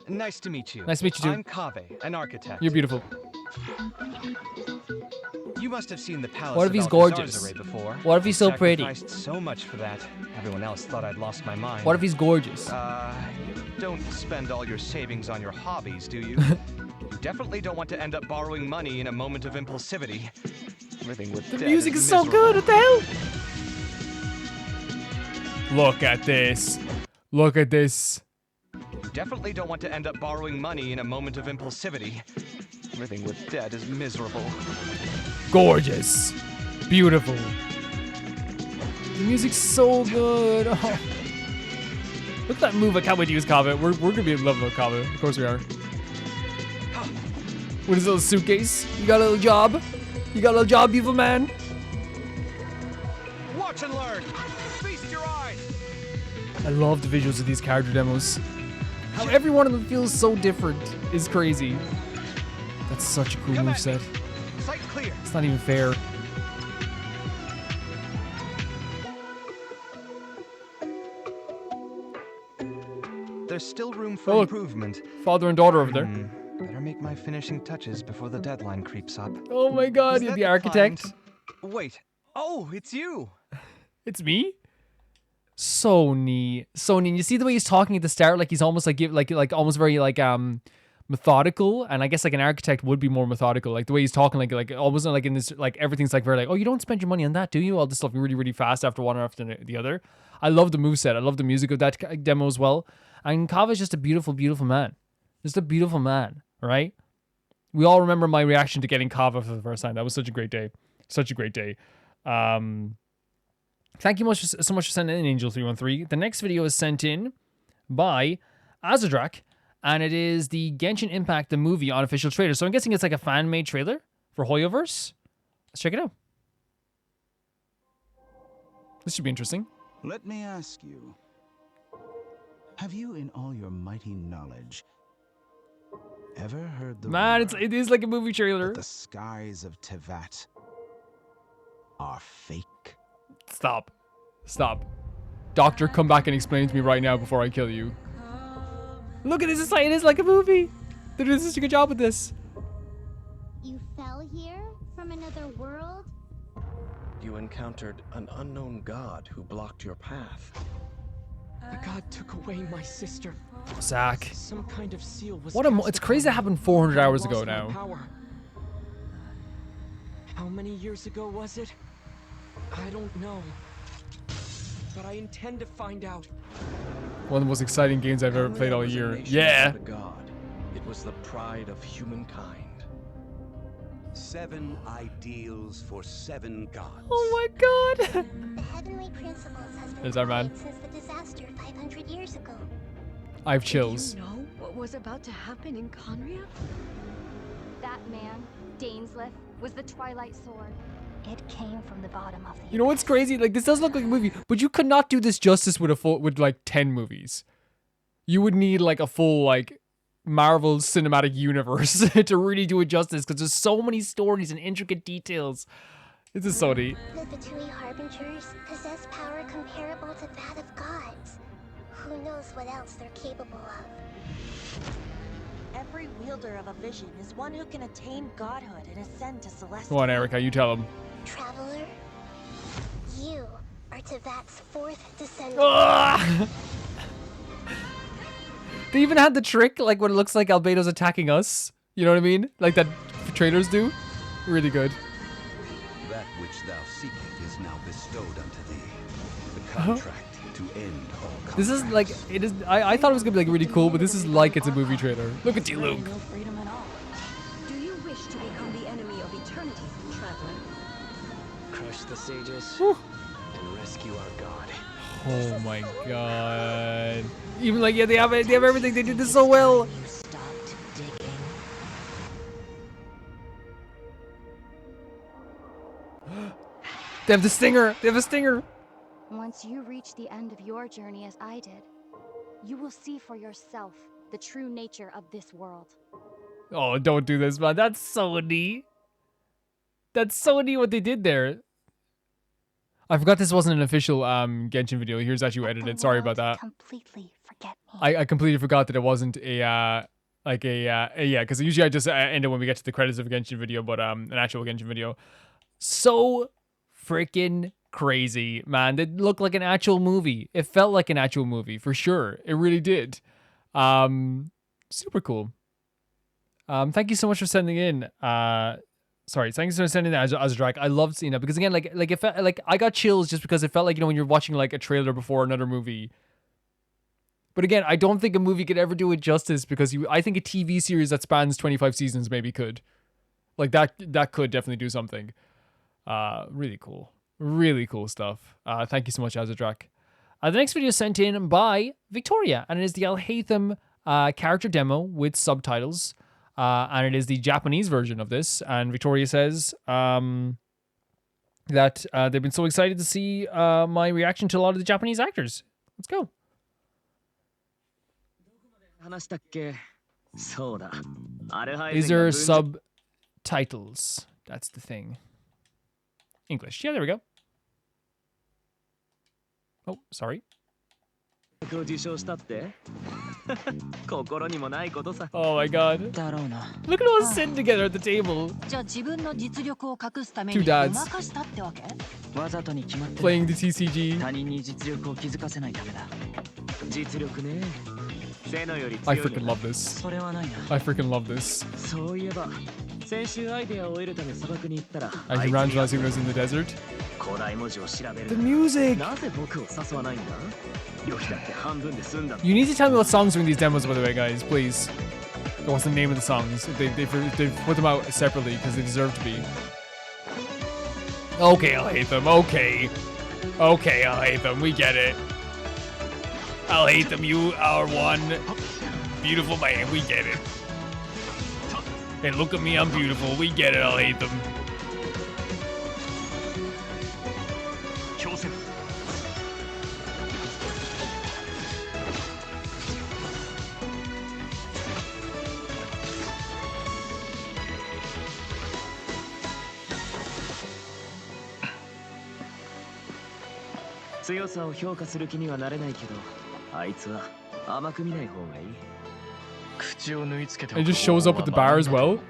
Nice to meet you. Nice to meet you too. I'm Kaveh, an architect. You're beautiful. You must have seen the palace. What if he's of gorgeous? Alcazar's array before. What if he's so pretty? Sacrificed so much for that. Everyone else thought I'd lost my mind. What if he's gorgeous? Don't spend all your savings on your hobbies, do you? You definitely don't want to end up borrowing money in a moment of impulsivity. Living with the debt music is so miserable. good. What the hell? Look at this. Look at this. You definitely don't want to end up borrowing money in a moment of impulsivity. Living with debt is miserable. Gorgeous. Beautiful. The music's so good. Oh. Look at that move. I can't wait to use Kaveh. We're going to be in love with Kaveh. Of course we are. With his little suitcase. You got a little job? You got a little job, beautiful man? Watch and learn. Feast your eyes. I love the visuals of these character demos. How every one of them feels so different is crazy. That's such a cool moveset. Sight clear. It's not even fair. There's still room for improvement. Father and daughter over there. Better make my finishing touches before the deadline creeps up. Oh my god, you're the architect. Wait. Oh, it's you. It's me? So neat. So neat. You see the way he's talking at the start, like he's almost like almost very like methodical, and I guess like an architect would be more methodical. Like the way he's talking, like almost like in this, like everything's like very like, oh, you don't spend your money on that, do you? All this stuff really, really fast after one after the other. I love the moveset. I love the music of that demo as well. And Kaveh is just a beautiful, beautiful man. Just a beautiful man, right? We all remember my reaction to getting Kaveh for the first time. That was such a great day. Such a great day. Thank you so much for sending in, Angel313. The next video is sent in by Azadrak, and it is the Genshin Impact, the movie, unofficial trailer. So I'm guessing it's like a fan-made trailer for HoneyWorks. Let's check it out. This should be interesting. Let me ask you, have you in all your mighty knowledge ever heard the Man, rumor it is like a movie trailer. that the skies of Tevat are fake? Stop. Doctor, come back and explain to me right now before I kill you. Look at this, it is like a movie. They did such a good job with this. You fell here from another world? You encountered an unknown god who blocked your path. The god took away my sister. Zach. Some kind of seal was It's crazy that happened 400 hours ago lost my now. power. How many years ago was it? I don't know. But I intend to find out. One of the most exciting games I've ever played all year. Yeah. The god. It was the pride of humankind. 7 ideals for 7 gods. Oh my god. The heavenly principles has been There's our man. quiet since the disaster 500 years ago. I have chills. Do you know what was about to happen in Conria? That man, Dainsleif, was the Twilight Sword. It came from the bottom of the You know what's crazy? Like, this does look like a movie, but you could not do this justice with like 10 movies. You would need like a full like Marvel Cinematic Universe to really do it justice, because there's so many stories and intricate details. This is so neat. The Fatui Harbingers possess power comparable to that of gods. Who knows what else they're capable of? Every wielder of a vision is one who can attain godhood and ascend to celestial. Come on, Erica, you tell him. Traveler, you are Tevat's 4th descendant. They even had the trick, like when it looks like Albedo's attacking us. You know what I mean? Like that trailers do. Really good. That which thou seekest is now bestowed unto thee. The contract to end all conflict. This is like, it is. I thought it was gonna be like really cool, but this is like it's a movie trailer. Look at you, Luke. No freedom at all. Do you wish to become the enemy of eternity, traveler? Crush the sages and rescue our god. Oh my god. Even like, yeah, they have everything. They did this so well. They have the stinger. They have a stinger. Once you reach the end of your journey as I did, you will see for yourself the true nature of this world. Oh, don't do this, man. That's so neat. That's so neat what they did there. I forgot this wasn't an official Genshin video. Here's actually who edited it. Sorry about that. Completely forget me. I completely forgot that it wasn't yeah, because usually I just end it when we get to the credits of a Genshin video, but an actual Genshin video. So freaking crazy, man. It looked like an actual movie. It felt like an actual movie for sure. It really did. Super cool. Thank you so much for sending in. Sorry, thanks for sending that as a drag. I loved seeing that because again, like it felt like I got chills just because it felt like, you know, when you're watching like a trailer before another movie. But again, I don't think a movie could ever do it justice because I think a TV series that spans 25 seasons maybe could. Like that could definitely do something. Really cool stuff. Thank you so much, Azadrak. The next video is sent in by Victoria, and it is the Alhaitham character demo with subtitles. And it is the Japanese version of this. And Victoria says that they've been so excited to see my reaction to a lot of the Japanese actors. Let's go. Is there subtitles? That's the thing. English. Yeah, there we go. Oh, sorry. Oh my god. Look at all sitting together at the table. じゃあ自分の実力を隠すため Two に dads ごまかしたってわけ？ playing the TCG. 他人に実力を気づかせないためだ。実力ね。背のより I 強い freaking の love this. それはないな。 I freaking love this. そういえば、先週アイデアを得るため砂漠に行ったら、 I can randomize who was in the desert. 古代文字を調べる。 The music! なぜ僕を誘わないんだ？旅費だって半分で済んだ。 You need to tell me what songs are in these demos, by the way, guys, please. What's the name of the songs? They've put them out separately because they deserve to be. Okay, Alhaitham. Okay. Okay, Alhaitham. We get it. Alhaitham, you are one beautiful man. We get it. Hey, look at me. I'm beautiful. We get it, Alhaitham. It just shows up at the bar as well.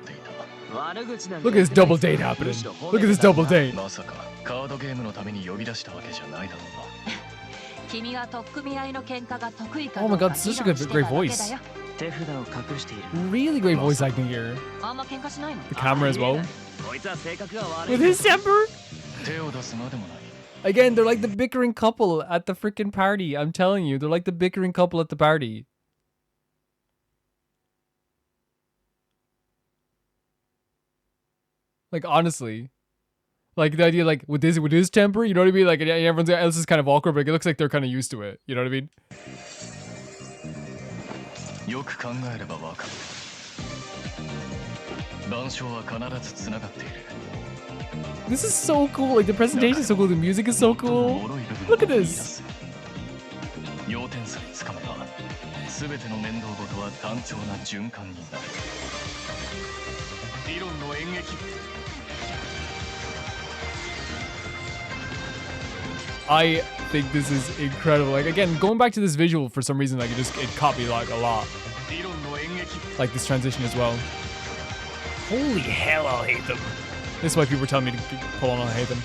Look at this double date happening. Look at this double date. カードゲームのために呼び出したわけじゃないだろうな。君は取っ組み合いの喧嘩が得意か Oh ど my うか god, such a 議 good, 論して great ただけ voice. だよ。 手札を隠している。 Really great voice acting here. あんま喧嘩しないの？ The camera as well. こいつは性格が悪い。 With his temper. 手を出すまでもない。 Again, they're like the bickering couple at the freaking party. I'm telling you, they're like the bickering couple at the party. Like honestly, like the idea, like with his temper, you know what I mean? Like everyone else is kind of awkward, but it looks like they're kind of used to it. You know what I mean? よく考えればわかる。板書は必ずつながっている。 This is so cool. Like the presentation is so cool. The music is so cool. Look at this. 要点さえつかめば、すべての面倒事は単調な循環になる。理論の演劇。 I think this is incredible. Like again, going back to this visual for some reason, like it caught me like a lot. Like this transition as well. Holy hell, Alhaitham. This is why people were telling me to pull on Alhaitham.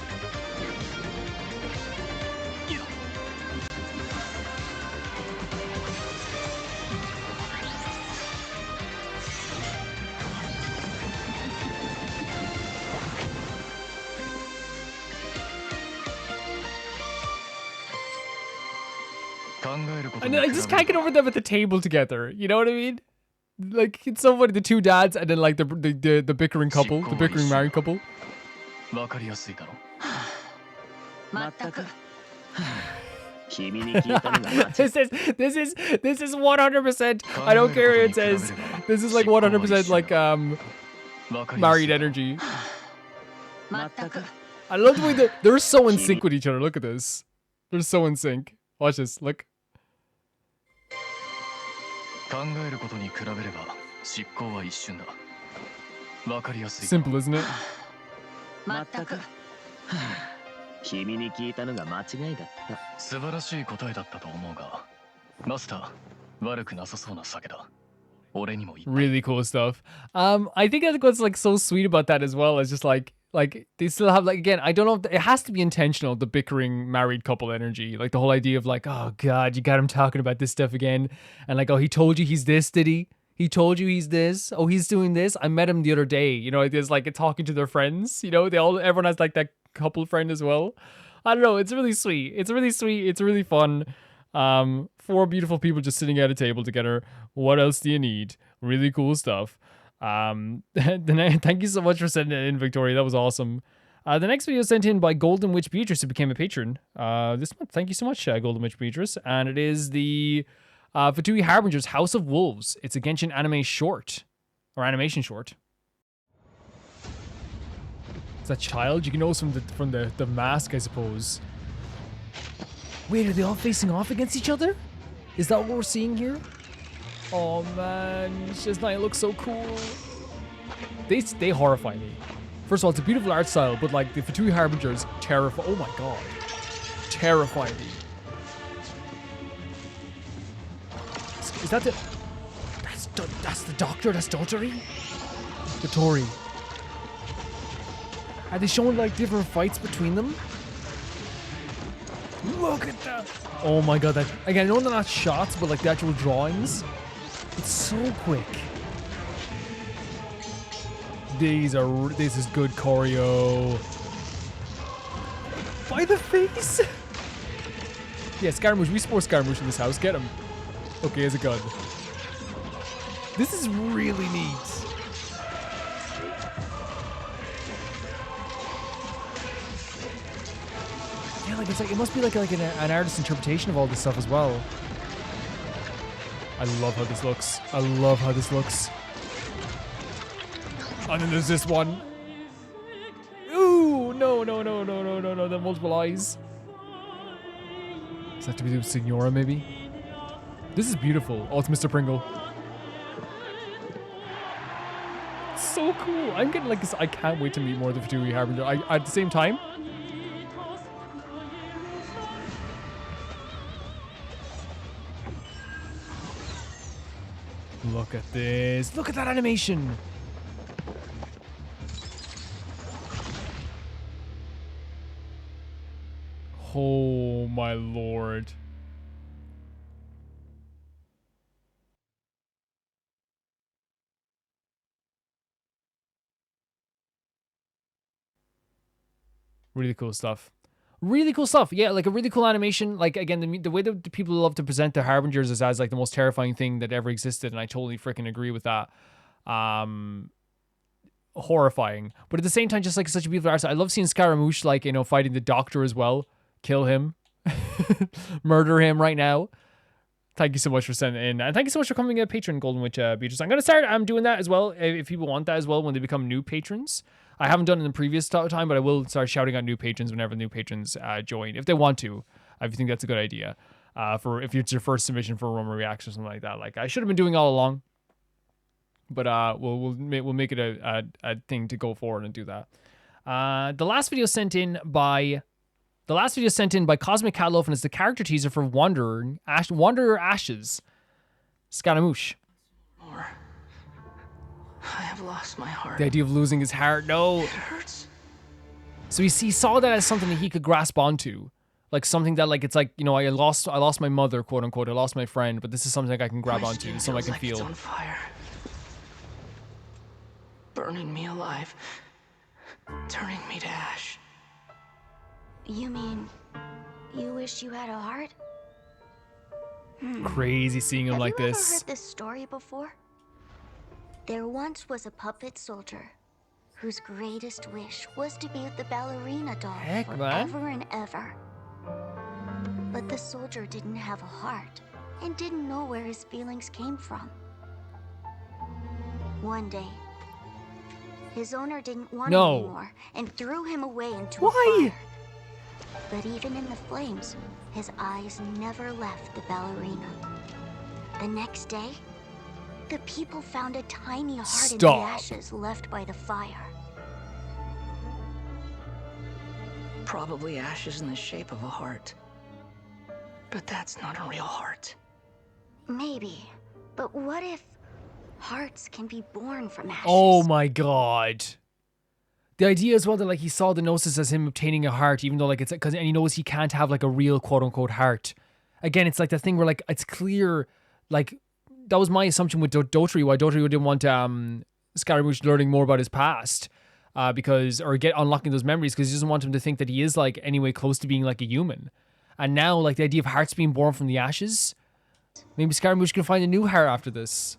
And I just can't get over them at the table together. You know what I mean? Like it's so funny, the two dads and then like the bickering couple, the bickering married couple. わかりやすいだろ。まったく。 This is 100%. I don't care what it says. This is like 100% like married energy. I love the way they're so in sync with each other. Look at this. They're so in sync. Watch this. Look. 考えることに比べれば執行は一瞬だ。わかりやすい。 Simple, isn't it? まったく。君に聞いたのが間違いだった。素晴らしい答えだったと思うが、マスター、悪くなさそうな酒だ。俺にも言った。 Really cool stuff. I think that's what's like so sweet about that as well. Is just like they still have like again, I don't know if it has to be intentional, the bickering married couple energy. Like the whole idea of like, oh god, you got him talking about this stuff again. And like, oh, he told you he's this, did he? He told you he's this. Oh, he's doing this. I met him the other day. You know, it's like talking to their friends. You know, everyone has like that couple friend as well. I don't know. It's really sweet. It's really sweet. It's really fun. 4 beautiful people just sitting at a table together. What else do you need? Really cool stuff. Thank you so much for sending it in, Victoria. That was awesome. The next video is sent in by Golden Witch Beatrice, who became a patron this month. Thank you so much, Golden Witch Beatrice. And it is the Fatui Harbingers House of Wolves. It's a Genshin anime short. Or animation short. Is that child? You can notice from the mask, I suppose. Wait, are they all facing off against each other? Is that what we're seeing here? Oh man, Shiznai looks so cool. They horrify me. First of all, it's a beautiful art style, but like the Fatui Harbingers terrify. Oh my god, terrify me. Is that the... That's the doctor, that's Dotori? Dotori. Are they showing like different fights between them? Look at that! Oh my god, that... Again, I know they're not shots, but like the actual drawings. It's so quick. This is good choreo. By the face! Yeah, Scaramouche. We support Scaramouche in this house. Get him. Okay, here's a gun. This is really neat. Yeah, like it's like it must be like an artist's interpretation of all this stuff as well. I love how this looks. I love how this looks. And then there's this one. Ooh, no, the multiple eyes. Does that have to be with Signora, maybe? This is beautiful. Oh, it's Mr. Pringle. So cool. I'm getting like this. I can't wait to meet more of the Fatui Harbingers. At the same time, look at this. Look at that animation. Oh my lord. Really cool stuff. Really cool stuff. Yeah, like a really cool animation. Like, again, the way that the people love to present the Harbingers is as like the most terrifying thing that ever existed, and I totally freaking agree with that. Horrifying. But at the same time, just like such a beautiful art. I love seeing Scaramouche, like, you know, fighting the Doctor as well. Kill him. Murder him right now. Thank you so much for sending in. And thank you so much for coming a patron, Golden Witch Beatrice. I'm going to start doing that as well, if people want that as well, when they become new patrons. I haven't done it in the previous time, but I will start shouting out new patrons whenever new patrons join, if they want to. If you think that's a good idea. For if it's your first submission for a Roma reaction or something like that. Like, I should have been doing all along. But we'll make it a thing to go forward and do that. The last video sent in by Cosmic Catloaf, and it's the character teaser for Wanderer Ashes. Scaramouche. I have lost my heart. The idea of losing his heart, no. It hurts. So he saw that as something that he could grasp onto. Like something that, like, it's like, you know, I lost my mother, quote unquote. I lost my friend, but this is something I can grab onto, something I can feel. It's on fire. Burning me alive. Turning me to ash. You mean you wish you had a heart? Crazy seeing him like Have you this. ever heard this story before? There once was a puppet soldier whose greatest wish was to be with the ballerina doll forever and ever. But the soldier didn't have a heart and didn't know where his feelings came from. One day, his owner didn't want him anymore and threw him away into a fire. But even in the flames, his eyes never left the ballerina. The next day, the people found a tiny heart in the ashes left by the fire. Probably ashes in the shape of a heart. But that's not a real heart. Maybe. But what if hearts can be born from ashes? Oh my god. The idea as well that, like, he saw the Gnosis as him obtaining a heart, even though, like, it's because, and he knows he can't have like a real quote unquote heart. Again, it's like the thing where, like, it's clear, like, that was my assumption with Dotori, why Dotori didn't want Scaramouche learning more about his past, unlocking those memories, because he doesn't want him to think that he is, like, anyway close to being like a human. And now, like, the idea of hearts being born from the ashes, maybe Scaramouche can find a new heart after this.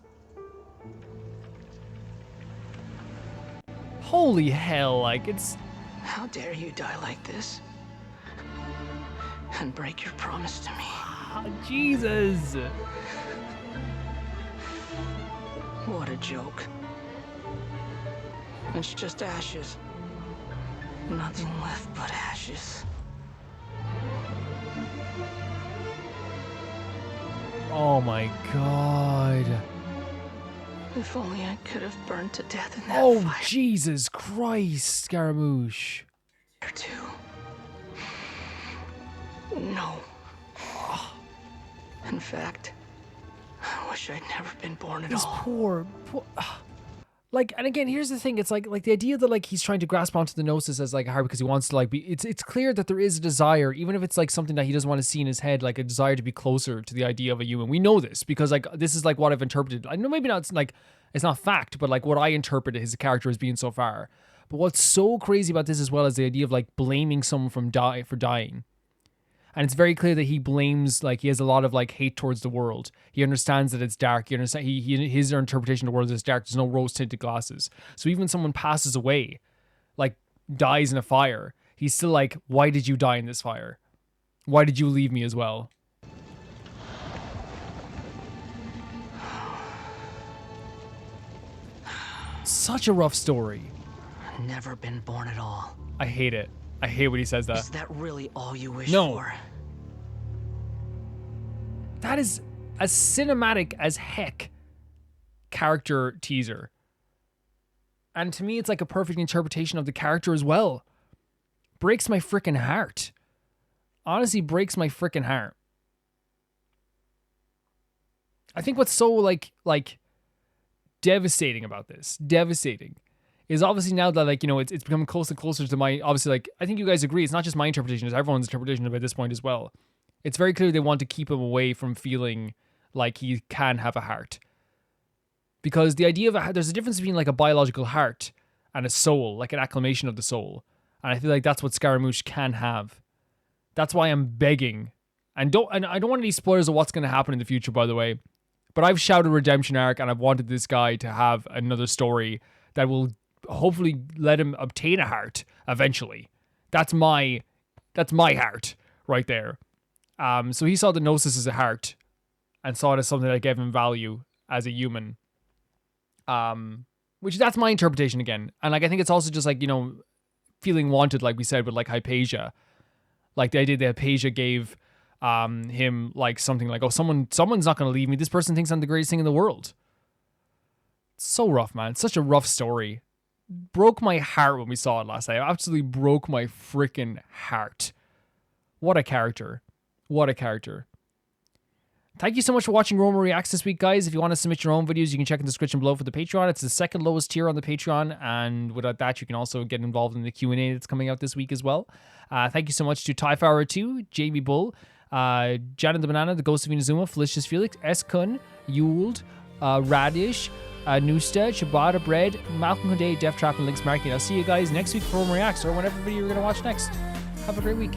Holy hell, like, it's... How dare you die like this? And break your promise to me. Oh, Jesus! What a joke. It's just ashes. Nothing left but ashes. Oh my god. If only I could have burned to death in that fire. Jesus Christ, Scaramouche. Or two. No. In fact, wish I'd never been born at This all. poor. Like, and again, here's the thing. It's like the idea that like he's trying to grasp onto the Gnosis as like a heart because he wants to like be. It's clear that there is a desire, even if it's like something that he doesn't want to see in his head, like a desire to be closer to the idea of a human. We know this because like this is like what I've interpreted. I know maybe not. It's like it's not fact, but like what I interpreted his character as being so far. But what's so crazy about this as well is the idea of like blaming someone for dying. And it's very clear that he blames, like, he has a lot of, like, hate towards the world. He understands that it's dark. He understands, his interpretation of the world is dark. There's no rose-tinted glasses. So even when someone passes away, like, dies in a fire, he's still like, why did you die in this fire? Why did you leave me as well? Such a rough story. Never been born at all. I hate it. I hate when he says that. Is that really all you wish No. for? That is as cinematic as heck character teaser. And to me, it's like a perfect interpretation of the character as well. Breaks my freaking heart. Honestly, breaks my freaking heart. I think what's so like devastating about this, is obviously now that like, you know, it's becoming closer and closer to my, obviously, like, I think you guys agree, it's not just my interpretation, it's everyone's interpretation at this point as well. It's very clear they want to keep him away from feeling like he can have a heart. Because the idea of there's a difference between like a biological heart and a soul, like an acclamation of the soul. And I feel like that's what Scaramouche can have. That's why I'm begging. And I don't want any spoilers of what's going to happen in the future, by the way. But I've shouted redemption arc and I've wanted this guy to have another story that will hopefully let him obtain a heart eventually. That's my heart right there. So he saw the Gnosis as a heart and saw it as something that gave him value as a human. Which that's my interpretation again. And like I think it's also just like, you know, feeling wanted, like we said, with like Hypatia. Like the idea that Hypatia gave him like something like, oh, someone's not gonna leave me. This person thinks I'm the greatest thing in the world. It's so rough, man. It's such a rough story. Broke my heart when we saw it last night. Absolutely broke my freaking heart. What a character. What a character. Thank you so much for watching Roma Reacts this week, guys. If you want to submit your own videos, you can check in the description below for the Patreon. It's the second lowest tier on the Patreon, and without that, you can also get involved in the Q&A that's coming out this week as well. Thank you so much to Tyfhour2, Jamie Bull, Janet the Banana, the Ghost of Inazuma, Felicious Felix, S. Kun, Yuld, Radish, Nusta, Ciabatta Bread, Malcolm Hunday, Death Trap, and Links Marketing. I'll see you guys next week for Roma Reacts, or whatever video you're going to watch next. Have a great week.